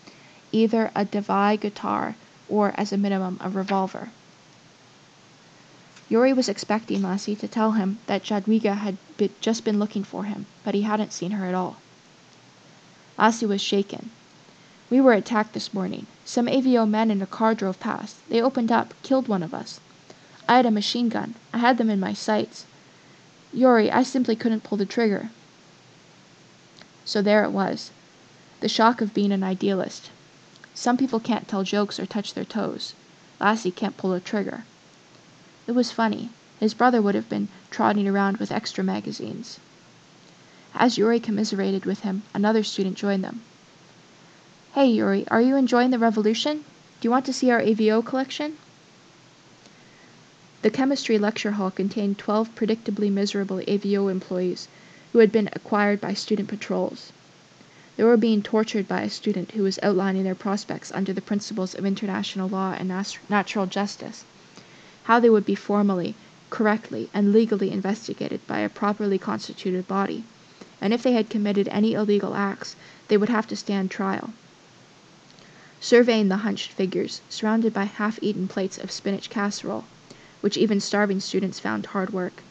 either a Davai guitar or, as a minimum, a revolver. Yuri was expecting Lassie to tell him that Jadwiga had just been looking for him, but he hadn't seen her at all. Lassie was shaken. "We were attacked this morning. Some AVO men in a car drove past. They opened up, killed one of us. I had a machine gun. I had them in my sights. Yuri, I simply couldn't pull the trigger." So there it was. The shock of being an idealist. Some people can't tell jokes or touch their toes. Lassie can't pull a trigger. It was funny. His brother would have been trotting around with extra magazines. As Yuri commiserated with him, another student joined them. "Hey, Yuri, are you enjoying the revolution? Do you want to see our AVO collection?" The chemistry lecture hall contained 12 predictably miserable AVO employees who had been acquired by student patrols. They were being tortured by a student who was outlining their prospects under the principles of international law and natural justice, how they would be formally, correctly, and legally investigated by a properly constituted body, and if they had committed any illegal acts, they would have to stand trial. Surveying the hunched figures, surrounded by half-eaten plates of spinach casserole, which even starving students found hard work,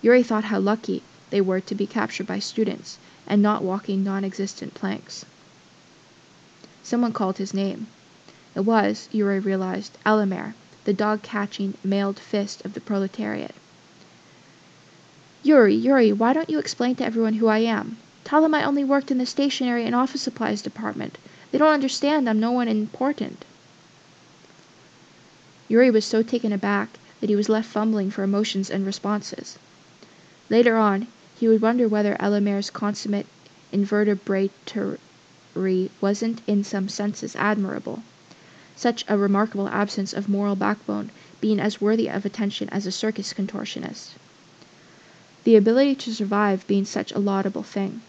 Yuri thought how lucky they were to be captured by students, and not walking non-existent planks. Someone called his name. It was, Yuri realized, Elamir, the dog-catching, mailed fist of the proletariat. Yuri, why don't you explain to everyone who I am? Tell them I only worked in the stationery and office supplies department. They don't understand I'm no one important." Yuri was so taken aback that he was left fumbling for emotions and responses. Later on, he would wonder whether Elamir's consummate invertebratery wasn't in some senses admirable, such a remarkable absence of moral backbone being as worthy of attention as a circus contortionist. The ability to survive being such a laudable thing.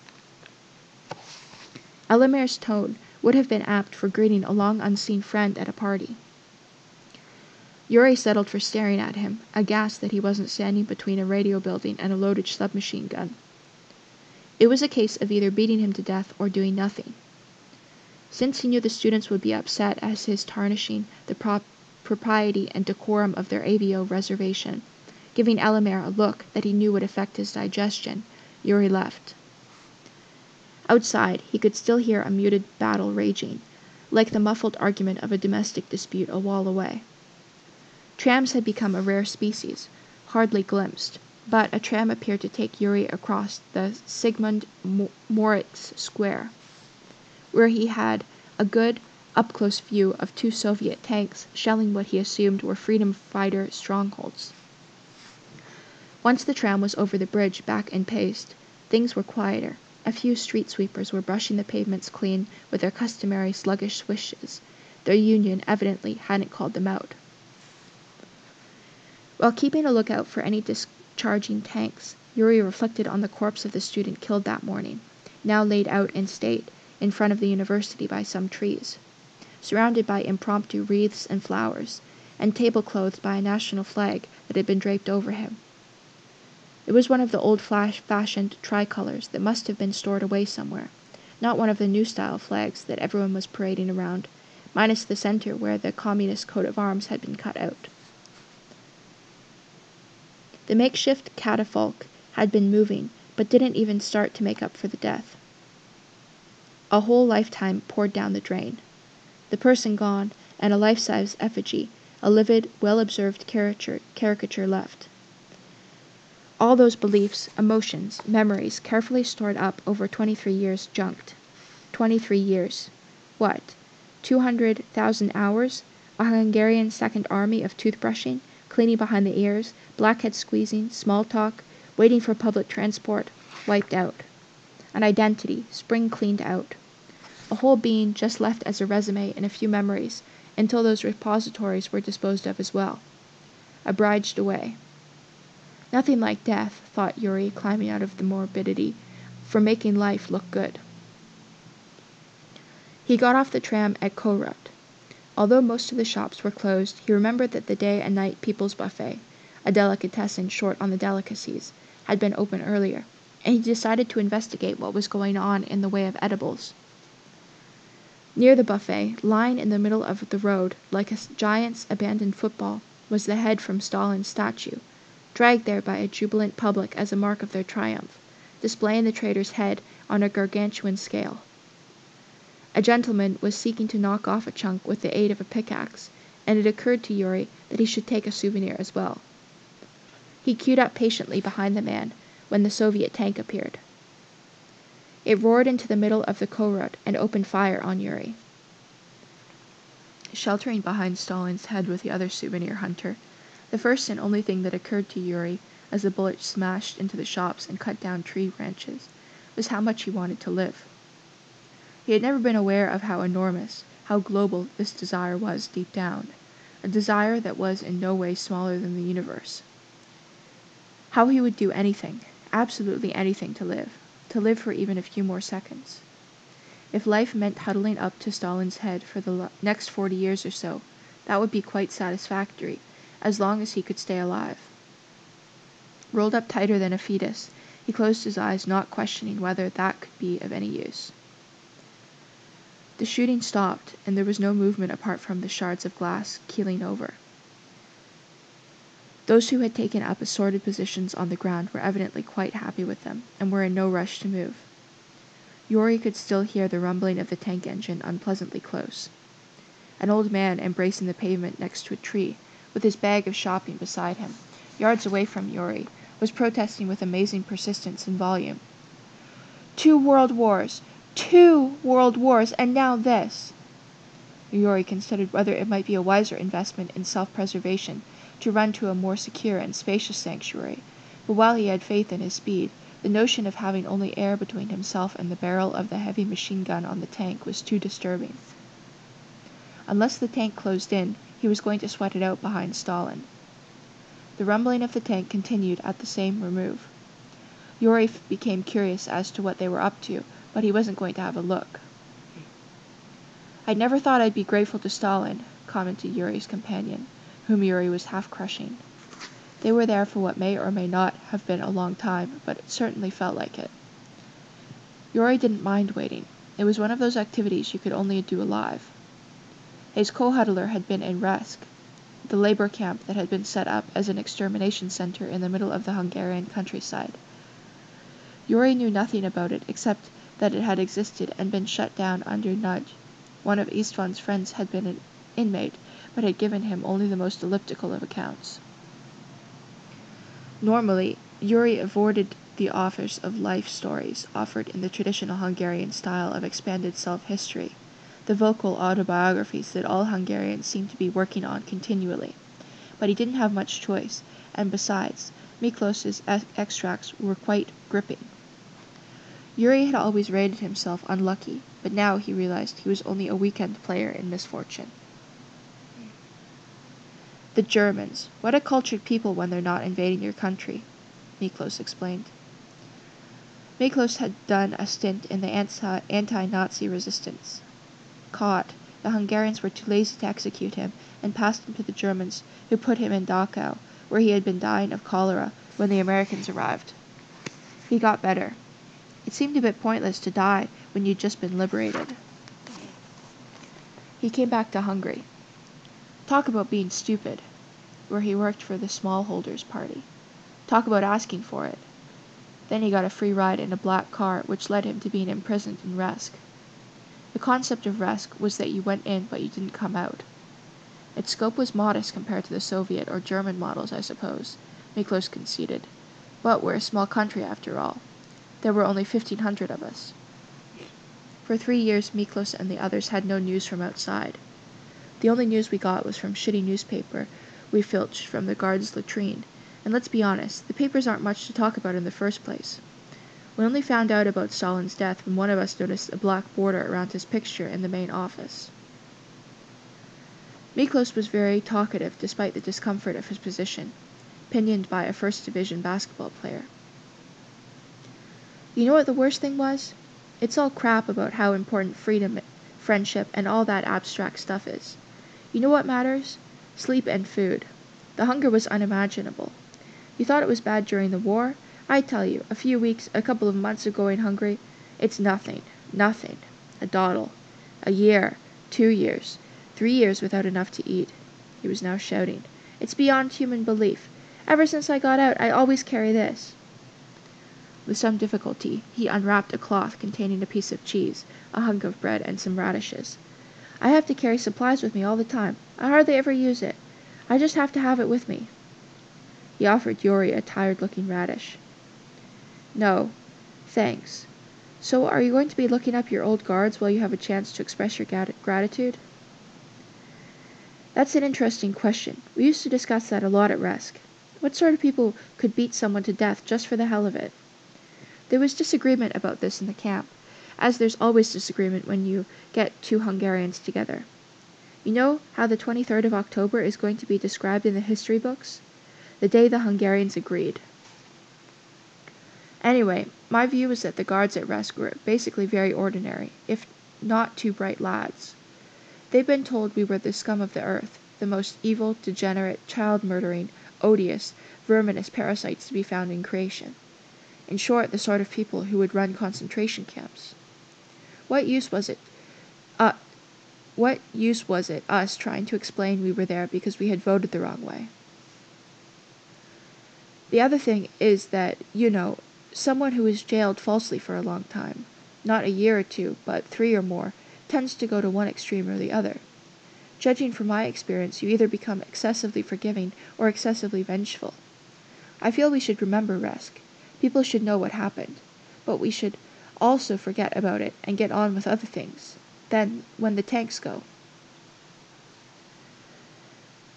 Elamir's tone would have been apt for greeting a long-unseen friend at a party. Yuri settled for staring at him, aghast that he wasn't standing between a radio building and a loaded submachine gun. It was a case of either beating him to death or doing nothing. Since he knew the students would be upset at his tarnishing the propriety and decorum of their AVO reservation, giving Elamir a look that he knew would affect his digestion, Yuri left. Outside, he could still hear a muted battle raging, like the muffled argument of a domestic dispute a wall away. Trams had become a rare species, hardly glimpsed, but a tram appeared to take Yuri across the Sigmund Moritz Square, where he had a good, up-close view of 2 Soviet tanks shelling what he assumed were freedom fighter strongholds. Once the tram was over the bridge back in Paste, things were quieter. A few street sweepers were brushing the pavements clean with their customary sluggish swishes. Their union evidently hadn't called them out. While keeping a lookout for any discharging tanks, Yuri reflected on the corpse of the student killed that morning, now laid out in state in front of the university by some trees, surrounded by impromptu wreaths and flowers, and tableclothed by a national flag that had been draped over him. It was one of the old fashioned tricolors that must have been stored away somewhere, not one of the new-style flags that everyone was parading around, minus the center where the communist coat of arms had been cut out. The makeshift catafalque had been moving, but didn't even start to make up for the death. A whole lifetime poured down the drain. The person gone, and a life-size effigy, a livid, well-observed caricature left. All those beliefs, emotions, memories carefully stored up over 23 years junked. 23 years. What? 200,000 hours? A Hungarian Second Army of toothbrushing, cleaning behind the ears, blackhead squeezing, small talk, waiting for public transport, wiped out. An identity, spring cleaned out. A whole being just left as a resume and a few memories, until those repositories were disposed of as well. Abridged away. Nothing like death, thought Yuri, climbing out of the morbidity, for making life look good. He got off the tram at Korut. Although most of the shops were closed, he remembered that the day and night People's Buffet, a delicatessen short on the delicacies, had been open earlier, and he decided to investigate what was going on in the way of edibles. Near the buffet, lying in the middle of the road, like a giant's abandoned football, was the head from Stalin's statue, dragged there by a jubilant public as a mark of their triumph, displaying the traitor's head on a gargantuan scale. A gentleman was seeking to knock off a chunk with the aid of a pickaxe, and it occurred to Yuri that he should take a souvenir as well. He queued up patiently behind the man when the Soviet tank appeared. It roared into the middle of the Korut and opened fire on Yuri. Sheltering behind Stalin's head with the other souvenir hunter, the first and only thing that occurred to Yuri as the bullet smashed into the shops and cut down tree branches was how much he wanted to live. He had never been aware of how enormous, how global this desire was deep down, a desire that was in no way smaller than the universe. How he would do anything, absolutely anything to live for even a few more seconds. If life meant huddling up to Stalin's head for the next 40 years or so, that would be quite satisfactory, as long as he could stay alive. Rolled up tighter than a fetus, he closed his eyes, not questioning whether that could be of any use. The shooting stopped, and there was no movement apart from the shards of glass keeling over. Those who had taken up assorted positions on the ground were evidently quite happy with them, and were in no rush to move. Yuri could still hear the rumbling of the tank engine unpleasantly close. An old man embracing the pavement next to a tree, with his bag of shopping beside him, yards away from Yuri, was protesting with amazing persistence and volume. 2 world wars! 2 world wars! And now this! Yuri considered whether it might be a wiser investment in self-preservation to run to a more secure and spacious sanctuary, but while he had faith in his speed, the notion of having only air between himself and the barrel of the heavy machine gun on the tank was too disturbing. Unless the tank closed in, he was going to sweat it out behind Stalin. The rumbling of the tank continued at the same remove. Yuri became curious as to what they were up to, but he wasn't going to have a look. "I'd never thought I'd be grateful to Stalin," commented Yuri's companion, whom Yuri was half crushing. They were there for what may or may not have been a long time, but it certainly felt like it. Yuri didn't mind waiting. It was one of those activities you could only do alive. His co-huddler had been in Resk, the labor camp that had been set up as an extermination center in the middle of the Hungarian countryside. Yuri knew nothing about it except that it had existed and been shut down under Nudge. One of Istvan's friends had been an inmate, but had given him only the most elliptical of accounts. Normally, Yuri avoided the offers of life stories offered in the traditional Hungarian style of expanded self-history, the vocal autobiographies that all Hungarians seem to be working on continually. But he didn't have much choice, and besides, Miklós's extracts were quite gripping. Yuri had always rated himself unlucky, but now he realized he was only a weekend player in misfortune. "The Germans. What a cultured people when they're not invading your country," Miklós explained. Miklós had done a stint in the anti-Nazi resistance. Caught, The Hungarians were too lazy to execute him, and passed him to the Germans, who put him in Dachau, where he had been dying of cholera when the Americans arrived. He got better. It seemed a bit pointless to die when you'd just been liberated. He came back to Hungary. Talk about being stupid, where he worked for the smallholders party. Talk about asking for it. Then he got a free ride in a black car, which led him to being imprisoned in Resk. The concept of Resk was that you went in but you didn't come out. Its scope was modest compared to the Soviet or German models, I suppose, Miklos conceded. But we're a small country after all. There were only 1,500 of us. For 3 years, Miklos and the others had no news from outside. The only news we got was from shitty newspaper we filched from the guard's latrine, and let's be honest, the papers aren't much to talk about in the first place. We only found out about Stalin's death when one of us noticed a black border around his picture in the main office. Miklos was very talkative despite the discomfort of his position, pinioned by a first division basketball player. You know what the worst thing was? It's all crap about how important freedom, friendship, and all that abstract stuff is. You know what matters? Sleep and food. The hunger was unimaginable. You thought it was bad during the war? I tell you, a couple of months of going hungry, it's nothing. A dawdle. A year, 2 years, 3 years without enough to eat. He was now shouting. It's beyond human belief. Ever since I got out, I always carry this. With some difficulty, he unwrapped a cloth containing a piece of cheese, a hunk of bread, and some radishes. I have to carry supplies with me all the time. I hardly ever use it. I just have to have it with me. He offered Yuri a tired-looking radish. No, thanks. So are you going to be looking up your old guards while you have a chance to express your gratitude? That's an interesting question. We used to discuss that a lot at Resk. What sort of people could beat someone to death just for the hell of it? There was disagreement about this in the camp, as there's always disagreement when you get two Hungarians together. You know how the 23rd of October is going to be described in the history books? The day the Hungarians agreed. Anyway, my view is that the guards at Resk were basically very ordinary, if not too bright lads. They'd been told we were the scum of the earth, the most evil, degenerate, child-murdering, odious, verminous parasites to be found in creation. In short, the sort of people who would run concentration camps. What use was it us trying to explain we were there because we had voted the wrong way? The other thing is that, someone who is jailed falsely for a long time, not a year or 2, but 3 or more, tends to go to one extreme or the other. Judging from my experience, you either become excessively forgiving or excessively vengeful. I feel we should remember Resk. People should know what happened, but we should also forget about it and get on with other things. Then, when the tanks go.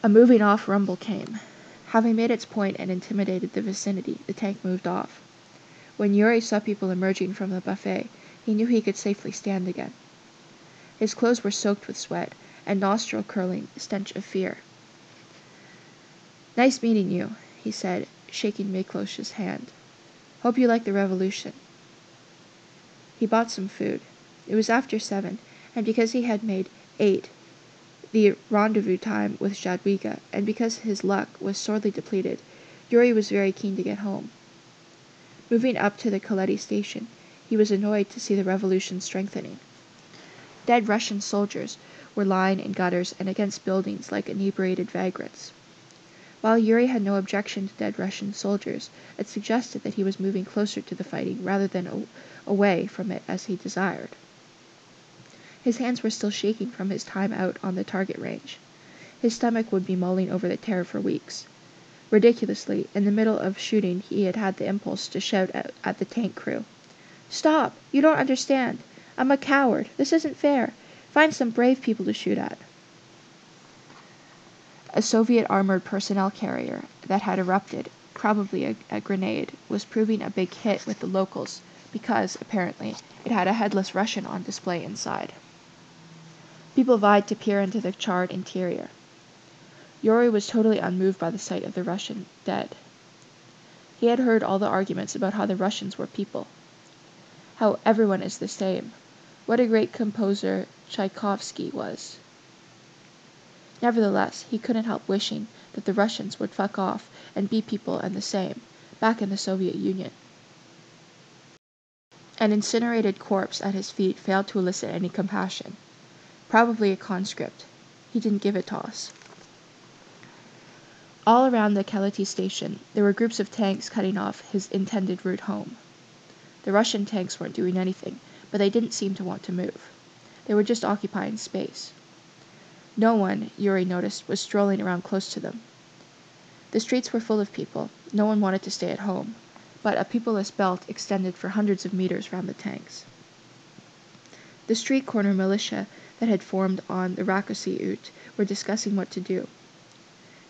A moving off rumble came. Having made its point and intimidated the vicinity, the tank moved off. When Yuri saw people emerging from the buffet, he knew he could safely stand again. His clothes were soaked with sweat, and nostril-curling stench of fear. Nice meeting you, he said, shaking Miklos's hand. Hope you like the revolution. He bought some food. It was after 7, and because he had made 8, the rendezvous time with Jadwiga, and because his luck was sorely depleted, Yuri was very keen to get home. Moving up to the Kaleti station, he was annoyed to see the revolution strengthening. Dead Russian soldiers were lying in gutters and against buildings like inebriated vagrants. While Yuri had no objection to dead Russian soldiers, it suggested that he was moving closer to the fighting rather than away from it as he desired. His hands were still shaking from his time out on the target range. His stomach would be mulling over the terror for weeks. Ridiculously, in the middle of shooting he had the impulse to shout at the tank crew. Stop! You don't understand. I'm a coward. This isn't fair. Find some brave people to shoot at. A Soviet armored personnel carrier that had erupted, probably a grenade, was proving a big hit with the locals because, apparently, it had a headless Russian on display inside. People vied to peer into the charred interior. Yuri was totally unmoved by the sight of the Russian dead. He had heard all the arguments about how the Russians were people. How everyone is the same. What a great composer Tchaikovsky was. Nevertheless, he couldn't help wishing that the Russians would fuck off and be people and the same, back in the Soviet Union. An incinerated corpse at his feet failed to elicit any compassion. Probably a conscript. He didn't give a toss. All around the Kalety station, there were groups of tanks cutting off his intended route home. The Russian tanks weren't doing anything, but they didn't seem to want to move. They were just occupying space. No one, Yuri noticed, was strolling around close to them. The streets were full of people. No one wanted to stay at home, but a peopleless belt extended for hundreds of meters round the tanks. The street corner militia that had formed on the Rákosy út were discussing what to do.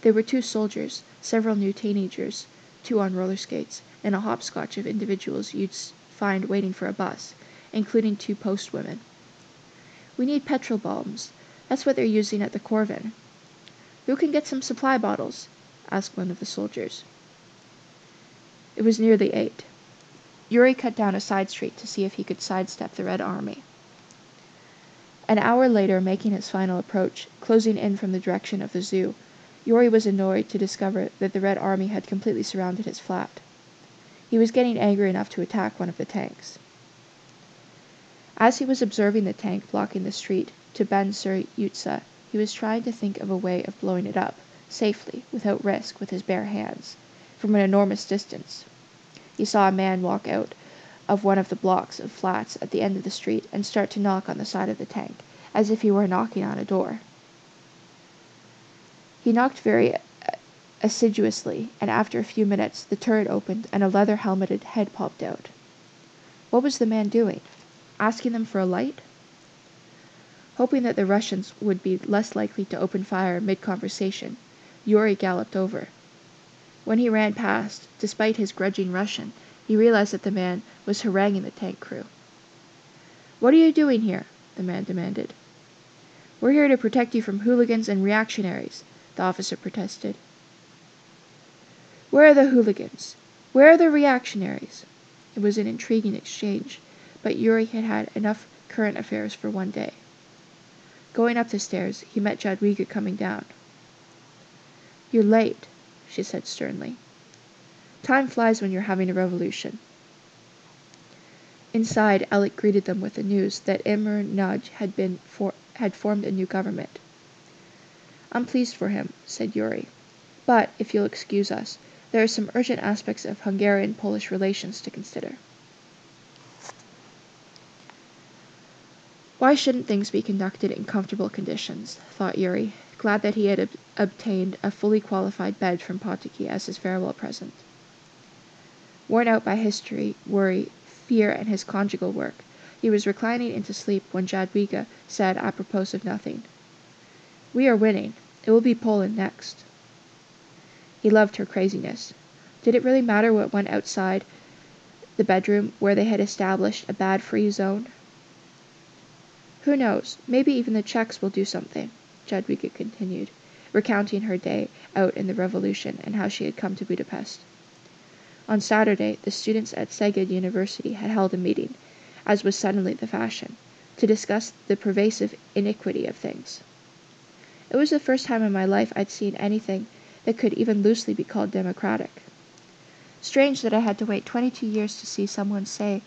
There were 2 soldiers, several new teenagers, 2 on roller skates, and a hopscotch of individuals you'd find waiting for a bus, including 2 postwomen. "We need petrol bombs. That's what they're using at the Corvin." "Who can get some supply bottles?" asked one of the soldiers. It was nearly 8. Yuri cut down a side street to see if he could sidestep the Red Army. An hour later, making his final approach, closing in from the direction of the zoo, Yuri was annoyed to discover that the Red Army had completely surrounded his flat. He was getting angry enough to attack one of the tanks. As he was observing the tank blocking the street to Ben-Sur-Yutza, he was trying to think of a way of blowing it up, safely, without risk, with his bare hands, from an enormous distance. He saw a man walk out of one of the blocks of flats at the end of the street and start to knock on the side of the tank, as if he were knocking on a door. He knocked very assiduously, and after a few minutes the turret opened and a leather-helmeted head popped out. What was the man doing? Asking them for a light? Hoping that the Russians would be less likely to open fire mid-conversation, Yuri galloped over. When he ran past, despite his grudging Russian, he realized that the man was haranguing the tank crew. "What are you doing here?" the man demanded. "We're here to protect you from hooligans and reactionaries," the officer protested. "Where are the hooligans? Where are the reactionaries?" It was an intriguing exchange, but Yuri had had enough current affairs for one day. Going up the stairs, he met Jadwiga coming down. "You're late," she said sternly. "Time flies when you're having a revolution." Inside, Alec greeted them with the news that Imre Nagy had formed a new government. "I'm pleased for him," said Yuri. "But, if you'll excuse us, there are some urgent aspects of Hungarian-Polish relations to consider." Why shouldn't things be conducted in comfortable conditions, thought Yuri, glad that he had obtained a fully qualified bed from Potocki as his farewell present. Worn out by history, worry, fear, and his conjugal work, he was reclining into sleep when Jadwiga said apropos of nothing, "We are winning. It will be Poland next." He loved her craziness. Did it really matter what went outside the bedroom where they had established a bad free zone? "Who knows, maybe even the Czechs will do something," Jadwiga continued, recounting her day out in the Revolution and how she had come to Budapest. On Saturday, the students at Szeged University had held a meeting, as was suddenly the fashion, to discuss the pervasive iniquity of things. It was the first time in my life I'd seen anything that could even loosely be called democratic. Strange that I had to wait 22 years to see someone saying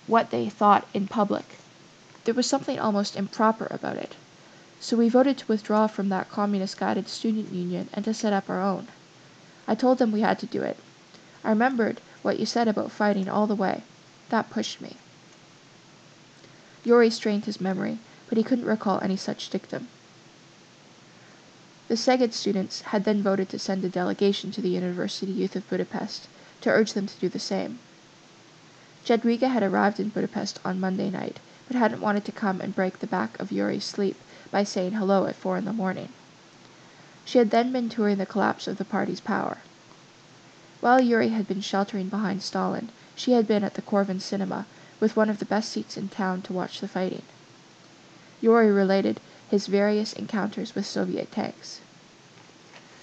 what they thought in public. There was something almost improper about it. So we voted to withdraw from that communist-guided student union and to set up our own. I told them we had to do it. I remembered what you said about fighting all the way. That pushed me. Yuri strained his memory, but he couldn't recall any such dictum. The Szeged students had then voted to send a delegation to the University Youth of Budapest to urge them to do the same. Jadwiga had arrived in Budapest on Monday night, but hadn't wanted to come and break the back of Yuri's sleep by saying hello at 4 a.m. She had then been touring the collapse of the party's power. While Yuri had been sheltering behind Stalin, she had been at the Corvin cinema, with one of the best seats in town to watch the fighting. Yuri related his various encounters with Soviet tanks.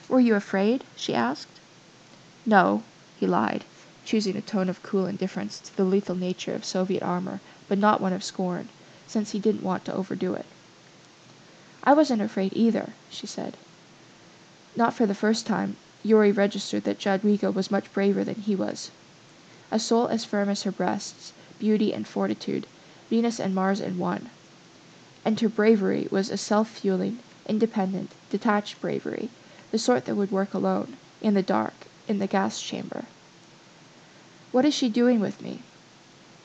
"Were you afraid?" she asked. "No," he lied, choosing a tone of cool indifference to the lethal nature of Soviet armor, but not one of scorn, since he didn't want to overdo it. "I wasn't afraid either," she said. Not for the first time, Yuri registered that Jadwiga was much braver than he was. A soul as firm as her breasts, beauty and fortitude, Venus and Mars in one. And her bravery was a self-fueling, independent, detached bravery, the sort that would work alone, in the dark, in the gas chamber. "What is she doing with me?"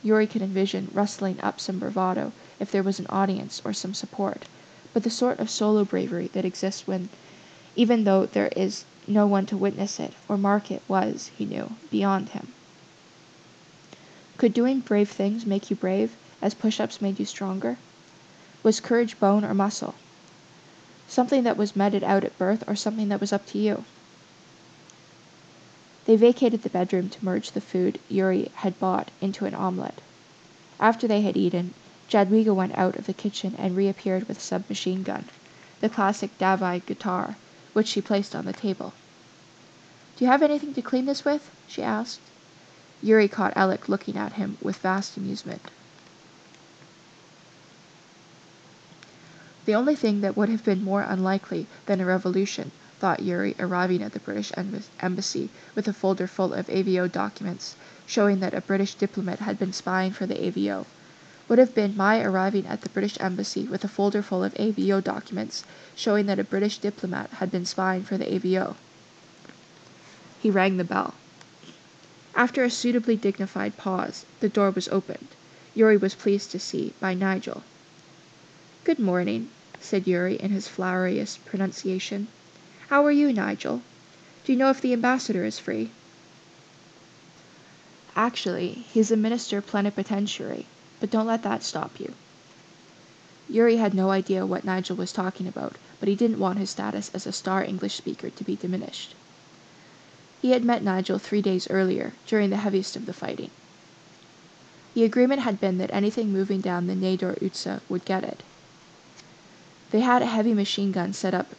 Yuri could envision rustling up some bravado if there was an audience or some support, but the sort of solo bravery that exists when, even though there is no one to witness it or mark it, was, he knew, beyond him. Could doing brave things make you brave, as push-ups made you stronger? Was courage bone or muscle? Something that was meted out at birth, or something that was up to you? They vacated the bedroom to merge the food Yuri had bought into an omelette. After they had eaten, Jadwiga went out of the kitchen and reappeared with a submachine gun, the classic Davai guitar, which she placed on the table. "Do you have anything to clean this with?" she asked. Yuri caught Alec looking at him with vast amusement. The only thing that would have been more unlikely than a revolution, thought Yuri, arriving at the British embassy with a folder full of AVO documents, showing that a British diplomat had been spying for the AVO, would have been my arriving at the British embassy with a folder full of AVO documents, showing that a British diplomat had been spying for the AVO. He rang the bell. After a suitably dignified pause, the door was opened, Yuri was pleased to see, by Nigel. "Good morning," said Yuri in his floweriest pronunciation. "How are you, Nigel? Do you know if the ambassador is free?" "Actually, he's a minister plenipotentiary, but don't let that stop you." Yuri had no idea what Nigel was talking about, but he didn't want his status as a star English speaker to be diminished. He had met Nigel 3 days earlier, during the heaviest of the fighting. The agreement had been that anything moving down the Nador Utsa would get it. They had a heavy machine gun set up,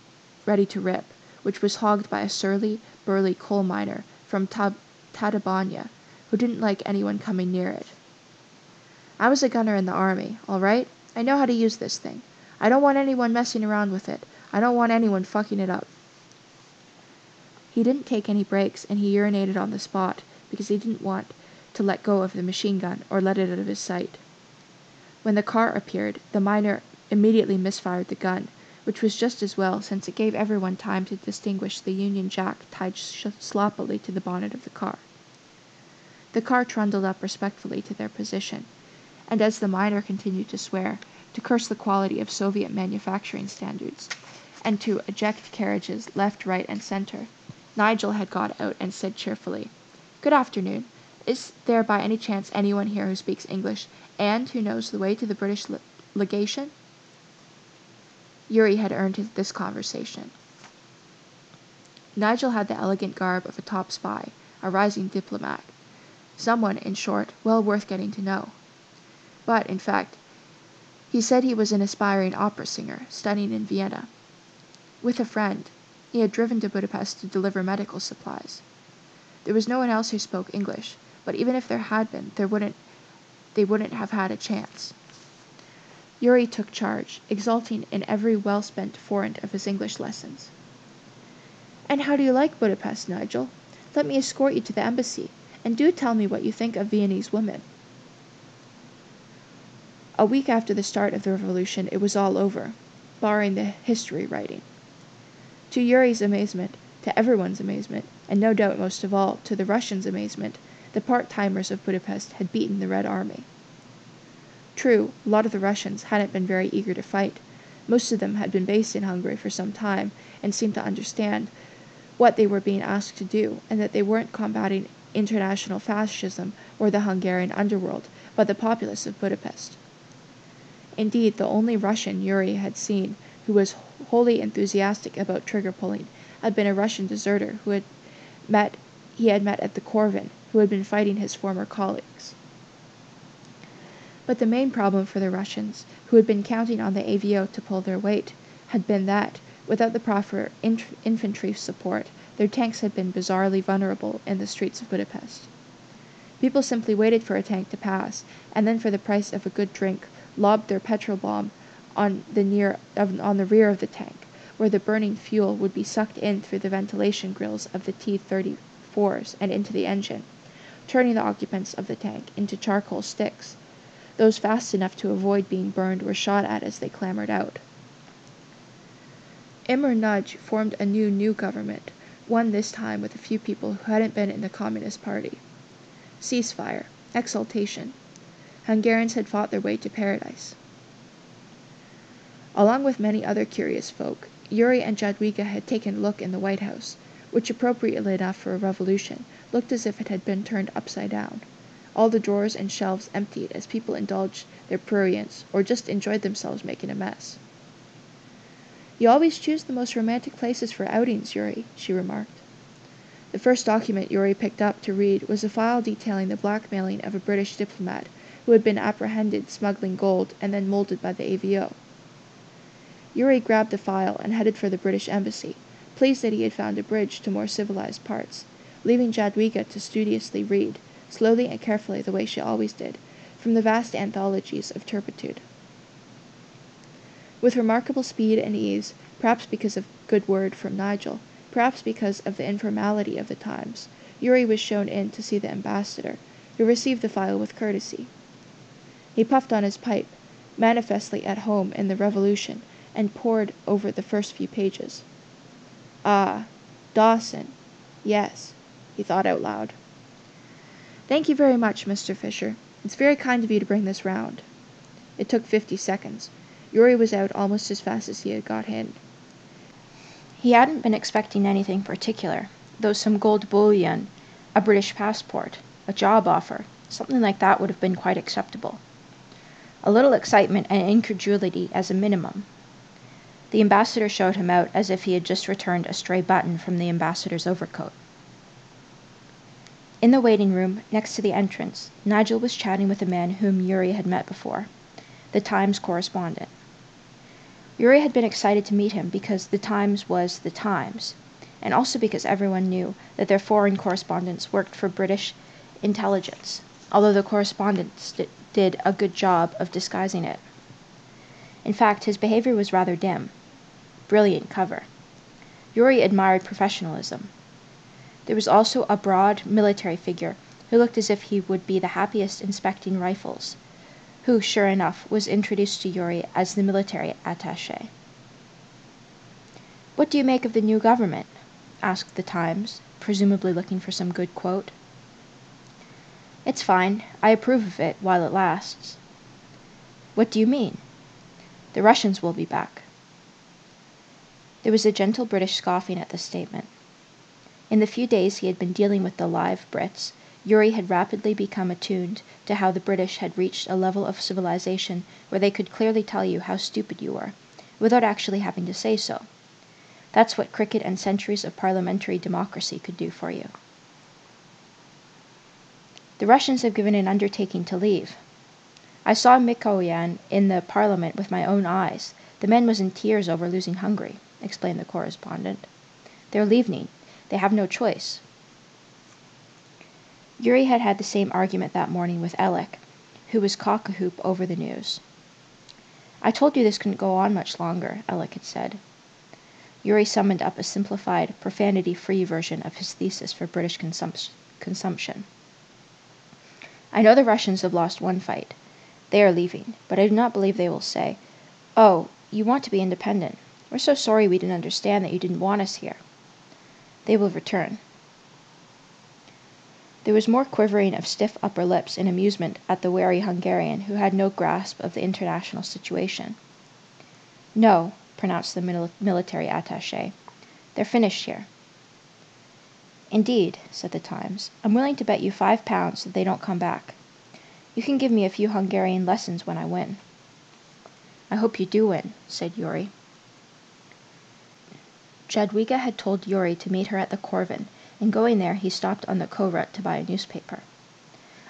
ready to rip, which was hogged by a surly, burly coal miner from Tatabanya, who didn't like anyone coming near it. "I was a gunner in the army, all right? I know how to use this thing. I don't want anyone messing around with it. I don't want anyone fucking it up." He didn't take any breaks, and he urinated on the spot, because he didn't want to let go of the machine gun or let it out of his sight. When the car appeared, the miner immediately misfired the gun, which was just as well since it gave everyone time to distinguish the Union Jack tied sloppily to the bonnet of the car. The car trundled up respectfully to their position, and as the miner continued to swear, to curse the quality of Soviet manufacturing standards, and to eject carriages left, right, and center, Nigel had got out and said cheerfully, "Good afternoon. Is there by any chance anyone here who speaks English, and who knows the way to the British legation?" Yuri had earned this conversation. Nigel had the elegant garb of a top spy, a rising diplomat. Someone, in short, well worth getting to know. But, in fact, he said he was an aspiring opera singer, studying in Vienna. With a friend, he had driven to Budapest to deliver medical supplies. There was no one else who spoke English, but even if there had been, they wouldn't have had a chance. Yuri took charge, exulting in every well-spent forint of his English lessons. "And how do you like Budapest, Nigel? Let me escort you to the embassy, and do tell me what you think of Viennese women." A week after the start of the revolution, it was all over, barring the history writing. To Yuri's amazement, to everyone's amazement, and no doubt most of all to the Russians' amazement, the part-timers of Budapest had beaten the Red Army. True, a lot of the Russians hadn't been very eager to fight. Most of them had been based in Hungary for some time, and seemed to understand what they were being asked to do, and that they weren't combating international fascism or the Hungarian underworld, but the populace of Budapest. Indeed, the only Russian Yuri had seen who was wholly enthusiastic about trigger-pulling had been a Russian deserter he had met at the Corvin, who had been fighting his former colleagues. But the main problem for the Russians, who had been counting on the AVO to pull their weight, had been that, without the proper infantry support, their tanks had been bizarrely vulnerable in the streets of Budapest. People simply waited for a tank to pass, and then for the price of a good drink, lobbed their petrol bomb on the rear of the tank, where the burning fuel would be sucked in through the ventilation grills of the T-34s and into the engine, turning the occupants of the tank into charcoal sticks. Those fast enough to avoid being burned were shot at as they clambered out. Imre Nagy formed a new government, one this time with a few people who hadn't been in the Communist Party. Ceasefire. Exultation. Hungarians had fought their way to paradise. Along with many other curious folk, Yuri and Jadwiga had taken a look in the White House, which, appropriately enough for a revolution, looked as if it had been turned upside down. All the drawers and shelves emptied as people indulged their prurience or just enjoyed themselves making a mess. "You always choose the most romantic places for outings, Yuri," she remarked. The first document Yuri picked up to read was a file detailing the blackmailing of a British diplomat who had been apprehended smuggling gold and then molded by the AVO. Yuri grabbed the file and headed for the British embassy, pleased that he had found a bridge to more civilized parts, leaving Jadwiga to studiously read, slowly and carefully the way she always did, from the vast anthologies of turpitude. With remarkable speed and ease, perhaps because of good word from Nigel, perhaps because of the informality of the times, Yuri was shown in to see the ambassador, who received the file with courtesy. He puffed on his pipe, manifestly at home in the Revolution, and pored over the first few pages. "Ah, Dawson. Yes," he thought out loud. "Thank you very much, Mr. Fisher. It's very kind of you to bring this round." It took 50 seconds. Yuri was out almost as fast as he had got in. He hadn't been expecting anything particular, though some gold bullion, a British passport, a job offer, something like that would have been quite acceptable. A little excitement and incredulity as a minimum. The ambassador showed him out as if he had just returned a stray button from the ambassador's overcoat. In the waiting room, next to the entrance, Nigel was chatting with a man whom Yuri had met before, the Times correspondent. Yuri had been excited to meet him because the Times was the Times, and also because everyone knew that their foreign correspondents worked for British intelligence, although the correspondents did a good job of disguising it. In fact, his behavior was rather dim. Brilliant cover. Yuri admired professionalism. There was also a broad military figure who looked as if he would be the happiest inspecting rifles, who, sure enough, was introduced to Yuri as the military attaché. "What do you make of the new government?" asked the Times, presumably looking for some good quote. "It's fine. I approve of it while it lasts." "What do you mean?" "The Russians will be back." There was a gentle British scoffing at this statement. In the few days he had been dealing with the live Brits, Yuri had rapidly become attuned to how the British had reached a level of civilization where they could clearly tell you how stupid you were, without actually having to say so. That's what cricket and centuries of parliamentary democracy could do for you. "The Russians have given an undertaking to leave. I saw Mikoyan in the parliament with my own eyes. The man was in tears over losing Hungary," explained the correspondent. "They're leaving. They have no choice." Yuri had had the same argument that morning with Alec, who was cock-a-hoop over the news. "I told you this couldn't go on much longer," Alec had said. Yuri summoned up a simplified, profanity-free version of his thesis for British consumption. "I know the Russians have lost one fight. They are leaving, but I do not believe they will say, 'Oh, you want to be independent. We're so sorry we didn't understand that you didn't want us here.' They will return." There was more quivering of stiff upper lips in amusement at the wary Hungarian who had no grasp of the international situation. "No," pronounced the military attaché. "They're finished here." "Indeed," said the Times. "I'm willing to bet you £5 that they don't come back. You can give me a few Hungarian lessons when I win." "I hope you do win," said Yuri. Jadwiga had told Yuri to meet her at the Corvin, and going there he stopped on the Kovrut to buy a newspaper.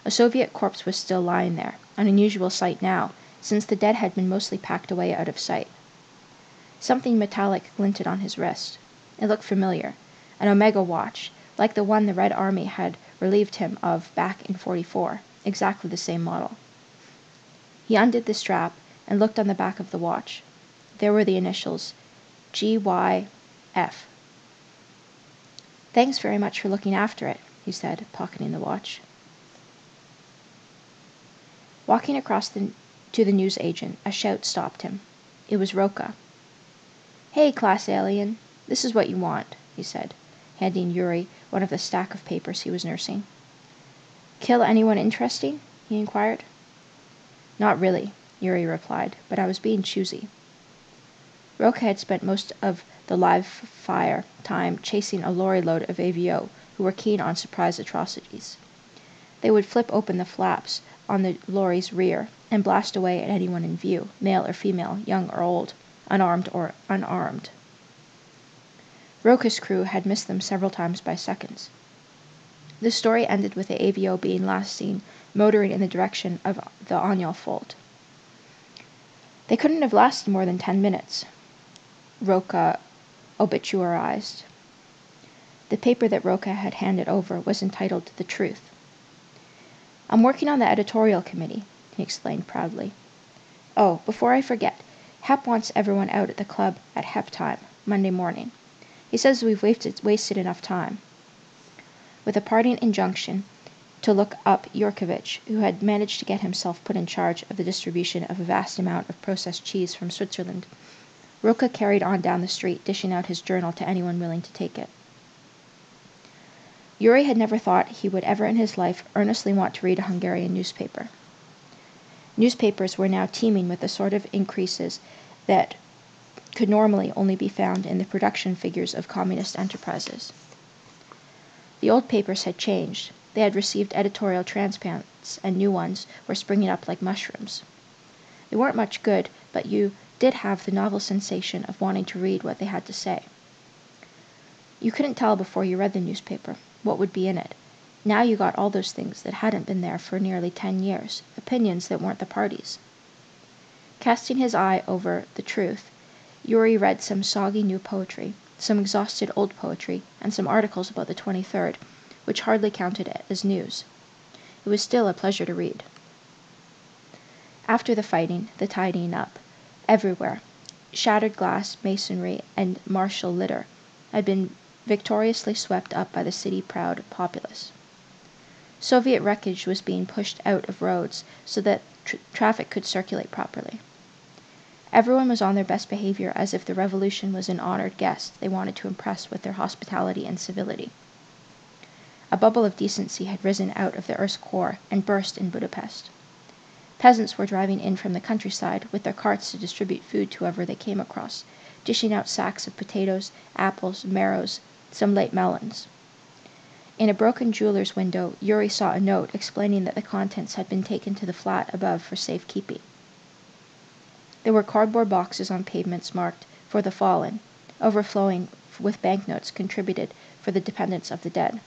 A Soviet corpse was still lying there, an unusual sight now, since the dead had been mostly packed away out of sight. Something metallic glinted on his wrist. It looked familiar, an Omega watch, like the one the Red Army had relieved him of back in '44, exactly the same model. He undid the strap and looked on the back of the watch. There were the initials, GYF. "Thanks very much for looking after it," he said, pocketing the watch. Walking across to the newsagent, a shout stopped him. It was Roka. "Hey, class alien, this is what you want," he said, handing Yuri one of the stack of papers he was nursing. "Kill anyone interesting?" he inquired. "Not really," Yuri replied, "but I was being choosy." Roka had spent most of the live fire time chasing a lorry load of AVO who were keen on surprise atrocities. They would flip open the flaps on the lorry's rear and blast away at anyone in view, male or female, young or old, unarmed or unarmed. Roka's crew had missed them several times by seconds. The story ended with the AVO being last seen motoring in the direction of the Anyal fault. "They couldn't have lasted more than 10 minutes, Roka obituarized. The paper that Roka had handed over was entitled The Truth. "I'm working on the editorial committee," he explained proudly. "Oh, before I forget, Hep wants everyone out at the club at Hep time, Monday morning. He says we've wasted enough time." With a parting injunction to look up Yurkovich, who had managed to get himself put in charge of the distribution of a vast amount of processed cheese from Switzerland, Roka carried on down the street, dishing out his journal to anyone willing to take it. Yuri had never thought he would ever in his life earnestly want to read a Hungarian newspaper. Newspapers were now teeming with the sort of increases that could normally only be found in the production figures of communist enterprises. The old papers had changed. They had received editorial transplants, and new ones were springing up like mushrooms. They weren't much good, but you did have the novel sensation of wanting to read what they had to say. You couldn't tell before you read the newspaper what would be in it. Now you got all those things that hadn't been there for nearly 10 years, opinions that weren't the party's. Casting his eye over The Truth, Yuri read some soggy new poetry, some exhausted old poetry, and some articles about the 23rd, which hardly counted as news. It was still a pleasure to read. After the fighting, the tidying up, everywhere, shattered glass, masonry, and martial litter had been victoriously swept up by the city-proud populace. Soviet wreckage was being pushed out of roads so that traffic could circulate properly. Everyone was on their best behavior as if the revolution was an honored guest they wanted to impress with their hospitality and civility. A bubble of decency had risen out of the earth's core and burst in Budapest. Peasants were driving in from the countryside with their carts to distribute food to whoever they came across, dishing out sacks of potatoes, apples, marrows, some late melons. In a broken jeweler's window, Yuri saw a note explaining that the contents had been taken to the flat above for safekeeping. There were cardboard boxes on pavements marked "For the Fallen," overflowing with banknotes contributed for the dependents of the dead.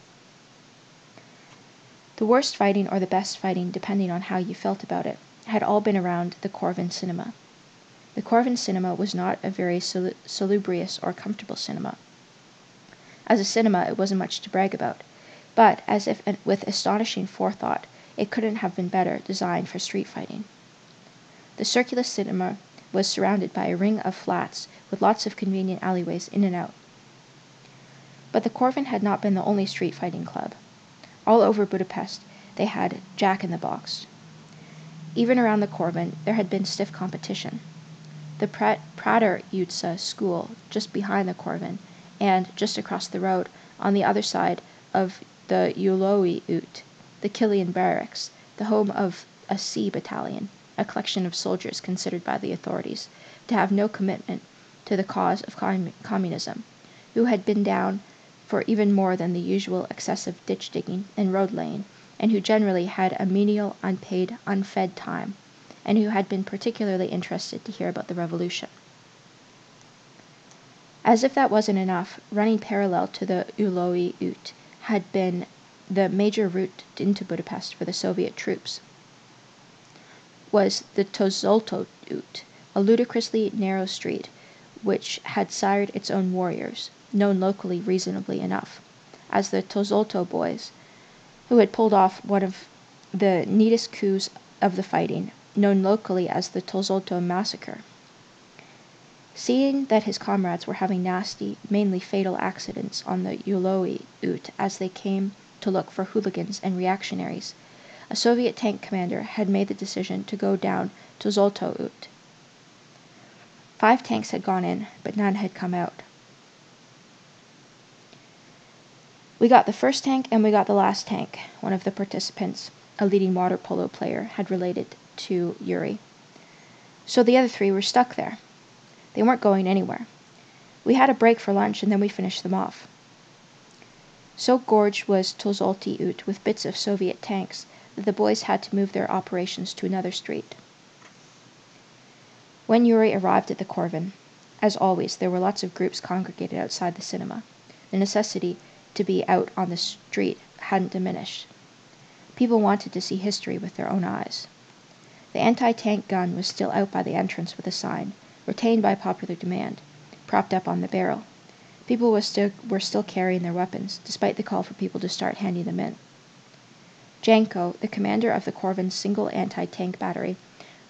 The worst fighting or the best fighting, depending on how you felt about it, had all been around the Corvin cinema. The Corvin cinema was not a very salubrious or comfortable cinema. As a cinema, it wasn't much to brag about, but, as if with astonishing forethought, it couldn't have been better designed for street fighting. The circular cinema was surrounded by a ring of flats with lots of convenient alleyways in and out. But the Corvin had not been the only street fighting club. All over Budapest, they had Jack-in-the-Box. Even around the Corvin, there had been stiff competition. The Prater Utsa school, just behind the Corvin, and just across the road, on the other side of the Uloi Ut, the Killian Barracks, the home of a C battalion, a collection of soldiers considered by the authorities to have no commitment to the cause of communism, who had been down for even more than the usual excessive ditch digging and road laying, and who generally had a menial, unpaid, unfed time, and who had been particularly interested to hear about the revolution. As if that wasn't enough, running parallel to the Uloi Ut had been the major route into Budapest for the Soviet troops, was the Tozolto Ut, a ludicrously narrow street which had sired its own warriors, known locally reasonably enough, as the Tozolto boys, who had pulled off one of the neatest coups of the fighting known locally as the Tolzolto Massacre. Seeing that his comrades were having nasty, mainly fatal accidents on the Uloi Ute as they came to look for hooligans and reactionaries, a Soviet tank commander had made the decision to go down Tolzolto Ute. 5 tanks had gone in, but none had come out. "We got the first tank and we got the last tank," one of the participants, a leading water polo player, had related to Yuri. "So the other 3 were stuck there. They weren't going anywhere. We had a break for lunch and then we finished them off." So gorged was Tolzolty Ute with bits of Soviet tanks that the boys had to move their operations to another street. When Yuri arrived at the Corvin, as always, there were lots of groups congregated outside the cinema. The necessity to be out on the street hadn't diminished. People wanted to see history with their own eyes. The anti-tank gun was still out by the entrance with a sign, retained by popular demand, propped up on the barrel. People were still carrying their weapons, despite the call for people to start handing them in. Janko, the commander of the Corvin's single anti-tank battery,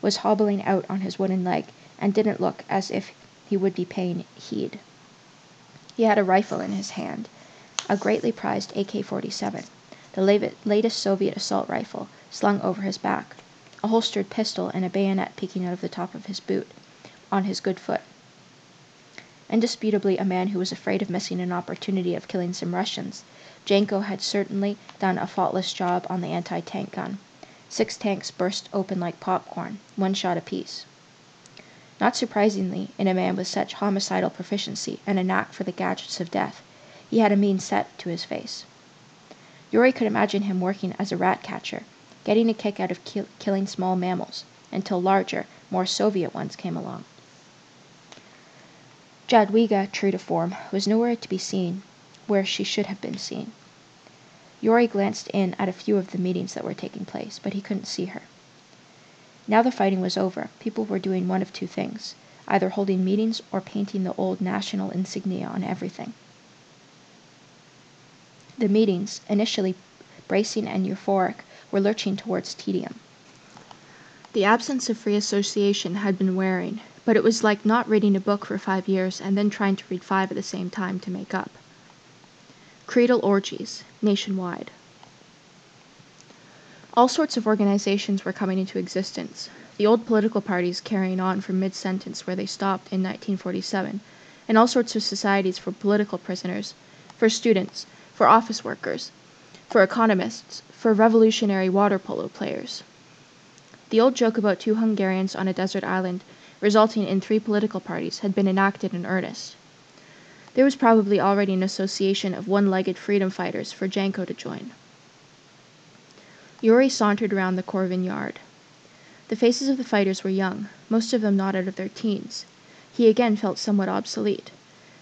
was hobbling out on his wooden leg and didn't look as if he would be paying heed. He had a rifle in his hand, a greatly prized AK-47, the latest Soviet assault rifle, slung over his back, a holstered pistol and a bayonet peeking out of the top of his boot, on his good foot. Indisputably a man who was afraid of missing an opportunity of killing some Russians, Janko had certainly done a faultless job on the anti-tank gun. 6 tanks burst open like popcorn, 1 shot apiece. Not surprisingly, in a man with such homicidal proficiency and a knack for the gadgets of death, he had a mean set to his face. Yuri could imagine him working as a rat catcher, getting a kick out of killing small mammals, until larger, more Soviet ones came along. Jadwiga, true to form, was nowhere to be seen where she should have been seen. Yuri glanced in at a few of the meetings that were taking place, but he couldn't see her. Now the fighting was over, people were doing one of 2 things, either holding meetings or painting the old national insignia on everything. The meetings, initially bracing and euphoric, were lurching towards tedium. The absence of free association had been wearing, but it was like not reading a book for 5 years and then trying to read 5 at the same time to make up. Creedal orgies, nationwide. All sorts of organizations were coming into existence, the old political parties carrying on from mid-sentence where they stopped in 1947, and all sorts of societies for political prisoners, for students, for office workers, for economists, for revolutionary water polo players. The old joke about 2 Hungarians on a desert island resulting in 3 political parties had been enacted in earnest. There was probably already an association of one-legged freedom fighters for Janko to join. Yuri sauntered around the Corvin yard. The faces of the fighters were young, most of them not out of their teens. He again felt somewhat obsolete.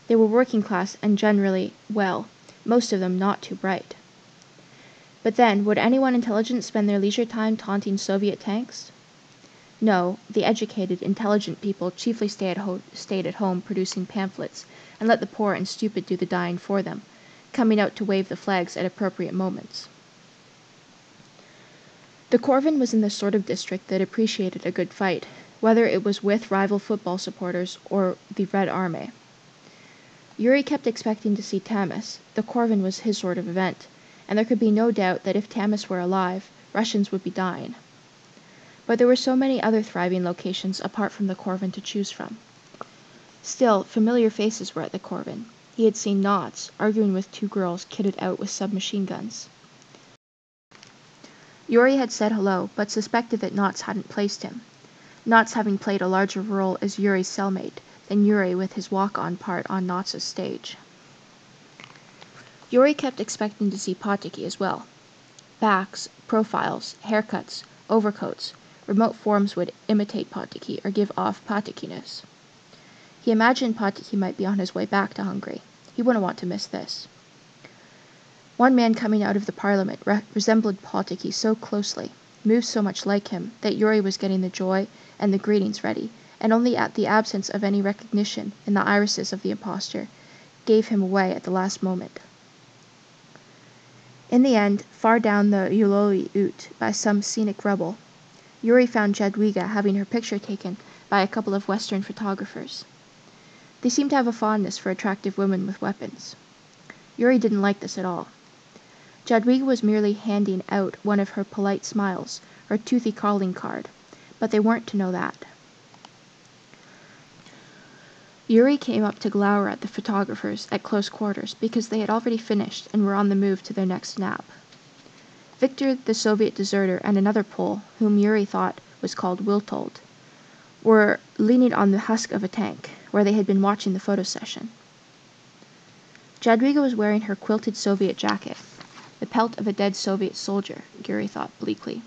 They were working class and generally, well, most of them not too bright. But then, would anyone intelligent spend their leisure time taunting Soviet tanks? No, the educated, intelligent people chiefly stayed at home producing pamphlets, and let the poor and stupid do the dying for them, coming out to wave the flags at appropriate moments. The Corvin was in the sort of district that appreciated a good fight, whether it was with rival football supporters or the Red Army. Yuri kept expecting to see Tamas. The Corvin was his sort of event, and there could be no doubt that if Tamas were alive, Russians would be dying. But there were so many other thriving locations apart from the Corvin to choose from. Still, familiar faces were at the Corvin. He had seen Knotts arguing with 2 girls kitted out with submachine guns. Yuri had said hello, but suspected that Knotts hadn't placed him, Knotts having played a larger role as Yuri's cellmate than Yuri with his walk-on part on Knotts' stage. Yuri kept expecting to see Potocki as well. Backs, profiles, haircuts, overcoats, remote forms would imitate Potocki or give off Potockiness. He imagined Potocki might be on his way back to Hungary. He wouldn't want to miss this. One man coming out of the parliament resembled Potocki so closely, moved so much like him, that Yuri was getting the joy and the greetings ready, and only at the absence of any recognition in the irises of the impostor gave him away at the last moment. In the end, far down the Uloi Ute, by some scenic rubble, Yuri found Jadwiga having her picture taken by a couple of Western photographers. They seemed to have a fondness for attractive women with weapons. Yuri didn't like this at all. Jadwiga was merely handing out one of her polite smiles, her toothy calling card, but they weren't to know that. Yuri came up to glower at the photographers at close quarters because they had already finished and were on the move to their next nap. Victor, the Soviet deserter, and another Pole, whom Yuri thought was called Wiltold, were leaning on the husk of a tank, where they had been watching the photo session. Jadwiga was wearing her quilted Soviet jacket, the pelt of a dead Soviet soldier, Yuri thought bleakly.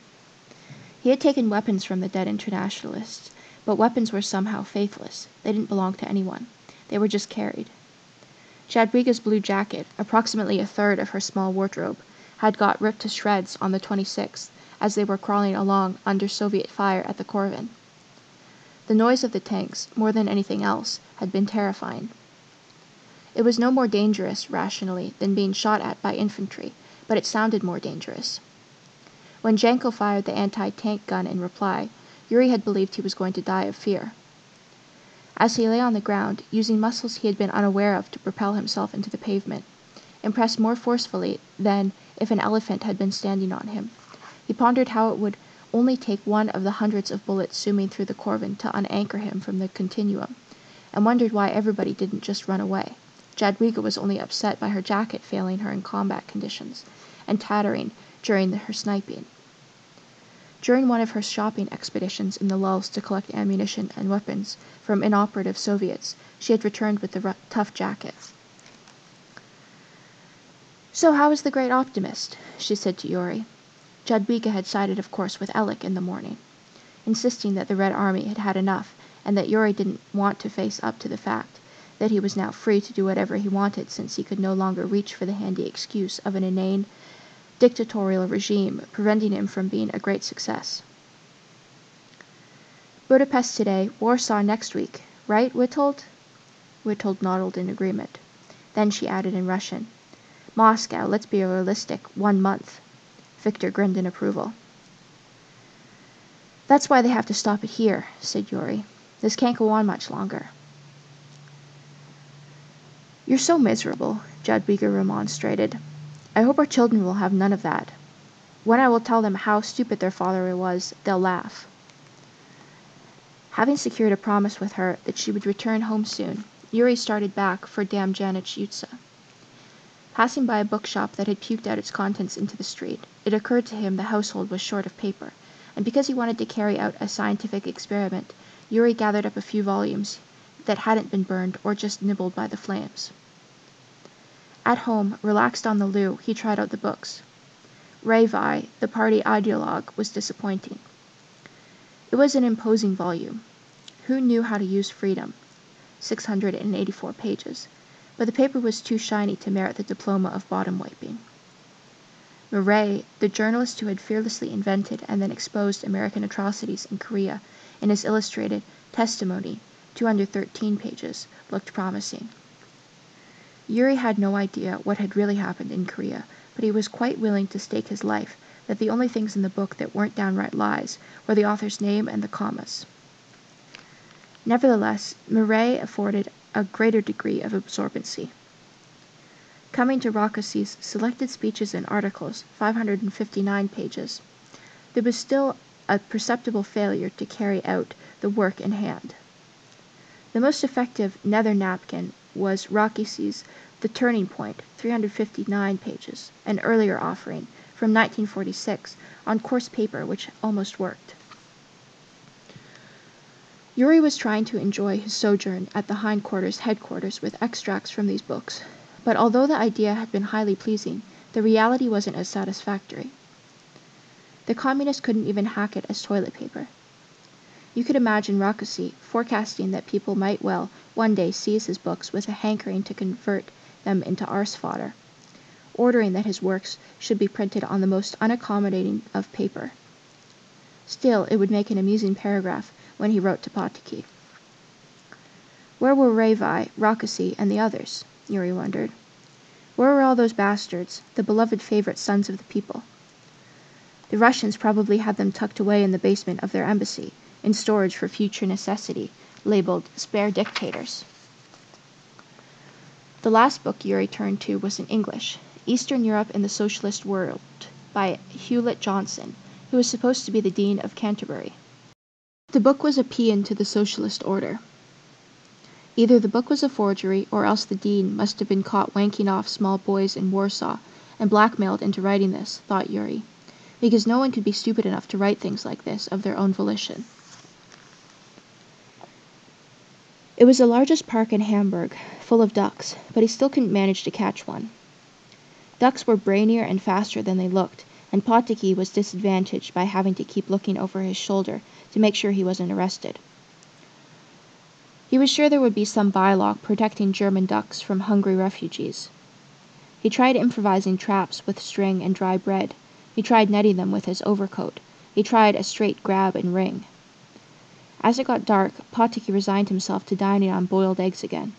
He had taken weapons from the dead internationalists, but weapons were somehow faithless. They didn't belong to anyone. They were just carried. Jadwiga's blue jacket, approximately a third of her small wardrobe, had got ripped to shreds on the 26th as they were crawling along under Soviet fire at the Korvin. The noise of the tanks, more than anything else, had been terrifying. It was no more dangerous, rationally, than being shot at by infantry, but it sounded more dangerous. When Janko fired the anti-tank gun in reply, Yuri had believed he was going to die of fear. As he lay on the ground, using muscles he had been unaware of to propel himself into the pavement, impressed more forcefully than if an elephant had been standing on him, he pondered how it would only take one of the hundreds of bullets zooming through the Korvin to unanchor him from the continuum, and wondered why everybody didn't just run away. Jadwiga was only upset by her jacket failing her in combat conditions, and tattering during her sniping. During one of her shopping expeditions in the lulls to collect ammunition and weapons from inoperative Soviets, she had returned with the tough jacket. "So how is the great optimist?" she said to Yuri. Jadwiga had sided, of course, with Alec in the morning, insisting that the Red Army had had enough, and that Yuri didn't want to face up to the fact that he was now free to do whatever he wanted since he could no longer reach for the handy excuse of an inane, dictatorial regime preventing him from being a great success. "Budapest today, Warsaw next week, right, Witold?" Witold nodded in agreement. Then she added in Russian, "Moscow, let's be realistic, 1 month." Victor grinned in approval. "That's why they have to stop it here," said Yuri. "This can't go on much longer." "You're so miserable," Jadwiga remonstrated. "I hope our children will have none of that. When I will tell them how stupid their father was, they'll laugh." Having secured a promise with her that she would return home soon, Yuri started back for Damjanich-Utsa. Passing by a bookshop that had puked out its contents into the street, it occurred to him the household was short of paper, and because he wanted to carry out a scientific experiment, Yuri gathered up a few volumes that hadn't been burned or just nibbled by the flames. At home, relaxed on the loo, he tried out the books. Revai, the party ideologue, was disappointing. It was an imposing volume. Who knew how to use freedom? 684 pages. But the paper was too shiny to merit the diploma of bottom wiping. Murray, the journalist who had fearlessly invented and then exposed American atrocities in Korea, in his illustrated Testimony, 213 pages, looked promising. Yuri had no idea what had really happened in Korea, but he was quite willing to stake his life that the only things in the book that weren't downright lies were the author's name and the commas. Nevertheless, Murray afforded a greater degree of absorbency. Coming to Rakossi's Selected Speeches and Articles, 559 pages, there was still a perceptible failure to carry out the work in hand. The most effective nether napkin was Rakossi's The Turning Point, 359 pages, an earlier offering, from 1946, on coarse paper which almost worked. Yuri was trying to enjoy his sojourn at the hindquarters headquarters with extracts from these books, but although the idea had been highly pleasing, the reality wasn't as satisfactory. The communists couldn't even hack it as toilet paper. You could imagine Rakossi forecasting that people might well one day seize his books with a hankering to convert them into arse fodder, ordering that his works should be printed on the most unaccommodating of paper. Still, it would make an amusing paragraph when he wrote to Potocki. Where were Revai, Rakossi, and the others? Yuri wondered. Where were all those bastards, the beloved favorite sons of the people? The Russians probably had them tucked away in the basement of their embassy, in storage for future necessity, labeled spare dictators. The last book Yuri turned to was in English, Eastern Europe in the Socialist World, by Hewlett Johnson, who was supposed to be the Dean of Canterbury. The book was a paean to the socialist order. Either the book was a forgery, or else the Dean must have been caught wanking off small boys in Warsaw and blackmailed into writing this, thought Yuri, because no one could be stupid enough to write things like this of their own volition. It was the largest park in Hamburg, full of ducks, but he still couldn't manage to catch one. Ducks were brainier and faster than they looked, and Potocki was disadvantaged by having to keep looking over his shoulder to make sure he wasn't arrested. He was sure there would be some bylaw protecting German ducks from hungry refugees. He tried improvising traps with string and dry bread. He tried netting them with his overcoat. He tried a straight grab and ring. As it got dark, Potocki resigned himself to dining on boiled eggs again.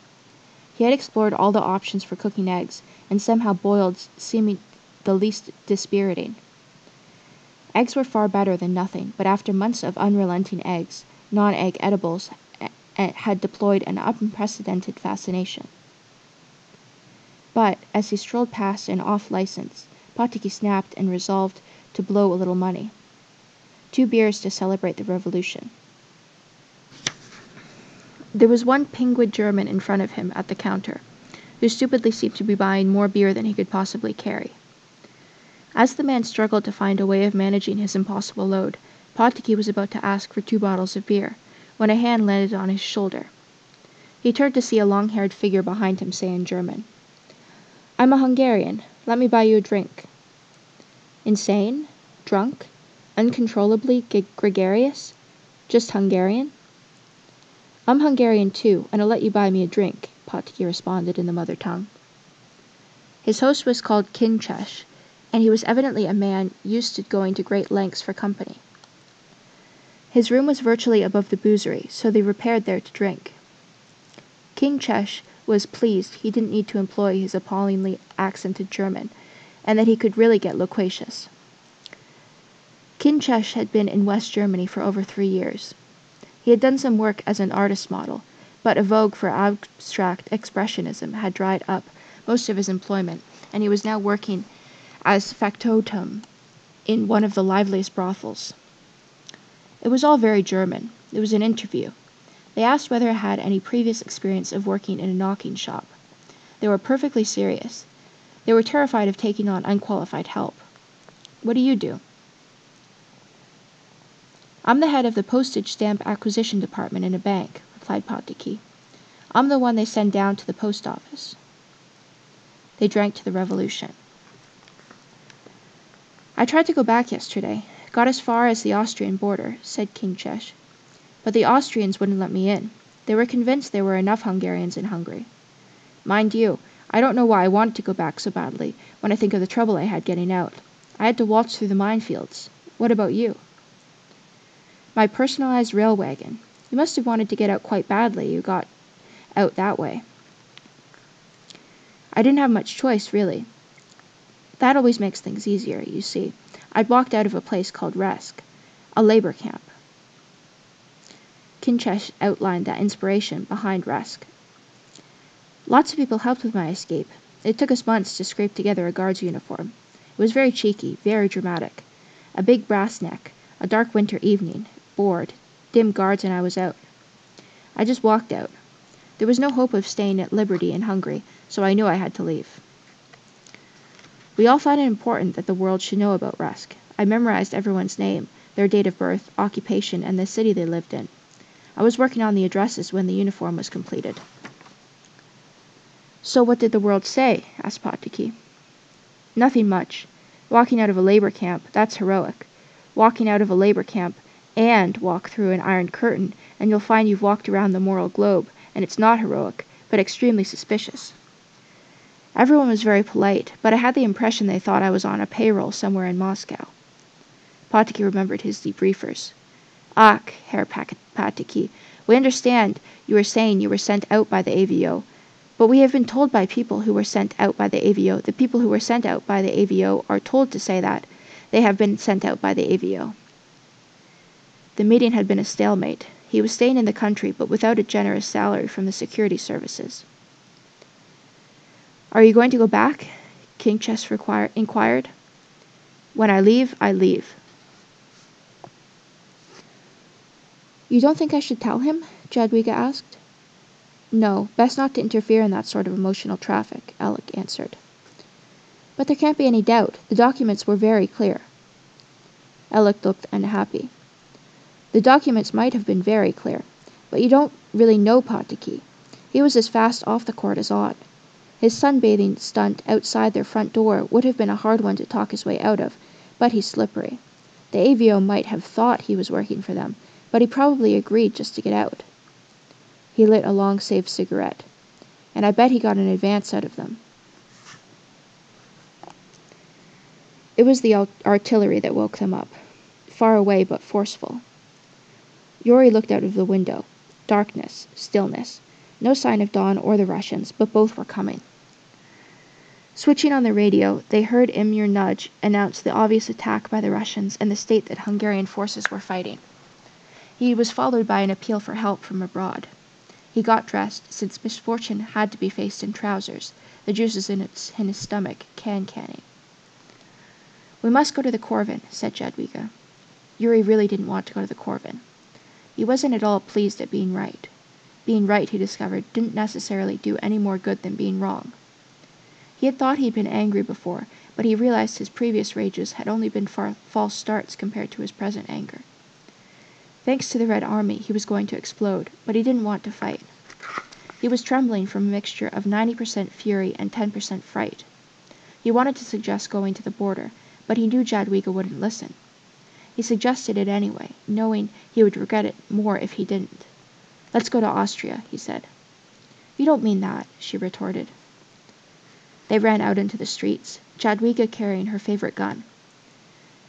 He had explored all the options for cooking eggs, and somehow boiled seemed the least dispiriting. Eggs were far better than nothing, but after months of unrelenting eggs, non-egg edibles had deployed an unprecedented fascination. But, as he strolled past an off-license, Potocki snapped and resolved to blow a little money. 2 beers to celebrate the revolution. There was one pinguid German in front of him at the counter, who stupidly seemed to be buying more beer than he could possibly carry. As the man struggled to find a way of managing his impossible load, Potocki was about to ask for 2 bottles of beer, when a hand landed on his shoulder. He turned to see a long-haired figure behind him say in German, "I'm a Hungarian. Let me buy you a drink." Insane? Drunk? Uncontrollably gregarious? Just Hungarian? "I'm Hungarian too, and I'll let you buy me a drink," Potocki responded in the mother tongue. His host was called Kinchesh, and he was evidently a man used to going to great lengths for company. His room was virtually above the boozery, so they repaired there to drink. Kinchesh was pleased he didn't need to employ his appallingly accented German, and that he could really get loquacious. Kinchesh had been in West Germany for over 3 years. He had done some work as an artist model, but a vogue for abstract expressionism had dried up most of his employment, and he was now working as factotum in one of the liveliest brothels. It was all very German. It was an interview. They asked whether I had any previous experience of working in a knocking shop. They were perfectly serious. They were terrified of taking on unqualified help. "What do you do?" "I'm the head of the postage stamp acquisition department in a bank," replied Potocki. "I'm the one they send down to the post office." They drank to the revolution. "I tried to go back yesterday. Got as far as the Austrian border," said Kinchesh. "But the Austrians wouldn't let me in. They were convinced there were enough Hungarians in Hungary. Mind you, I don't know why I wanted to go back so badly, when I think of the trouble I had getting out. I had to waltz through the minefields. What about you?" "My personalized rail wagon. You must have wanted to get out quite badly. You got out that way." "I didn't have much choice, really. That always makes things easier, you see. I'd walked out of a place called Resk, a labor camp." Kinchesh outlined that inspiration behind Resk. "Lots of people helped with my escape. It took us months to scrape together a guard's uniform. It was very cheeky, very dramatic. A big brass neck, a dark winter evening, bored, dim guards, and I was out. I just walked out. There was no hope of staying at liberty in Hungary, so I knew I had to leave. We all thought it important that the world should know about Resk. I memorized everyone's name, their date of birth, occupation, and the city they lived in. I was working on the addresses when the uniform was completed." "So what did the world say?" asked Potocki. "Nothing much. Walking out of a labor camp, that's heroic. Walking out of a labor camp and walk through an iron curtain, and you'll find you've walked around the moral globe, and it's not heroic, but extremely suspicious. Everyone was very polite, but I had the impression they thought I was on a payroll somewhere in Moscow." Potocki remembered his debriefers. "Ach, Herr Potocki, we understand you were saying you were sent out by the AVO, but we have been told by people who were sent out by the AVO, the people who were sent out by the AVO are told to say that. They have been sent out by the AVO. The meeting had been a stalemate. He was staying in the country, but without a generous salary from the security services. "Are you going to go back?" King Chess inquired. "When I leave, I leave." "You don't think I should tell him?" Jadwiga asked. "No, best not to interfere in that sort of emotional traffic," Alec answered. "But there can't be any doubt. The documents were very clear." Alec looked unhappy. "The documents might have been very clear, but you don't really know Potiki. He was as fast off the court as on. His sunbathing stunt outside their front door would have been a hard one to talk his way out of, but he's slippery. The AVO might have thought he was working for them, but he probably agreed just to get out." He lit a long-saved cigarette. "And I bet he got an advance out of them." It was the artillery that woke them up. Far away but forceful. Yuri looked out of the window. Darkness, stillness. No sign of Dawn or the Russians, but both were coming. Switching on the radio, they heard Emir Nudge announce the obvious attack by the Russians and the state that Hungarian forces were fighting. He was followed by an appeal for help from abroad. He got dressed, since misfortune had to be faced in trousers, the juices in his stomach canning. "We must go to the Corvin," said Jadwiga. Yuri really didn't want to go to the Corvin. He wasn't at all pleased at being right. Being right, he discovered, didn't necessarily do any more good than being wrong. He had thought he'd been angry before, but he realized his previous rages had only been false starts compared to his present anger. Thanks to the Red Army, he was going to explode, but he didn't want to fight. He was trembling from a mixture of 90% fury and 10% fright. He wanted to suggest going to the border, but he knew Jadwiga wouldn't listen. He suggested it anyway, knowing he would regret it more if he didn't. "Let's go to Austria," he said. "You don't mean that," she retorted. They ran out into the streets, Jadwiga carrying her favorite gun.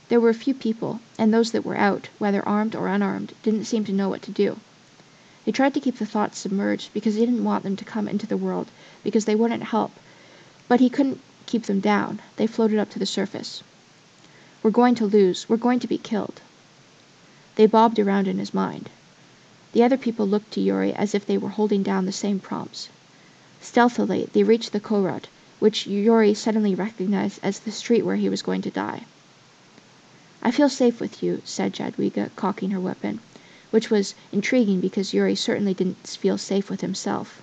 There were few people, and those that were out, whether armed or unarmed, didn't seem to know what to do. He tried to keep the thoughts submerged because he didn't want them to come into the world, because they wouldn't help, but he couldn't keep them down. They floated up to the surface. "We're going to lose. We're going to be killed." They bobbed around in his mind. The other people looked to Yuri as if they were holding down the same prompts. Stealthily, they reached the Korut, which Yuri suddenly recognized as the street where he was going to die. "I feel safe with you," said Jadwiga, cocking her weapon, which was intriguing because Yuri certainly didn't feel safe with himself.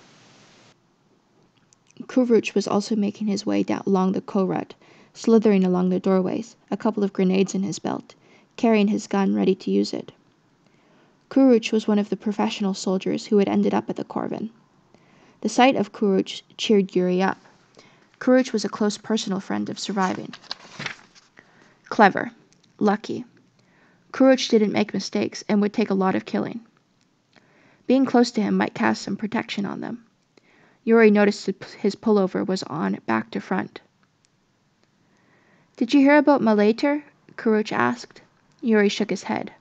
Kuruch was also making his way down along the Korut, slithering along the doorways, a couple of grenades in his belt, carrying his gun ready to use it. Kuruch was one of the professional soldiers who had ended up at the Corvin. The sight of Kuruch cheered Yuri up. Kuruch was a close personal friend of surviving. Clever. Lucky. Kuruch didn't make mistakes and would take a lot of killing. Being close to him might cast some protection on them. Yuri noticed his pullover was on back to front. "Did you hear about Malater?" Kuruch asked. Yuri shook his head.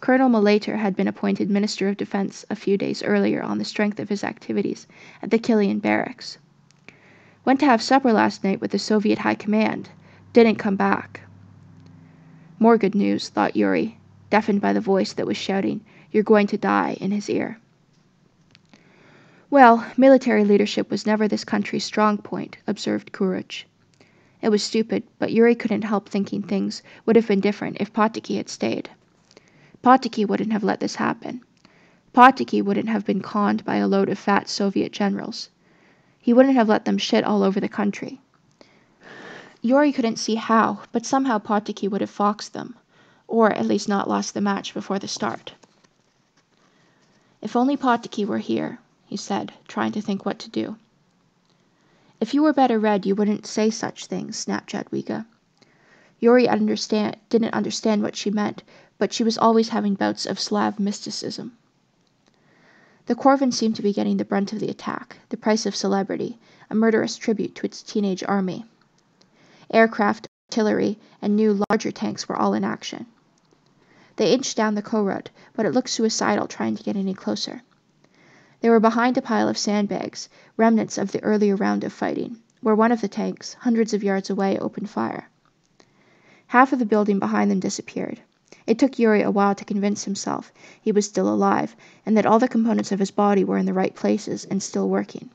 Colonel Malater had been appointed Minister of Defense a few days earlier on the strength of his activities at the Killian barracks. "Went to have supper last night with the Soviet High Command. Didn't come back." More good news, thought Yuri, deafened by the voice that was shouting, "You're going to die," in his ear. "Well, military leadership was never this country's strong point," observed Kuruch. It was stupid, but Yuri couldn't help thinking things would have been different if Potiki had stayed. Potiki wouldn't have let this happen. Potiki wouldn't have been conned by a load of fat Soviet generals. He wouldn't have let them shit all over the country. Yuri couldn't see how, but somehow Potiki would have foxed them, or at least not lost the match before the start. "If only Potiki were here," he said, trying to think what to do. "If you were better read, you wouldn't say such things," snapped Jadwiga. Yuri didn't understand what she meant, but she was always having bouts of Slav mysticism. The Corvin seemed to be getting the brunt of the attack, the price of celebrity, a murderous tribute to its teenage army. Aircraft, artillery, and new, larger tanks were all in action. They inched down the Korut, but it looked suicidal trying to get any closer. They were behind a pile of sandbags, remnants of the earlier round of fighting, where one of the tanks, hundreds of yards away, opened fire. Half of the building behind them disappeared. It took Yuri a while to convince himself he was still alive, and that all the components of his body were in the right places and still working.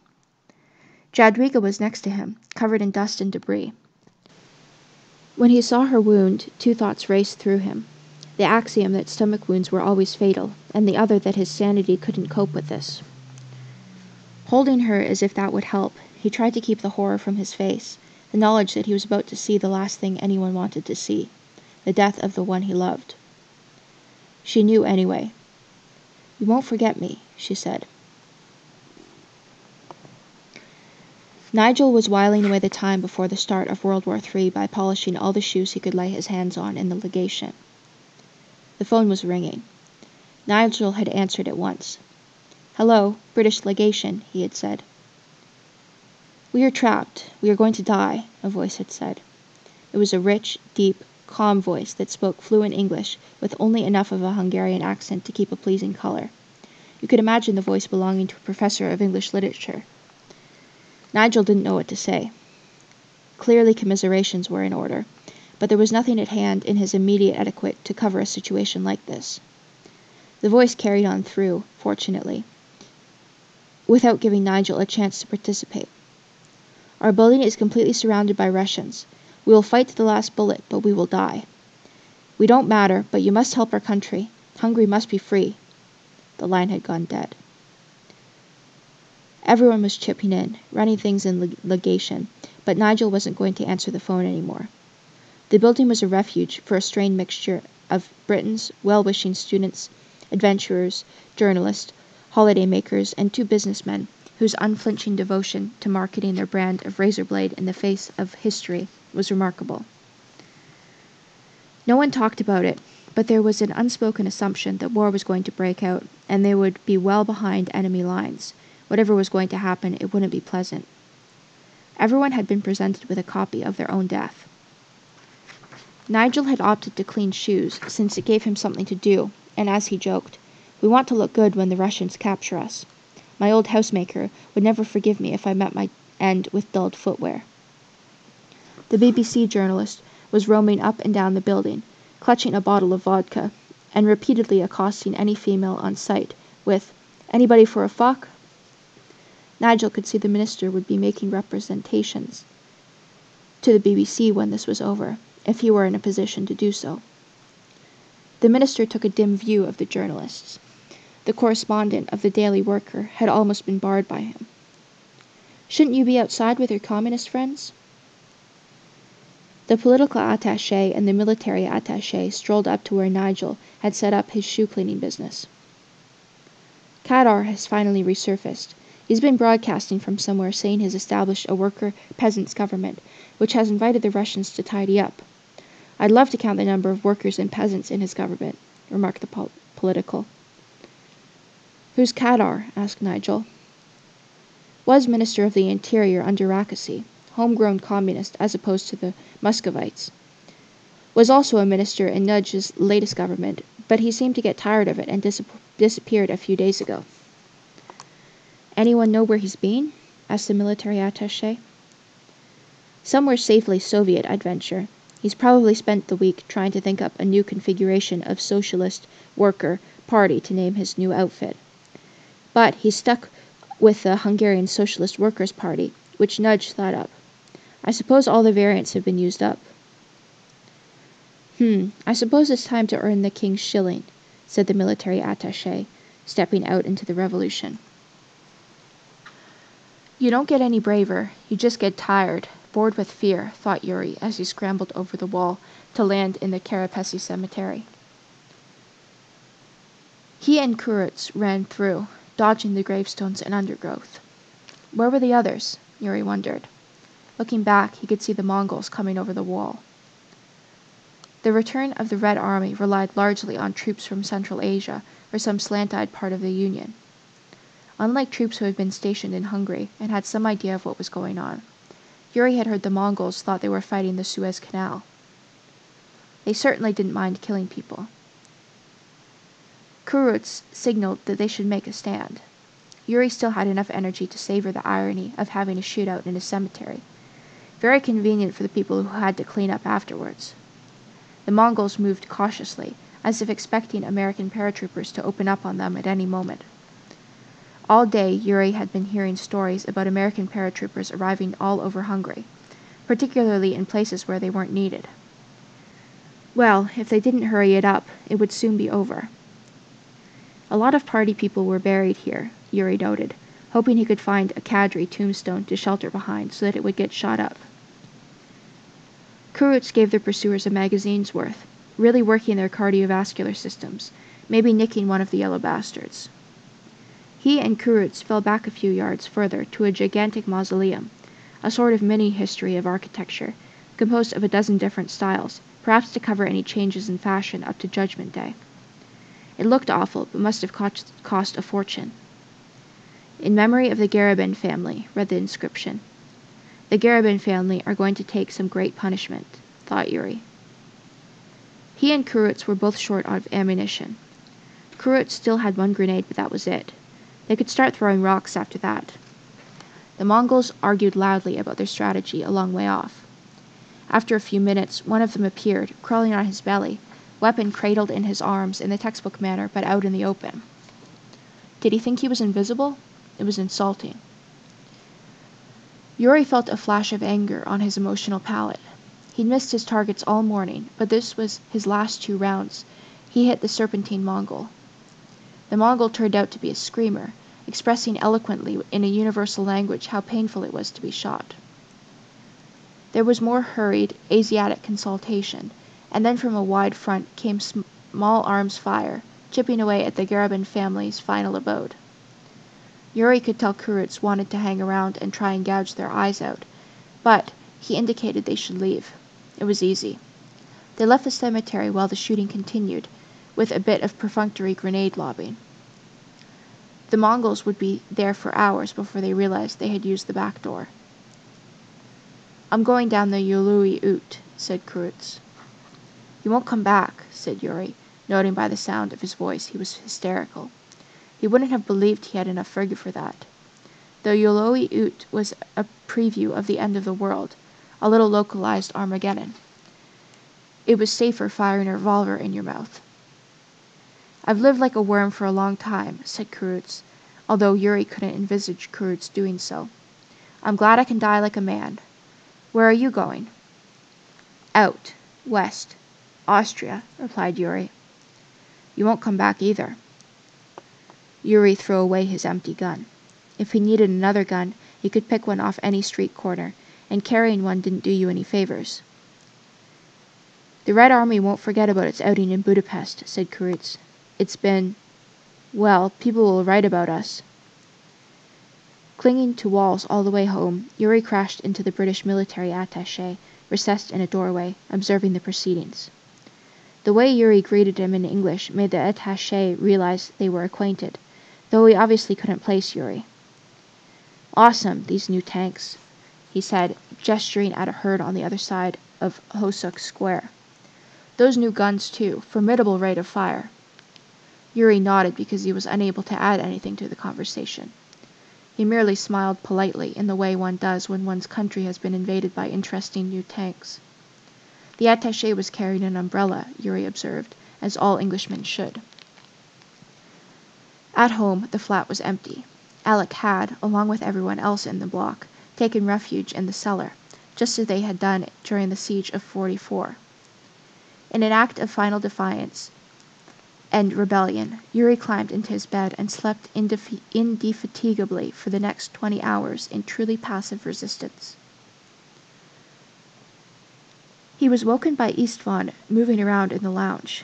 Jadwiga was next to him, covered in dust and debris. When he saw her wound, two thoughts raced through him. The axiom that stomach wounds were always fatal, and the other that his sanity couldn't cope with this. Holding her as if that would help, he tried to keep the horror from his face, the knowledge that he was about to see the last thing anyone wanted to see, the death of the one he loved. She knew anyway. "You won't forget me," she said. Nigel was whiling away the time before the start of World War III by polishing all the shoes he could lay his hands on in the legation. The phone was ringing. Nigel had answered at once. "Hello, British Legation," he had said. "We are trapped. We are going to die," a voice had said. It was a rich, deep, calm voice that spoke fluent English with only enough of a Hungarian accent to keep a pleasing color. You could imagine the voice belonging to a professor of English literature. Nigel didn't know what to say. Clearly commiserations were in order, but there was nothing at hand in his immediate etiquette to cover a situation like this. The voice carried on through, fortunately, without giving Nigel a chance to participate. "Our building is completely surrounded by Russians. We will fight to the last bullet, but we will die. We don't matter, but you must help our country. Hungary must be free." The line had gone dead. Everyone was chipping in, running things in legation, but Nigel wasn't going to answer the phone anymore. The building was a refuge for a strained mixture of Britons, well-wishing students, adventurers, journalists, holiday makers, and two businessmen whose unflinching devotion to marketing their brand of razor blade in the face of history was remarkable. No one talked about it, but there was an unspoken assumption that war was going to break out, and they would be well behind enemy lines. Whatever was going to happen, it wouldn't be pleasant. Everyone had been presented with a copy of their own death. Nigel had opted to clean shoes, since it gave him something to do, and as he joked, "We want to look good when the Russians capture us. My old housemaker would never forgive me if I met my end with dulled footwear." The BBC journalist was roaming up and down the building, clutching a bottle of vodka, and repeatedly accosting any female on sight with, "Anybody for a fuck?" Nigel could see the minister would be making representations to the BBC when this was over, if he were in a position to do so. The minister took a dim view of the journalists. The correspondent of the Daily Worker had almost been barred by him. "Shouldn't you be outside with your communist friends?" The political attaché and the military attaché strolled up to where Nigel had set up his shoe-cleaning business. "Kadar has finally resurfaced. He's been broadcasting from somewhere saying he's established a worker-peasants government, which has invited the Russians to tidy up. I'd love to count the number of workers and peasants in his government," remarked the political. "Who's Kadar?" asked Nigel. "Was Minister of the Interior under Rakasi, homegrown communist as opposed to the Muscovites. Was also a minister in Nudge's latest government, but he seemed to get tired of it and disappeared a few days ago." "Anyone know where he's been?" asked the military attaché. "Somewhere safely Soviet, I'd venture. He's probably spent the week trying to think up a new configuration of socialist, worker, party to name his new outfit. But he's stuck with the Hungarian Socialist Workers' Party, which Nudge thought up. I suppose all the variants have been used up." I suppose it's time to earn the king's shilling," said the military attaché, stepping out into the revolution. "You don't get any braver, you just get tired, bored with fear," thought Yuri as he scrambled over the wall to land in the Karapesi cemetery. He and Kurutz ran through, dodging the gravestones and undergrowth. Where were the others? Yuri wondered. Looking back, he could see the Mongols coming over the wall. The return of the Red Army relied largely on troops from Central Asia or some slant-eyed part of the Union. Unlike troops who had been stationed in Hungary and had some idea of what was going on, Yuri had heard the Mongols thought they were fighting the Suez Canal. They certainly didn't mind killing people. Kurutz signaled that they should make a stand. Yuri still had enough energy to savor the irony of having a shootout in a cemetery. Very convenient for the people who had to clean up afterwards. The Mongols moved cautiously, as if expecting American paratroopers to open up on them at any moment. All day, Yuri had been hearing stories about American paratroopers arriving all over Hungary, particularly in places where they weren't needed. Well, if they didn't hurry it up, it would soon be over. A lot of party people were buried here, Yuri noted, hoping he could find a cadre tombstone to shelter behind so that it would get shot up. Kurutz gave their pursuers a magazine's worth, really working their cardiovascular systems, maybe nicking one of the yellow bastards. He and Kurutz fell back a few yards further to a gigantic mausoleum, a sort of mini-history of architecture, composed of a dozen different styles, perhaps to cover any changes in fashion up to Judgment Day. It looked awful, but must have cost a fortune. In memory of the Garibin family, read the inscription. The Garibin family are going to take some great punishment, thought Yuri. He and Kurutz were both short of ammunition. Kurutz still had one grenade, but that was it. They could start throwing rocks after that. The Mongols argued loudly about their strategy a long way off. After a few minutes, one of them appeared, crawling on his belly, weapon cradled in his arms in the textbook manner, but out in the open. Did he think he was invisible? It was insulting. Yuri felt a flash of anger on his emotional palate. He'd missed his targets all morning, but this was his last 2 rounds. He hit the serpentine Mongol. The Mongol turned out to be a screamer, expressing eloquently in a universal language how painful it was to be shot. There was more hurried, Asiatic consultation, and then from a wide front came small arms fire, chipping away at the Garibin family's final abode. Yuri could tell Kurutz wanted to hang around and try and gouge their eyes out, but he indicated they should leave. It was easy. They left the cemetery while the shooting continued, with a bit of perfunctory grenade lobbing. The Mongols would be there for hours before they realized they had used the back door. I'm going down the Yului Ute, said Kurutz. You won't come back, said Yuri, noting by the sound of his voice he was hysterical. He wouldn't have believed he had enough vigor for that. The Yului Ute was a preview of the end of the world, a little localized Armageddon. It was safer firing a revolver in your mouth. I've lived like a worm for a long time, said Kurutz, although Yuri couldn't envisage Kurutz doing so. I'm glad I can die like a man. Where are you going? Out. West. Austria, replied Yuri. You won't come back either. Yuri threw away his empty gun. If he needed another gun, he could pick one off any street corner, and carrying one didn't do you any favors. The Red Army won't forget about its outing in Budapest, said Kurutz. It's been... well, people will write about us. Clinging to walls all the way home, Yuri crashed into the British military attaché, recessed in a doorway, observing the proceedings. The way Yuri greeted him in English made the attaché realize they were acquainted, though he obviously couldn't place Yuri. Awesome, these new tanks, he said, gesturing at a herd on the other side of Hosuk Square. Those new guns, too, formidable rate of fire. Yuri nodded because he was unable to add anything to the conversation. He merely smiled politely in the way one does when one's country has been invaded by interesting new tanks. The attaché was carrying an umbrella, Yuri observed, as all Englishmen should. At home, the flat was empty. Alec had, along with everyone else in the block, taken refuge in the cellar, just as they had done during the siege of 44. In an act of final defiance and rebellion, Yuri climbed into his bed and slept indefatigably for the next 20 hours in truly passive resistance. He was woken by Istvan moving around in the lounge.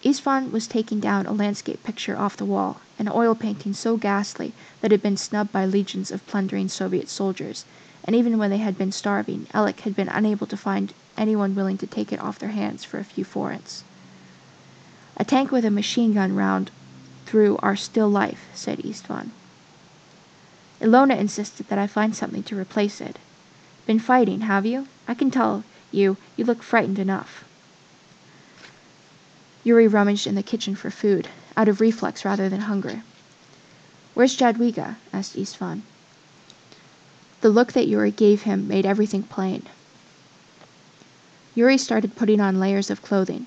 Istvan was taking down a landscape picture off the wall, an oil painting so ghastly that it had been snubbed by legions of plundering Soviet soldiers, and even when they had been starving, Alec had been unable to find anyone willing to take it off their hands for a few forints. A tank with a machine gun round through our still life, said Istvan. Ilona insisted that I find something to replace it. Been fighting, have you? I can tell you look frightened enough. Yuri rummaged in the kitchen for food, out of reflex rather than hunger. Where's Jadwiga? Asked Istvan. The look that Yuri gave him made everything plain. Yuri started putting on layers of clothing.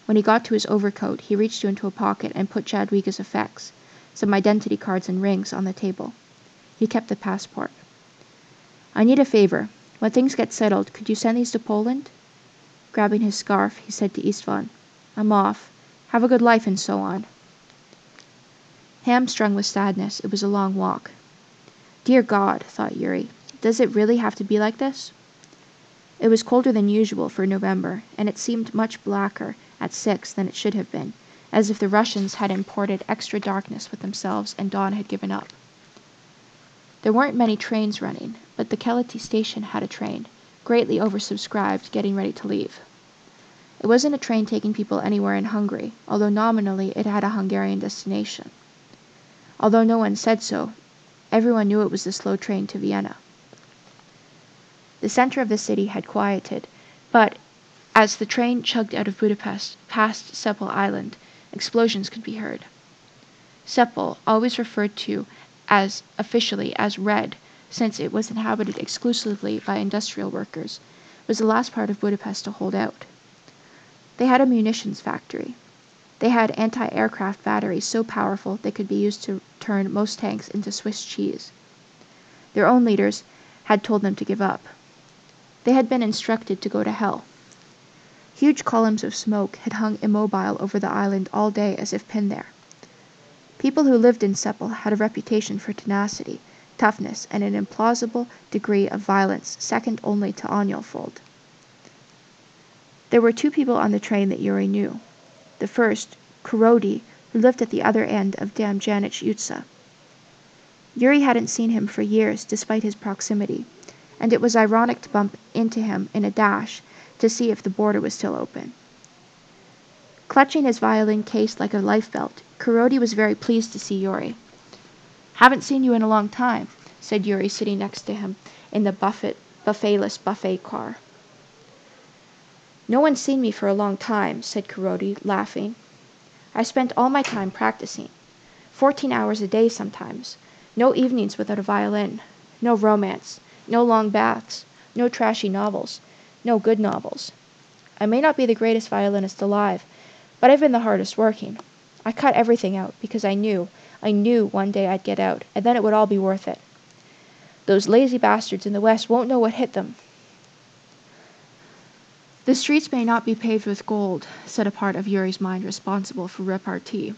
When he got to his overcoat, he reached into a pocket and put Jadwiga's effects, some identity cards and rings, on the table. He kept the passport. "I need a favor. When things get settled, could you send these to Poland?" Grabbing his scarf, he said to Istvan, "I'm off. Have a good life," and so on. Hamstrung with sadness, it was a long walk. Dear God, thought Yuri, does it really have to be like this? It was colder than usual for November, and it seemed much blacker at 6 than it should have been, as if the Russians had imported extra darkness with themselves and dawn had given up. There weren't many trains running, but the Keleti station had a train, greatly oversubscribed, getting ready to leave. It wasn't a train taking people anywhere in Hungary, although nominally it had a Hungarian destination. Although no one said so, everyone knew it was the slow train to Vienna. The center of the city had quieted, but as the train chugged out of Budapest past Sepal Island, explosions could be heard. Sepal, always referred to as officially as Red, since it was inhabited exclusively by industrial workers, was the last part of Budapest to hold out. They had a munitions factory. They had anti-aircraft batteries so powerful they could be used to turn most tanks into Swiss cheese. Their own leaders had told them to give up. They had been instructed to go to hell. Huge columns of smoke had hung immobile over the island all day as if pinned there. People who lived in Sepal had a reputation for tenacity, toughness, and an implausible degree of violence second only to Onyolfold. There were 2 people on the train that Yuri knew. The first, Kurodi, who lived at the other end of Damjanich Utsa. Yuri hadn't seen him for years despite his proximity, and it was ironic to bump into him in a dash to see if the border was still open. Clutching his violin case like a lifebelt, Kurodi was very pleased to see Yuri. "Haven't seen you in a long time," said Yuri, sitting next to him in the buffetless buffet car. "No one's seen me for a long time," said Kurodi, laughing. "I spent all my time practicing. 14 hours a day sometimes. No evenings without a violin. No romance. No long baths. No trashy novels. No good novels. I may not be the greatest violinist alive, but I've been the hardest working. I cut everything out because I knew one day I'd get out, and then it would all be worth it. Those lazy bastards in the West won't know what hit them." "The streets may not be paved with gold," said a part of Yuri's mind responsible for repartee.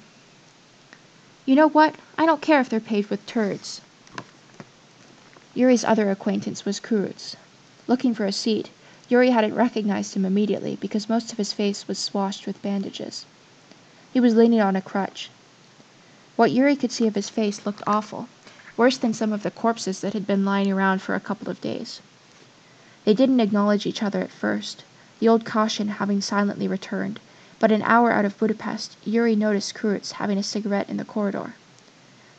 "You know what? I don't care if they're paved with turds." Yuri's other acquaintance was Kurutz. Looking for a seat, Yuri hadn't recognized him immediately because most of his face was swashed with bandages. He was leaning on a crutch. What Yuri could see of his face looked awful, worse than some of the corpses that had been lying around for a couple of days. They didn't acknowledge each other at first, the old caution having silently returned, but an hour out of Budapest, Yuri noticed Kurutz having a cigarette in the corridor.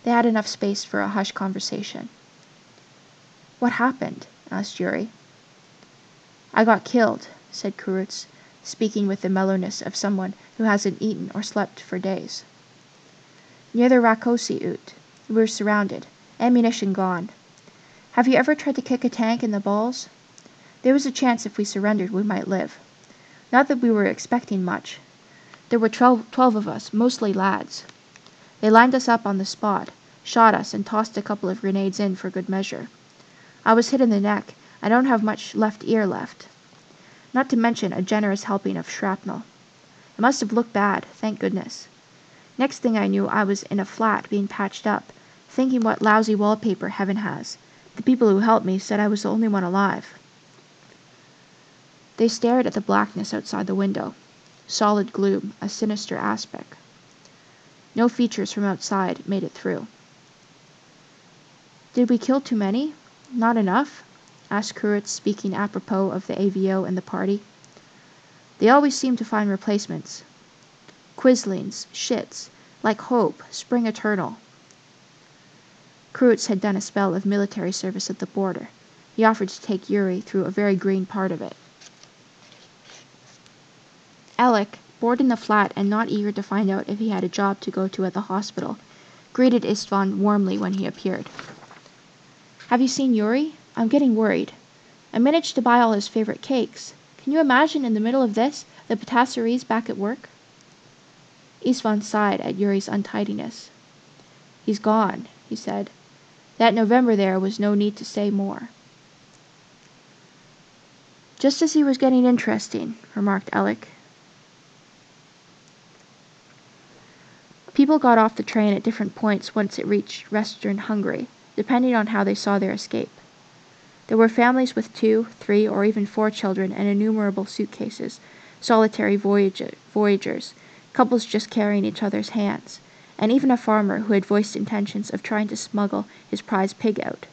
They had enough space for a hushed conversation. "What happened?" asked Yuri. "I got killed," said Kurutz, speaking with the mellowness of someone who hasn't eaten or slept for days. "Near the Rakosi Ute. We were surrounded. Ammunition gone. Have you ever tried to kick a tank in the balls? There was a chance if we surrendered we might live. Not that we were expecting much. There were 12 of us, mostly lads. They lined us up on the spot, shot us, and tossed a couple of grenades in for good measure. I was hit in the neck. I don't have much left ear left. Not to mention a generous helping of shrapnel. It must have looked bad, thank goodness. Next thing I knew, I was in a flat being patched up, thinking what lousy wallpaper heaven has. The people who helped me said I was the only one alive." They stared at the blackness outside the window. Solid gloom, a sinister aspect. No features from outside made it through. "Did we kill too many? Not enough?" asked Kurutz, speaking apropos of the AVO and the party. "They always seem to find replacements. Quislings, shits, like hope, spring eternal." Kurutz had done a spell of military service at the border. He offered to take Yuri through a very green part of it. Alec, bored in the flat and not eager to find out if he had a job to go to at the hospital, greeted Istvan warmly when he appeared. "Have you seen Yuri? I'm getting worried. I managed to buy all his favorite cakes. Can you imagine in the middle of this, the patisseries back at work? Istvan sighed at Yuri's untidiness. He's gone, he said. That November there was no need to say more. Just as he was getting interesting, remarked Alec. People got off the train at different points once it reached Western Hungary, depending on how they saw their escape. There were families with 2, 3, or even 4 children and innumerable suitcases, solitary voyagers, couples just carrying each other's hands, and even a farmer who had voiced intentions of trying to smuggle his prize pig out.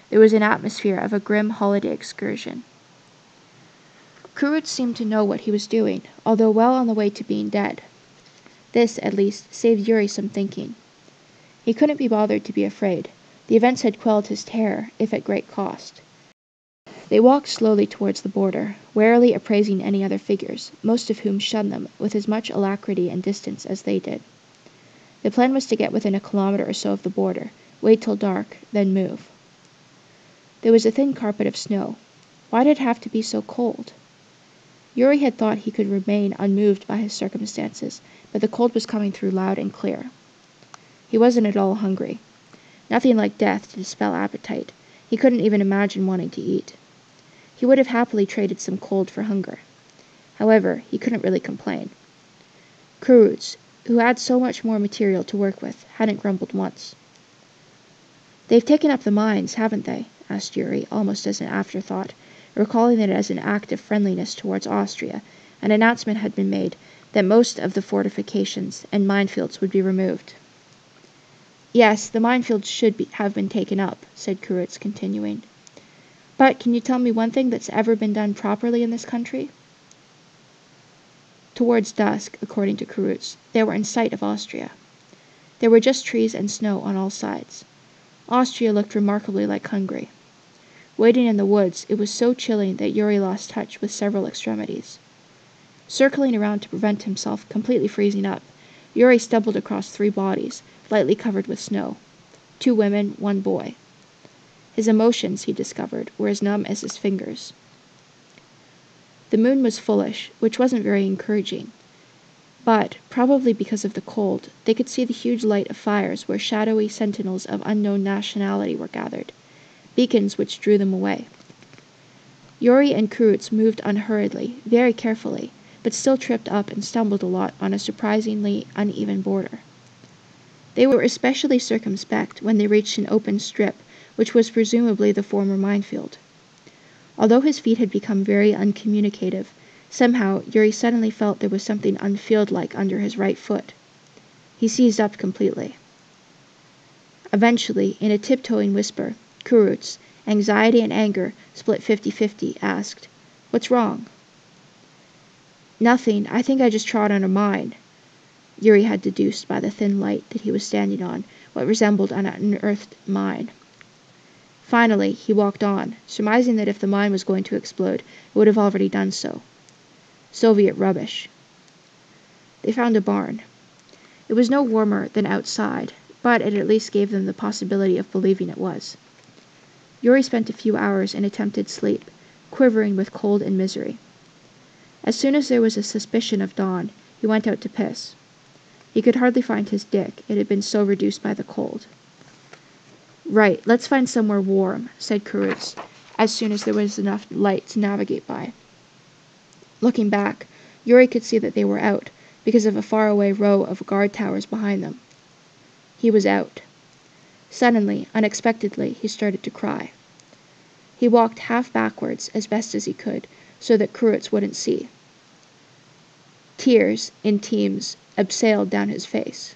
There was an atmosphere of a grim holiday excursion. Kurutz seemed to know what he was doing, although well on the way to being dead. This, at least, saved Yuri some thinking. He couldn't be bothered to be afraid. The events had quelled his terror, if at great cost. They walked slowly towards the border, warily appraising any other figures, most of whom shunned them with as much alacrity and distance as they did. The plan was to get within a kilometer or so of the border, wait till dark, then move. There was a thin carpet of snow. Why did it have to be so cold? Yuri had thought he could remain unmoved by his circumstances, but the cold was coming through loud and clear. He wasn't at all hungry. Nothing like death to dispel appetite. He couldn't even imagine wanting to eat. He would have happily traded some cold for hunger. However, he couldn't really complain. Kurutz, who had so much more material to work with, hadn't grumbled once. "They've taken up the mines, haven't they?" asked Yuri, almost as an afterthought, recalling that as an act of friendliness towards Austria, an announcement had been made that most of the fortifications and minefields would be removed. "Yes, the minefields have been taken up," said Kurutz, continuing. "But can you tell me one thing that's ever been done properly in this country?" Towards dusk, according to Kurutz, they were in sight of Austria. There were just trees and snow on all sides. Austria looked remarkably like Hungary. Waiting in the woods, it was so chilling that Yuri lost touch with several extremities. Circling around to prevent himself completely freezing up, Yuri stumbled across 3 bodies, lightly covered with snow. 2 women, 1 boy. His emotions, he discovered, were as numb as his fingers. The moon was fullish, which wasn't very encouraging. But, probably because of the cold, they could see the huge light of fires where shadowy sentinels of unknown nationality were gathered, beacons which drew them away. Yuri and Kurutz moved unhurriedly, very carefully, but still tripped up and stumbled a lot on a surprisingly uneven border. They were especially circumspect when they reached an open strip, which was presumably the former minefield. Although his feet had become very uncommunicative, somehow Yuri suddenly felt there was something unfield-like under his right foot. He seized up completely. Eventually, in a tiptoeing whisper, Kurutz, anxiety and anger split 50-50, asked, "What's wrong?" "Nothing. I think I just trod on a mine." Yuri had deduced by the thin light that he was standing on what resembled an unearthed mine. Finally, he walked on, surmising that if the mine was going to explode, it would have already done so. Soviet rubbish. They found a barn. It was no warmer than outside, but it at least gave them the possibility of believing it was. Yuri spent a few hours in attempted sleep, quivering with cold and misery. As soon as there was a suspicion of dawn, he went out to piss. He could hardly find his dick, it had been so reduced by the cold. "Right, let's find somewhere warm," said Kurutz, as soon as there was enough light to navigate by. Looking back, Yuri could see that they were out, because of a faraway row of guard towers behind them. He was out. Suddenly, unexpectedly, he started to cry. He walked half backwards, as best as he could, so that Kurutz wouldn't see. Tears, in teams, abseiled down his face.